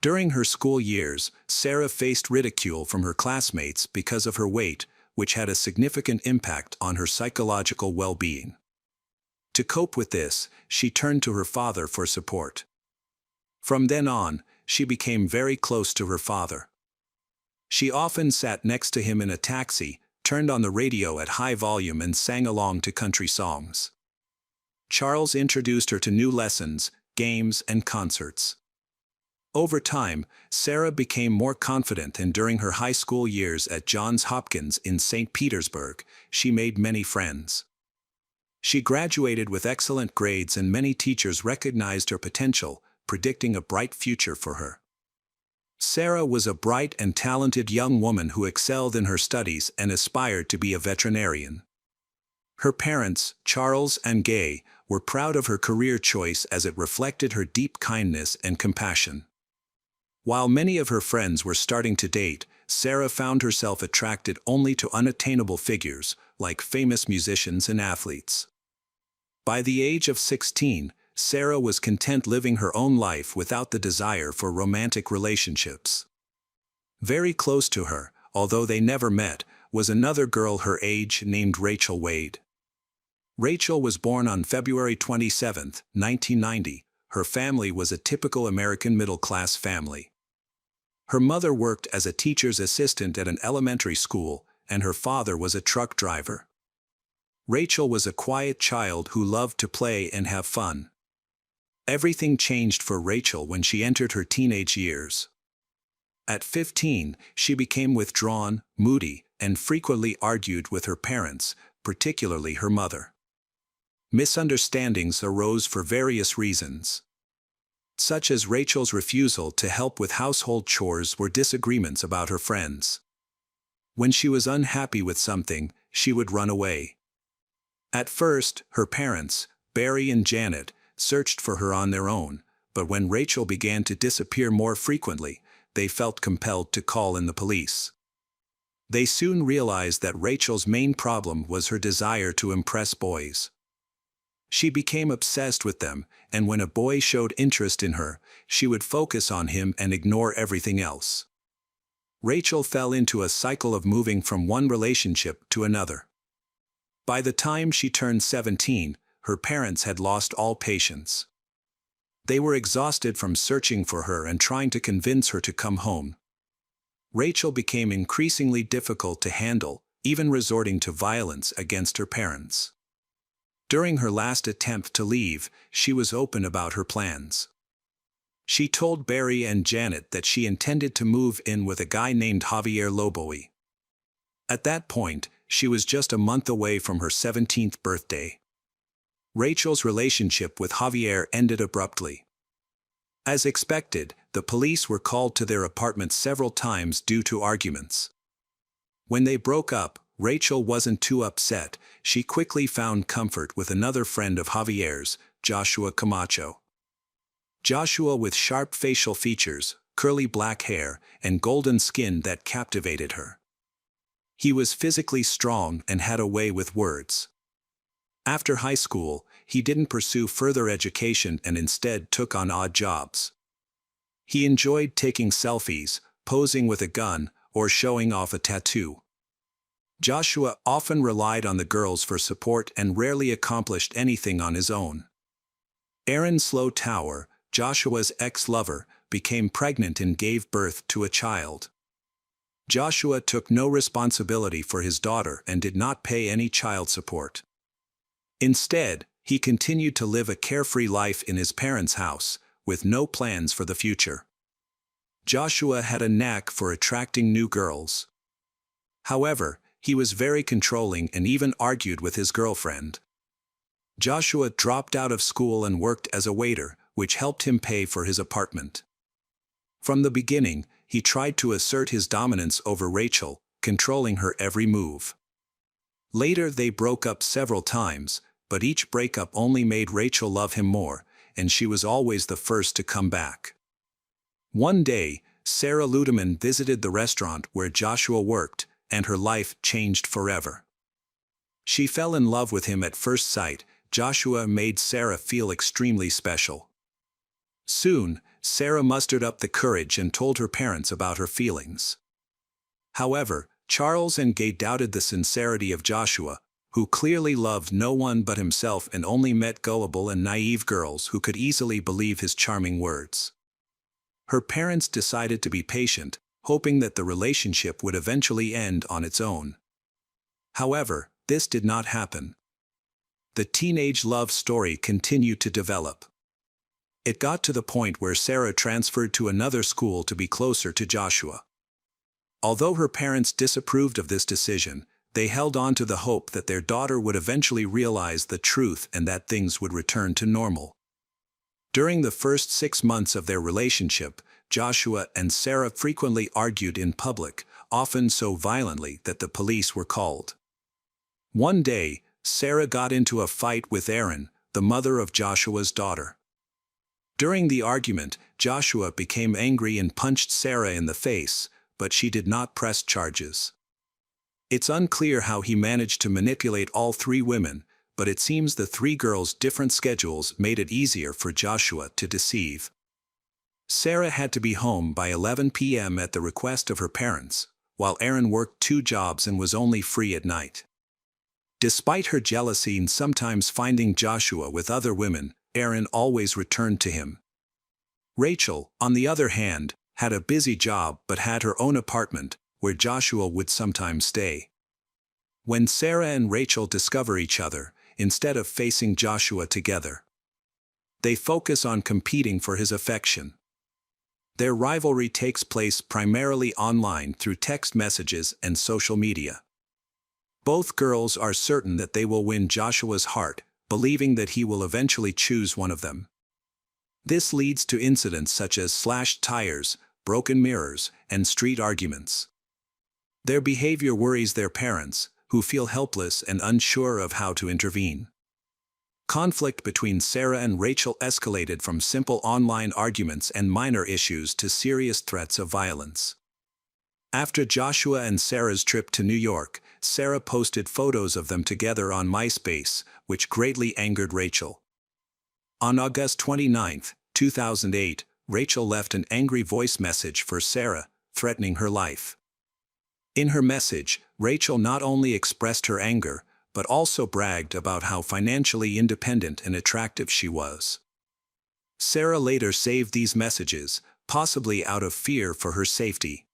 [SPEAKER 1] During her school years, Sarah faced ridicule from her classmates because of her weight, which had a significant impact on her psychological well-being. To cope with this, she turned to her father for support. From then on, she became very close to her father. She often sat next to him in a taxi, turned on the radio at high volume and sang along to country songs. Charles introduced her to new lessons, games, and concerts. Over time, Sarah became more confident, and during her high school years at Johns Hopkins in St. Petersburg, she made many friends. She graduated with excellent grades, and many teachers recognized her potential, predicting a bright future for her. Sarah was a bright and talented young woman who excelled in her studies and aspired to be a veterinarian. Her parents, Charles and Gay, were proud of her career choice as it reflected her deep kindness and compassion. While many of her friends were starting to date, Sarah found herself attracted only to unattainable figures, like famous musicians and athletes. By the age of 16, Sarah was content living her own life without the desire for romantic relationships. Very close to her, although they never met, was another girl her age named Rachel Wade. Rachel was born on February 27, 1990. Her family was a typical American middle-class family. Her mother worked as a teacher's assistant at an elementary school, and her father was a truck driver. Rachel was a quiet child who loved to play and have fun. Everything changed for Rachel when she entered her teenage years. At 15, she became withdrawn, moody, and frequently argued with her parents, particularly her mother. Misunderstandings arose for various reasons, such as Rachel's refusal to help with household chores or disagreements about her friends. When she was unhappy with something, she would run away. At first, her parents, Barry and Janet, searched for her on their own, but when Rachel began to disappear more frequently, they felt compelled to call in the police. They soon realized that Rachel's main problem was her desire to impress boys. She became obsessed with them, and when a boy showed interest in her, she would focus on him and ignore everything else. Rachel fell into a cycle of moving from one relationship to another. By the time she turned 17, her parents had lost all patience. They were exhausted from searching for her and trying to convince her to come home. Rachel became increasingly difficult to handle, even resorting to violence against her parents. During her last attempt to leave, she was open about her plans. She told Barry and Janet that she intended to move in with a guy named Javier Loboy. At that point, she was just a month away from her 17th birthday. Rachel's relationship with Javier ended abruptly. As expected, the police were called to their apartment several times due to arguments. When they broke up, Rachel wasn't too upset. She quickly found comfort with another friend of Javier's, Joshua Camacho. Joshua, with sharp facial features, curly black hair, and golden skin that captivated her. He was physically strong and had a way with words. After high school, he didn't pursue further education and instead took on odd jobs. He enjoyed taking selfies, posing with a gun, or showing off a tattoo. Joshua often relied on the girls for support and rarely accomplished anything on his own. Erin Slow Tower, Joshua's ex-lover, became pregnant and gave birth to a child. Joshua took no responsibility for his daughter and did not pay any child support. Instead, he continued to live a carefree life in his parents' house, with no plans for the future. Joshua had a knack for attracting new girls. However, he was very controlling and even argued with his girlfriend. Joshua dropped out of school and worked as a waiter, which helped him pay for his apartment. From the beginning, he tried to assert his dominance over Rachel, controlling her every move. Later they broke up several times, but each breakup only made Rachel love him more, and she was always the first to come back. One day, Sarah Ludeman visited the restaurant where Joshua worked, and her life changed forever. She fell in love with him at first sight. Joshua made Sarah feel extremely special. Soon, Sarah mustered up the courage and told her parents about her feelings. However, Charles and Gay doubted the sincerity of Joshua, who clearly loved no one but himself and only met gullible and naive girls who could easily believe his charming words. Her parents decided to be patient, hoping that the relationship would eventually end on its own. However, this did not happen. The teenage love story continued to develop. It got to the point where Sarah transferred to another school to be closer to Joshua. Although her parents disapproved of this decision, they held on to the hope that their daughter would eventually realize the truth and that things would return to normal. During the first 6 months of their relationship, Joshua and Sarah frequently argued in public, often so violently that the police were called. One day, Sarah got into a fight with Erin, the mother of Joshua's daughter. During the argument, Joshua became angry and punched Sarah in the face, but she did not press charges. It's unclear how he managed to manipulate all 3 women, but it seems the 3 girls' different schedules made it easier for Joshua to deceive. Sarah had to be home by 11 p.m. at the request of her parents, while Erin worked 2 jobs and was only free at night. Despite her jealousy and sometimes finding Joshua with other women, Erin always returned to him. Rachel, on the other hand, had a busy job but had her own apartment, where Joshua would sometimes stay. When Sarah and Rachel discover each other, instead of facing Joshua together, they focus on competing for his affection. Their rivalry takes place primarily online through text messages and social media. Both girls are certain that they will win Joshua's heart, believing that he will eventually choose one of them. This leads to incidents such as slashed tires, broken mirrors, and street arguments. Their behavior worries their parents, who feel helpless and unsure of how to intervene. Conflict between Sarah and Rachel escalated from simple online arguments and minor issues to serious threats of violence. After Joshua and Sarah's trip to New York, Sarah posted photos of them together on MySpace, which greatly angered Rachel. On August 29, 2008, Rachel left an angry voice message for Sarah, threatening her life. In her message, Rachel not only expressed her anger, but also bragged about how financially independent and attractive she was. Sarah later saved these messages, possibly out of fear for her safety.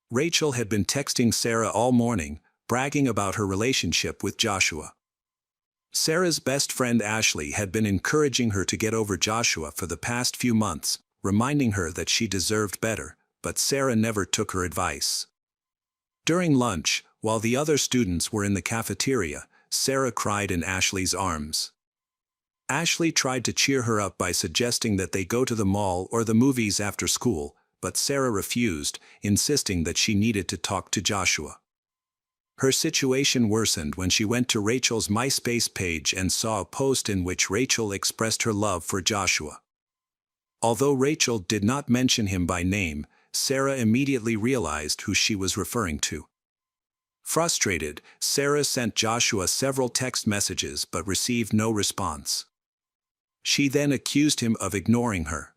[SPEAKER 1] Rachel had been texting Sarah all morning, bragging about her relationship with Joshua. Sarah's best friend Ashley had been encouraging her to get over Joshua for the past few months, reminding her that she deserved better, but Sarah never took her advice. During lunch, while the other students were in the cafeteria, Sarah cried in Ashley's arms. Ashley tried to cheer her up by suggesting that they go to the mall or the movies after school, but Sarah refused, insisting that she needed to talk to Joshua. Her situation worsened when she went to Rachel's MySpace page and saw a post in which Rachel expressed her love for Joshua. Although Rachel did not mention him by name, Sarah immediately realized who she was referring to. Frustrated, Sarah sent Joshua several text messages but received no response. She then accused him of ignoring her.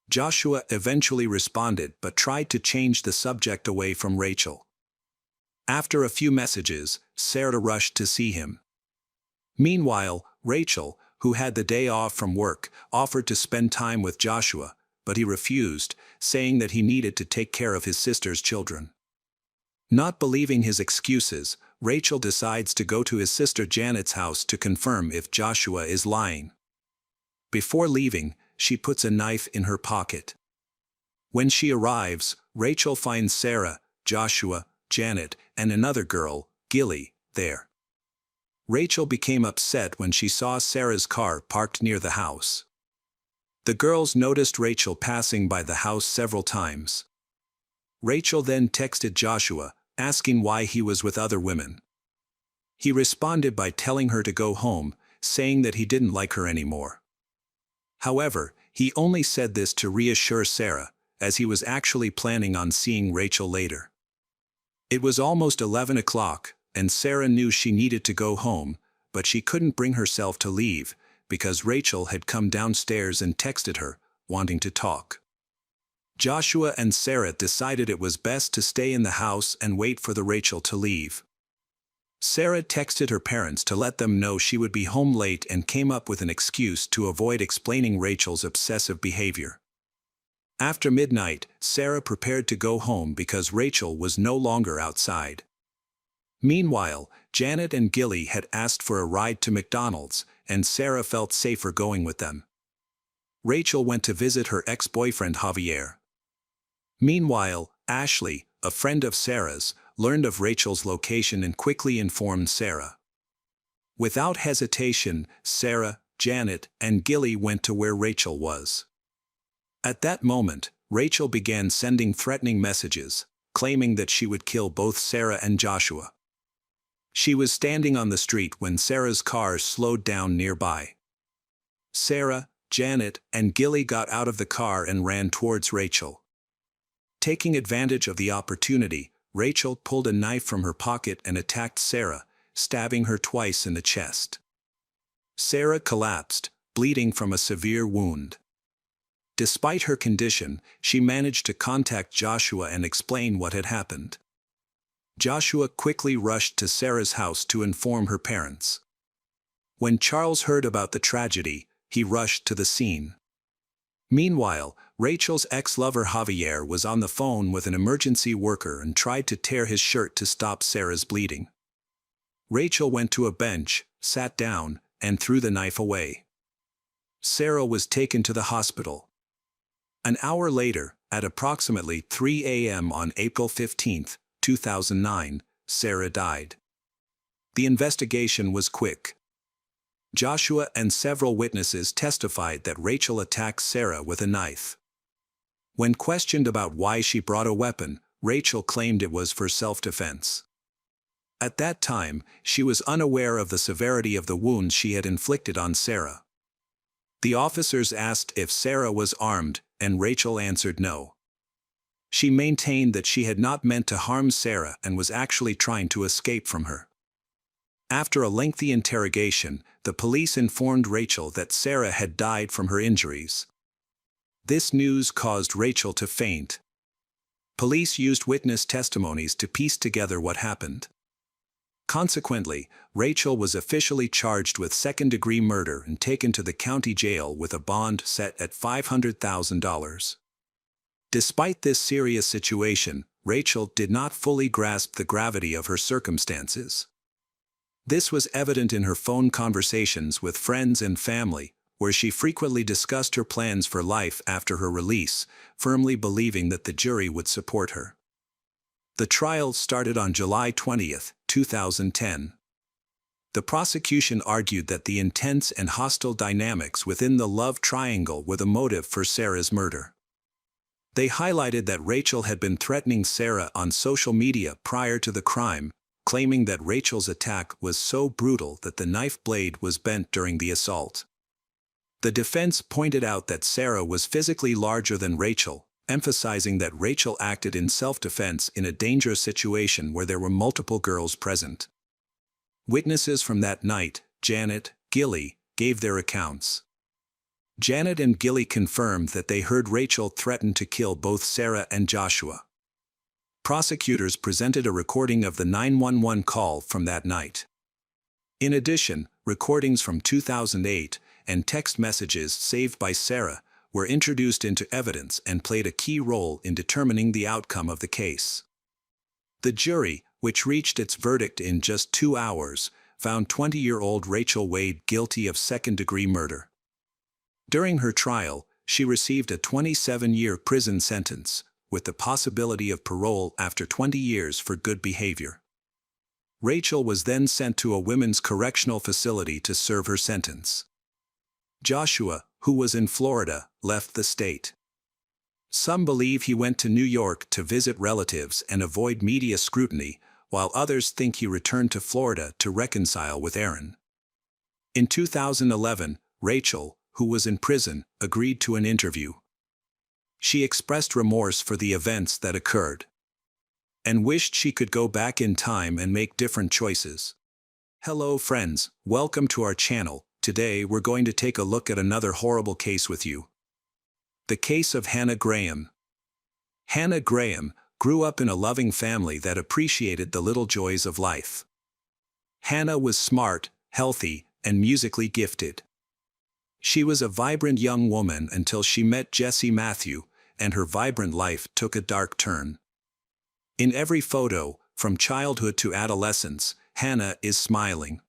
[SPEAKER 1] Joshua eventually responded but tried to change the subject away from Rachel. After a few messages, Sarah rushed to see him. Meanwhile, Rachel, who had the day off from work, offered to spend time with Joshua, but he refused, saying that he needed to take care of his sister's children. Not believing his excuses, Rachel decides to go to his sister Janet's house to confirm if Joshua is lying. Before leaving, she puts a knife in her pocket. When she arrives, Rachel finds Sarah, Joshua, Janet, and another girl, Gilly, there. Rachel became upset when she saw Sarah's car parked near the house. The girls noticed Rachel passing by the house several times. Rachel then texted Joshua, asking why he was with other women. He responded by telling her to go home, saying that he didn't like her anymore. However, he only said this to reassure Sarah, as he was actually planning on seeing Rachel later. It was almost 11 o'clock, and Sarah knew she needed to go home, but she couldn't bring herself to leave, because Rachel had come downstairs and texted her, wanting to talk. Joshua and Sarah decided it was best to stay in the house and wait for the Rachel to leave. Sarah texted her parents to let them know she would be home late and came up with an excuse to avoid explaining Rachel's obsessive behavior. After midnight, Sarah prepared to go home because Rachel was no longer outside. Meanwhile, Janet and Gilly had asked for a ride to McDonald's, and Sarah felt safer going with them. Rachel went to visit her ex-boyfriend Javier. Meanwhile, Ashley, a friend of Sarah's, learned of Rachel's location and quickly informed Sarah. Without hesitation, Sarah, Janet, and Gilly went to where Rachel was. At that moment, Rachel began sending threatening messages, claiming that she would kill both Sarah and Joshua. She was standing on the street when Sarah's car slowed down nearby. Sarah, Janet, and Gilly got out of the car and ran towards Rachel. Taking advantage of the opportunity, Rachel pulled a knife from her pocket and attacked Sarah, stabbing her twice in the chest. Sarah collapsed, bleeding from a severe wound. Despite her condition, she managed to contact Joshua and explain what had happened. Joshua quickly rushed to Sarah's house to inform her parents. When Charles heard about the tragedy, he rushed to the scene. Meanwhile, Rachel's ex-lover Javier was on the phone with an emergency worker and tried to tear his shirt to stop Sarah's bleeding. Rachel went to a bench, sat down, and threw the knife away. Sarah was taken to the hospital. An hour later, at approximately 3 a.m. on April 15, 2009, Sarah died. The investigation was quick. Joshua and several witnesses testified that Rachel attacked Sarah with a knife. When questioned about why she brought a weapon, Rachel claimed it was for self-defense. At that time, she was unaware of the severity of the wounds she had inflicted on Sarah. The officers asked if Sarah was armed, and Rachel answered no. She maintained that she had not meant to harm Sarah and was actually trying to escape from her. After a lengthy interrogation, the police informed Rachel that Sarah had died from her injuries. This news caused Rachel to faint. Police used witness testimonies to piece together what happened. Consequently, Rachel was officially charged with second-degree murder and taken to the county jail with a bond set at $500,000. Despite this serious situation, Rachel did not fully grasp the gravity of her circumstances. This was evident in her phone conversations with friends and family, where she frequently discussed her plans for life after her release, firmly believing that the jury would support her. The trial started on July 20, 2010. The prosecution argued that the intense and hostile dynamics within the love triangle were the motive for Sarah's murder. They highlighted that Rachel had been threatening Sarah on social media prior to the crime, claiming that Rachel's attack was so brutal that the knife blade was bent during the assault. The defense pointed out that Sarah was physically larger than Rachel, emphasizing that Rachel acted in self-defense in a dangerous situation where there were multiple girls present. Witnesses from that night, Janet, Gilly, gave their accounts. Janet and Gilly confirmed that they heard Rachel threaten to kill both Sarah and Joshua. Prosecutors presented a recording of the 911 call from that night. In addition, recordings from 2008 and text messages saved by Sarah were introduced into evidence and played a key role in determining the outcome of the case. The jury, which reached its verdict in just 2 hours, found 20-year-old Rachel Wade guilty of second-degree murder. During her trial, she received a 27-year prison sentence, with the possibility of parole after 20 years for good behavior. Rachel was then sent to a women's correctional facility to serve her sentence. Joshua, who was in Florida, left the state. Some believe he went to New York to visit relatives and avoid media scrutiny, while others think he returned to Florida to reconcile with Aaron. In 2011, Rachel, who was in prison, agreed to an interview. She expressed remorse for the events that occurred and wished she could go back in time and make different choices. Hello friends, welcome to our channel. Today we're going to take a look at another horrible case with you. The case of Hannah Graham. Hannah Graham grew up in a loving family that appreciated the little joys of life. Hannah was smart, healthy, and musically gifted. She was a vibrant young woman until she met Jesse Matthew, and her vibrant life took a dark turn. In every photo, from childhood to adolescence, Hannah is smiling.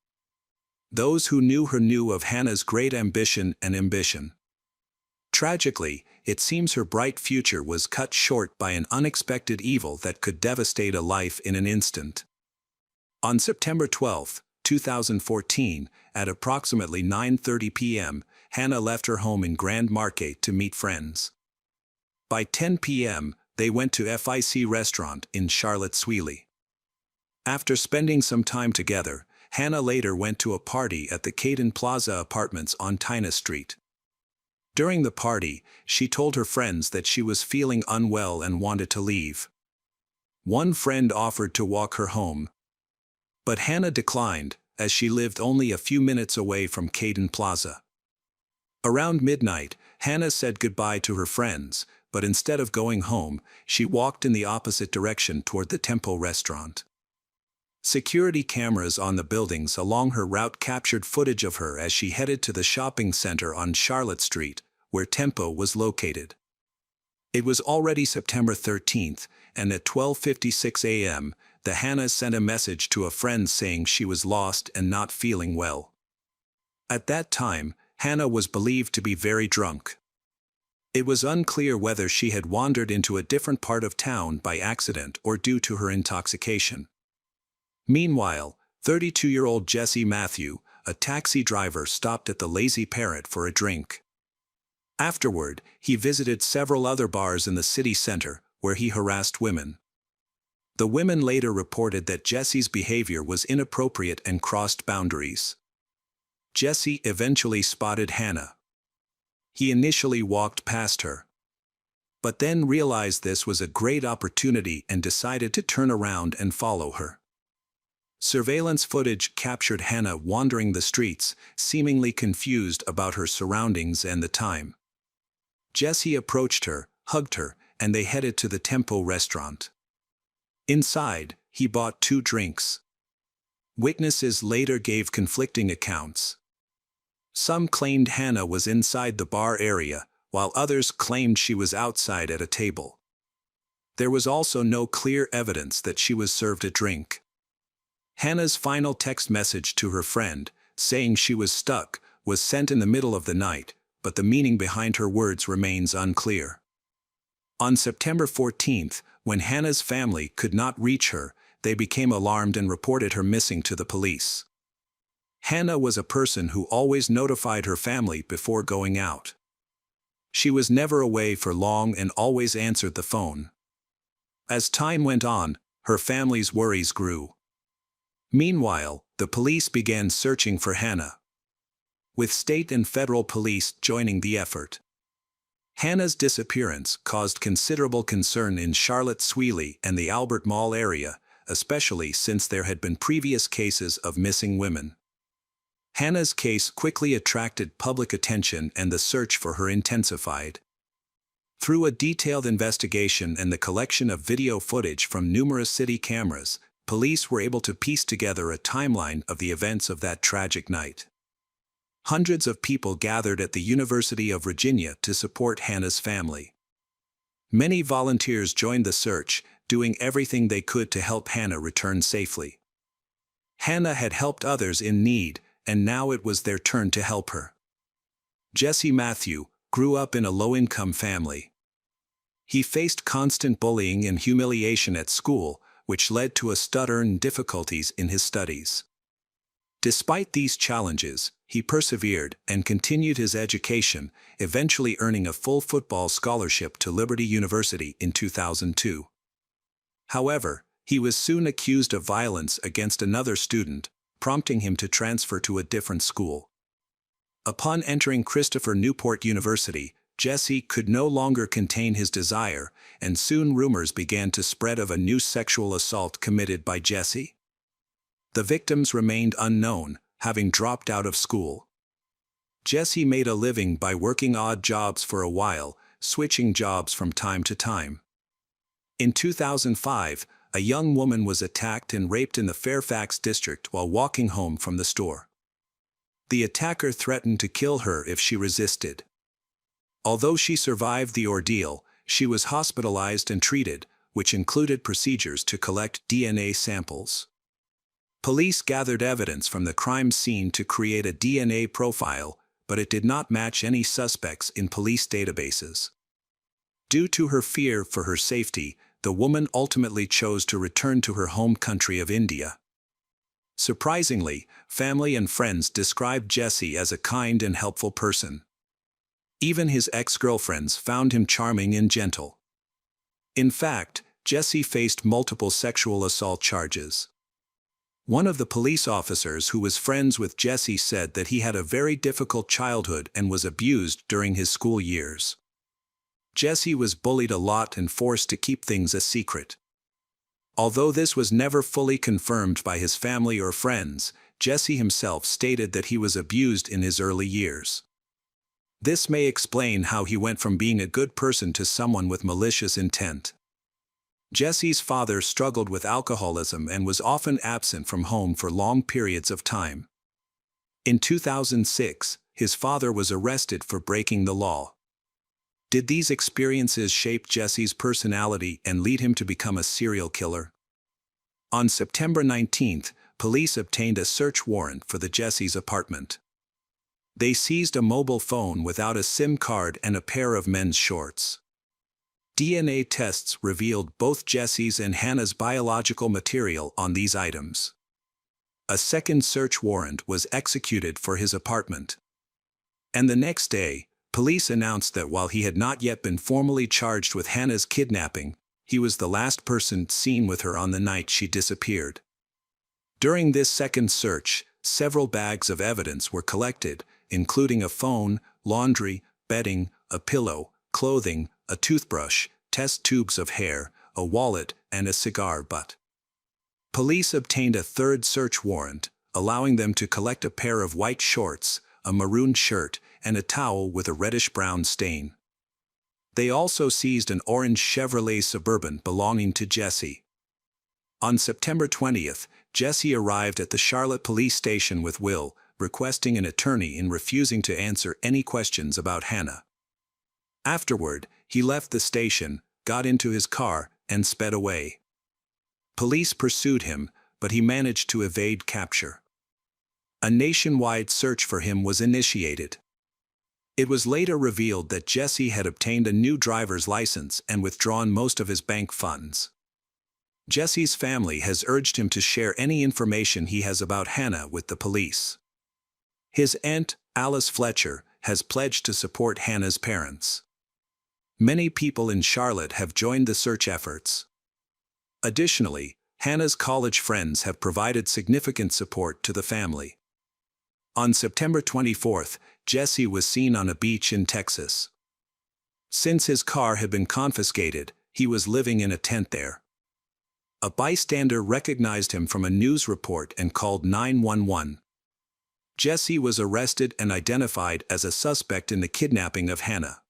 [SPEAKER 1] Those who knew her knew of Hannah's great ambition and ambition. Tragically, it seems her bright future was cut short by an unexpected evil that could devastate a life in an instant. On September 12, 2014, at approximately 9:30 p.m., Hannah left her home in Grand Marquette to meet friends. By 10 p.m., they went to FIC restaurant in Charlotte-Swilly. After spending some time together, Hannah later went to a party at the Caden Plaza Apartments on Tina Street. During the party, she told her friends that she was feeling unwell and wanted to leave. One friend offered to walk her home, but Hannah declined, as she lived only a few minutes away from Caden Plaza. Around midnight, Hannah said goodbye to her friends, but instead of going home, she walked in the opposite direction toward the Tempo restaurant. Security cameras on the buildings along her route captured footage of her as she headed to the shopping center on Charlotte Street, where Tempo was located. It was already September 13th, and at 12:56 a.m., the Hannah sent a message to a friend saying she was lost and not feeling well. At that time, Hannah was believed to be very drunk. It was unclear whether she had wandered into a different part of town by accident or due to her intoxication. Meanwhile, 32-year-old Jesse Matthew, a taxi driver, stopped at the Lazy Parrot for a drink. Afterward, he visited several other bars in the city center, where he harassed women. The women later reported that Jesse's behavior was inappropriate and crossed boundaries. Jesse eventually spotted Hannah. He initially walked past her, but then realized this was a great opportunity and decided to turn around and follow her. Surveillance footage captured Hannah wandering the streets, seemingly confused about her surroundings and the time. Jesse approached her, hugged her, and they headed to the Tempo restaurant. Inside, he bought 2 drinks. Witnesses later gave conflicting accounts. Some claimed Hannah was inside the bar area, while others claimed she was outside at a table. There was also no clear evidence that she was served a drink. Hannah's final text message to her friend, saying she was stuck, was sent in the middle of the night, but the meaning behind her words remains unclear. On September 14th, when Hannah's family could not reach her, they became alarmed and reported her missing to the police. Hannah was a person who always notified her family before going out. She was never away for long and always answered the phone. As time went on, her family's worries grew. Meanwhile, the police began searching for Hannah, with state and federal police joining the effort. Hannah's disappearance caused considerable concern in Charlotte Sweeney and the Albert Mall area, especially since there had been previous cases of missing women. Hannah's case quickly attracted public attention and the search for her intensified. Through a detailed investigation and the collection of video footage from numerous city cameras, police were able to piece together a timeline of the events of that tragic night. Hundreds of people gathered at the University of Virginia to support Hannah's family. Many volunteers joined the search, doing everything they could to help Hannah return safely. Hannah had helped others in need, and now it was their turn to help her. Jesse Matthew grew up in a low-income family. He faced constant bullying and humiliation at school, which led to a stutter and difficulties in his studies. Despite these challenges, he persevered and continued his education, eventually earning a full football scholarship to Liberty University in 2002. However, he was soon accused of violence against another student, prompting him to transfer to a different school. Upon entering Christopher Newport University, Jesse could no longer contain his desire, and soon rumors began to spread of a new sexual assault committed by Jesse. The victims remained unknown, having dropped out of school. Jesse made a living by working odd jobs for a while, switching jobs from time to time. In 2005, a young woman was attacked and raped in the Fairfax district while walking home from the store. The attacker threatened to kill her if she resisted. Although she survived the ordeal, she was hospitalized and treated, which included procedures to collect DNA samples. Police gathered evidence from the crime scene to create a DNA profile, but it did not match any suspects in police databases. Due to her fear for her safety, the woman ultimately chose to return to her home country of India. Surprisingly, family and friends described Jesse as a kind and helpful person. Even his ex-girlfriends found him charming and gentle. In fact, Jesse faced multiple sexual assault charges. One of the police officers who was friends with Jesse said that he had a very difficult childhood and was abused during his school years. Jesse was bullied a lot and forced to keep things a secret. Although this was never fully confirmed by his family or friends, Jesse himself stated that he was abused in his early years. This may explain how he went from being a good person to someone with malicious intent. Jesse's father struggled with alcoholism and was often absent from home for long periods of time. In 2006, his father was arrested for breaking the law. Did these experiences shape Jesse's personality and lead him to become a serial killer? On September 19th, police obtained a search warrant for the Jesse's apartment. They seized a mobile phone without a SIM card and a pair of men's shorts. DNA tests revealed both Jesse's and Hannah's biological material on these items. A second search warrant was executed for his apartment. And the next day, police announced that while he had not yet been formally charged with Hannah's kidnapping, he was the last person seen with her on the night she disappeared. During this second search, several bags of evidence were collected, including a phone, laundry, bedding, a pillow, clothing, a toothbrush, test tubes of hair, a wallet, and a cigar butt. Police obtained a third search warrant, allowing them to collect a pair of white shorts, a maroon shirt, and a towel with a reddish-brown stain. They also seized an orange Chevrolet Suburban belonging to Jesse. On September 20th, Jesse arrived at the Charlotte police station with Will, requesting an attorney and refusing to answer any questions about Hannah. Afterward, he left the station, got into his car, and sped away. Police pursued him, but he managed to evade capture. A nationwide search for him was initiated. It was later revealed that Jesse had obtained a new driver's license and withdrawn most of his bank funds. Jesse's family has urged him to share any information he has about Hannah with the police. His aunt, Alice Fletcher, has pledged to support Hannah's parents. Many people in Charlotte have joined the search efforts. Additionally, Hannah's college friends have provided significant support to the family. On September 24th, Jesse was seen on a beach in Texas. Since his car had been confiscated, he was living in a tent there. A bystander recognized him from a news report and called 911. Jesse was arrested and identified as a suspect in the kidnapping of Hannah.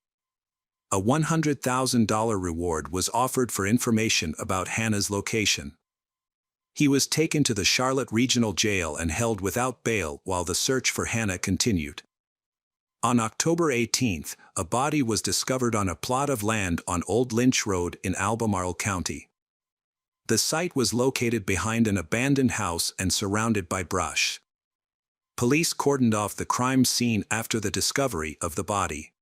[SPEAKER 1] A $100,000 reward was offered for information about Hannah's location. He was taken to the Charlotte Regional Jail and held without bail while the search for Hannah continued. On October 18, a body was discovered on a plot of land on Old Lynch Road in Albemarle County. The site was located behind an abandoned house and surrounded by brush. Police cordoned off the crime scene after the discovery of the body.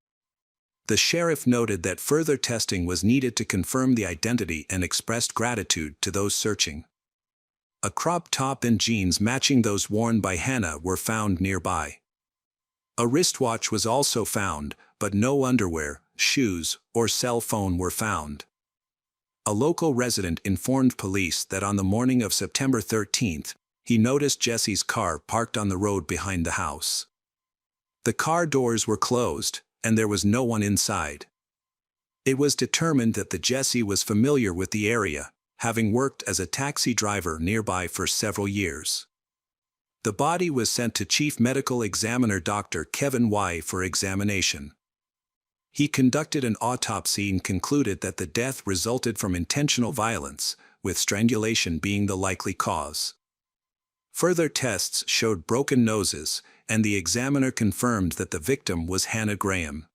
[SPEAKER 1] The sheriff noted that further testing was needed to confirm the identity and expressed gratitude to those searching. A crop top and jeans matching those worn by Hannah were found nearby. A wristwatch was also found, but no underwear, shoes, or cell phone were found. A local resident informed police that on the morning of September 13, he noticed Jesse's car parked on the road behind the house. The car doors were closed, and there was no one inside. It was determined that Jesse was familiar with the area, having worked as a taxi driver nearby for several years. The body was sent to Chief Medical Examiner Dr. Kevin Y. for examination. He conducted an autopsy and concluded that the death resulted from intentional violence, with strangulation being the likely cause. Further tests showed broken noses, and the examiner confirmed that the victim was Hannah Graham.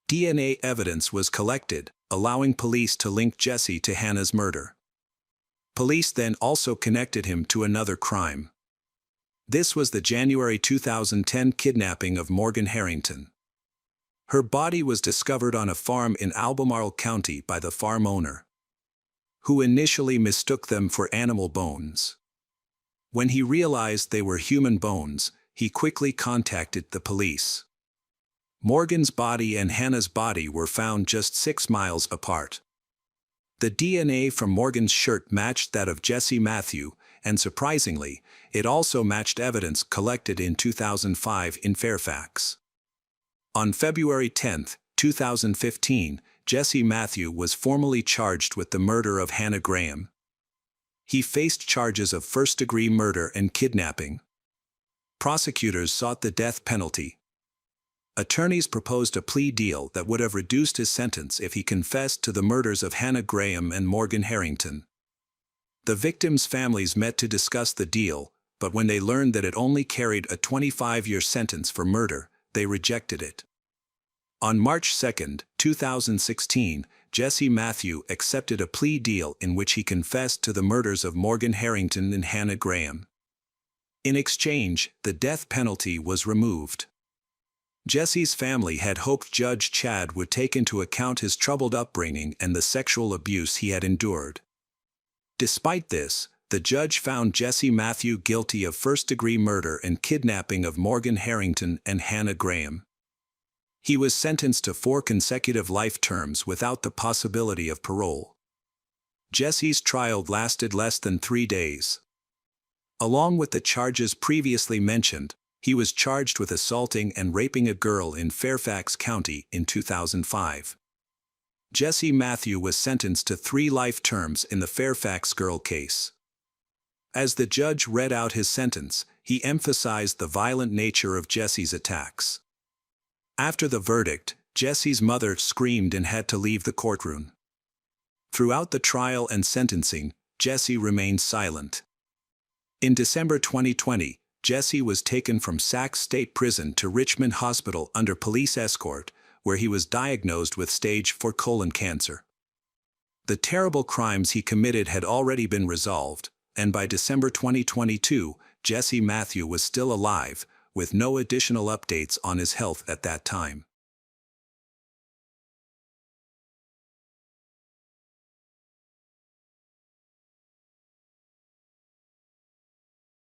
[SPEAKER 1] DNA evidence was collected, allowing police to link Jesse to Hannah's murder. Police then also connected him to another crime. This was the January 2010 kidnapping of Morgan Harrington. Her body was discovered on a farm in Albemarle County by the farm owner, who initially mistook them for animal bones. When he realized they were human bones, he quickly contacted the police. Morgan's body and Hannah's body were found just 6 miles apart. The DNA from Morgan's shirt matched that of Jesse Matthew, and surprisingly, it also matched evidence collected in 2005 in Fairfax. On February 10, 2015, Jesse Matthew was formally charged with the murder of Hannah Graham. He faced charges of first-degree murder and kidnapping. Prosecutors sought the death penalty. Attorneys proposed a plea deal that would have reduced his sentence if he confessed to the murders of Hannah Graham and Morgan Harrington. The victims' families met to discuss the deal, but when they learned that it only carried a 25-year sentence for murder, they rejected it. On March 2, 2016, Jesse Matthew accepted a plea deal in which he confessed to the murders of Morgan Harrington and Hannah Graham. In exchange, the death penalty was removed. Jesse's family had hoped Judge Chad would take into account his troubled upbringing and the sexual abuse he had endured. Despite this, the judge found Jesse Matthew guilty of first-degree murder and kidnapping of Morgan Harrington and Hannah Graham. He was sentenced to 4 consecutive life terms without the possibility of parole. Jesse's trial lasted less than 3 days. Along with the charges previously mentioned, he was charged with assaulting and raping a girl in Fairfax County in 2005. Jesse Matthew was sentenced to 3 life terms in the Fairfax girl case. As the judge read out his sentence, he emphasized the violent nature of Jesse's attacks. After the verdict, Jesse's mother screamed and had to leave the courtroom. Throughout the trial and sentencing, Jesse remained silent. In December 2020, Jesse was taken from Sac State Prison to Richmond Hospital under police escort, where he was diagnosed with stage 4 colon cancer. The terrible crimes he committed had already been resolved, and by December 2022, Jesse Matthew was still alive, with no additional updates on his health at that time.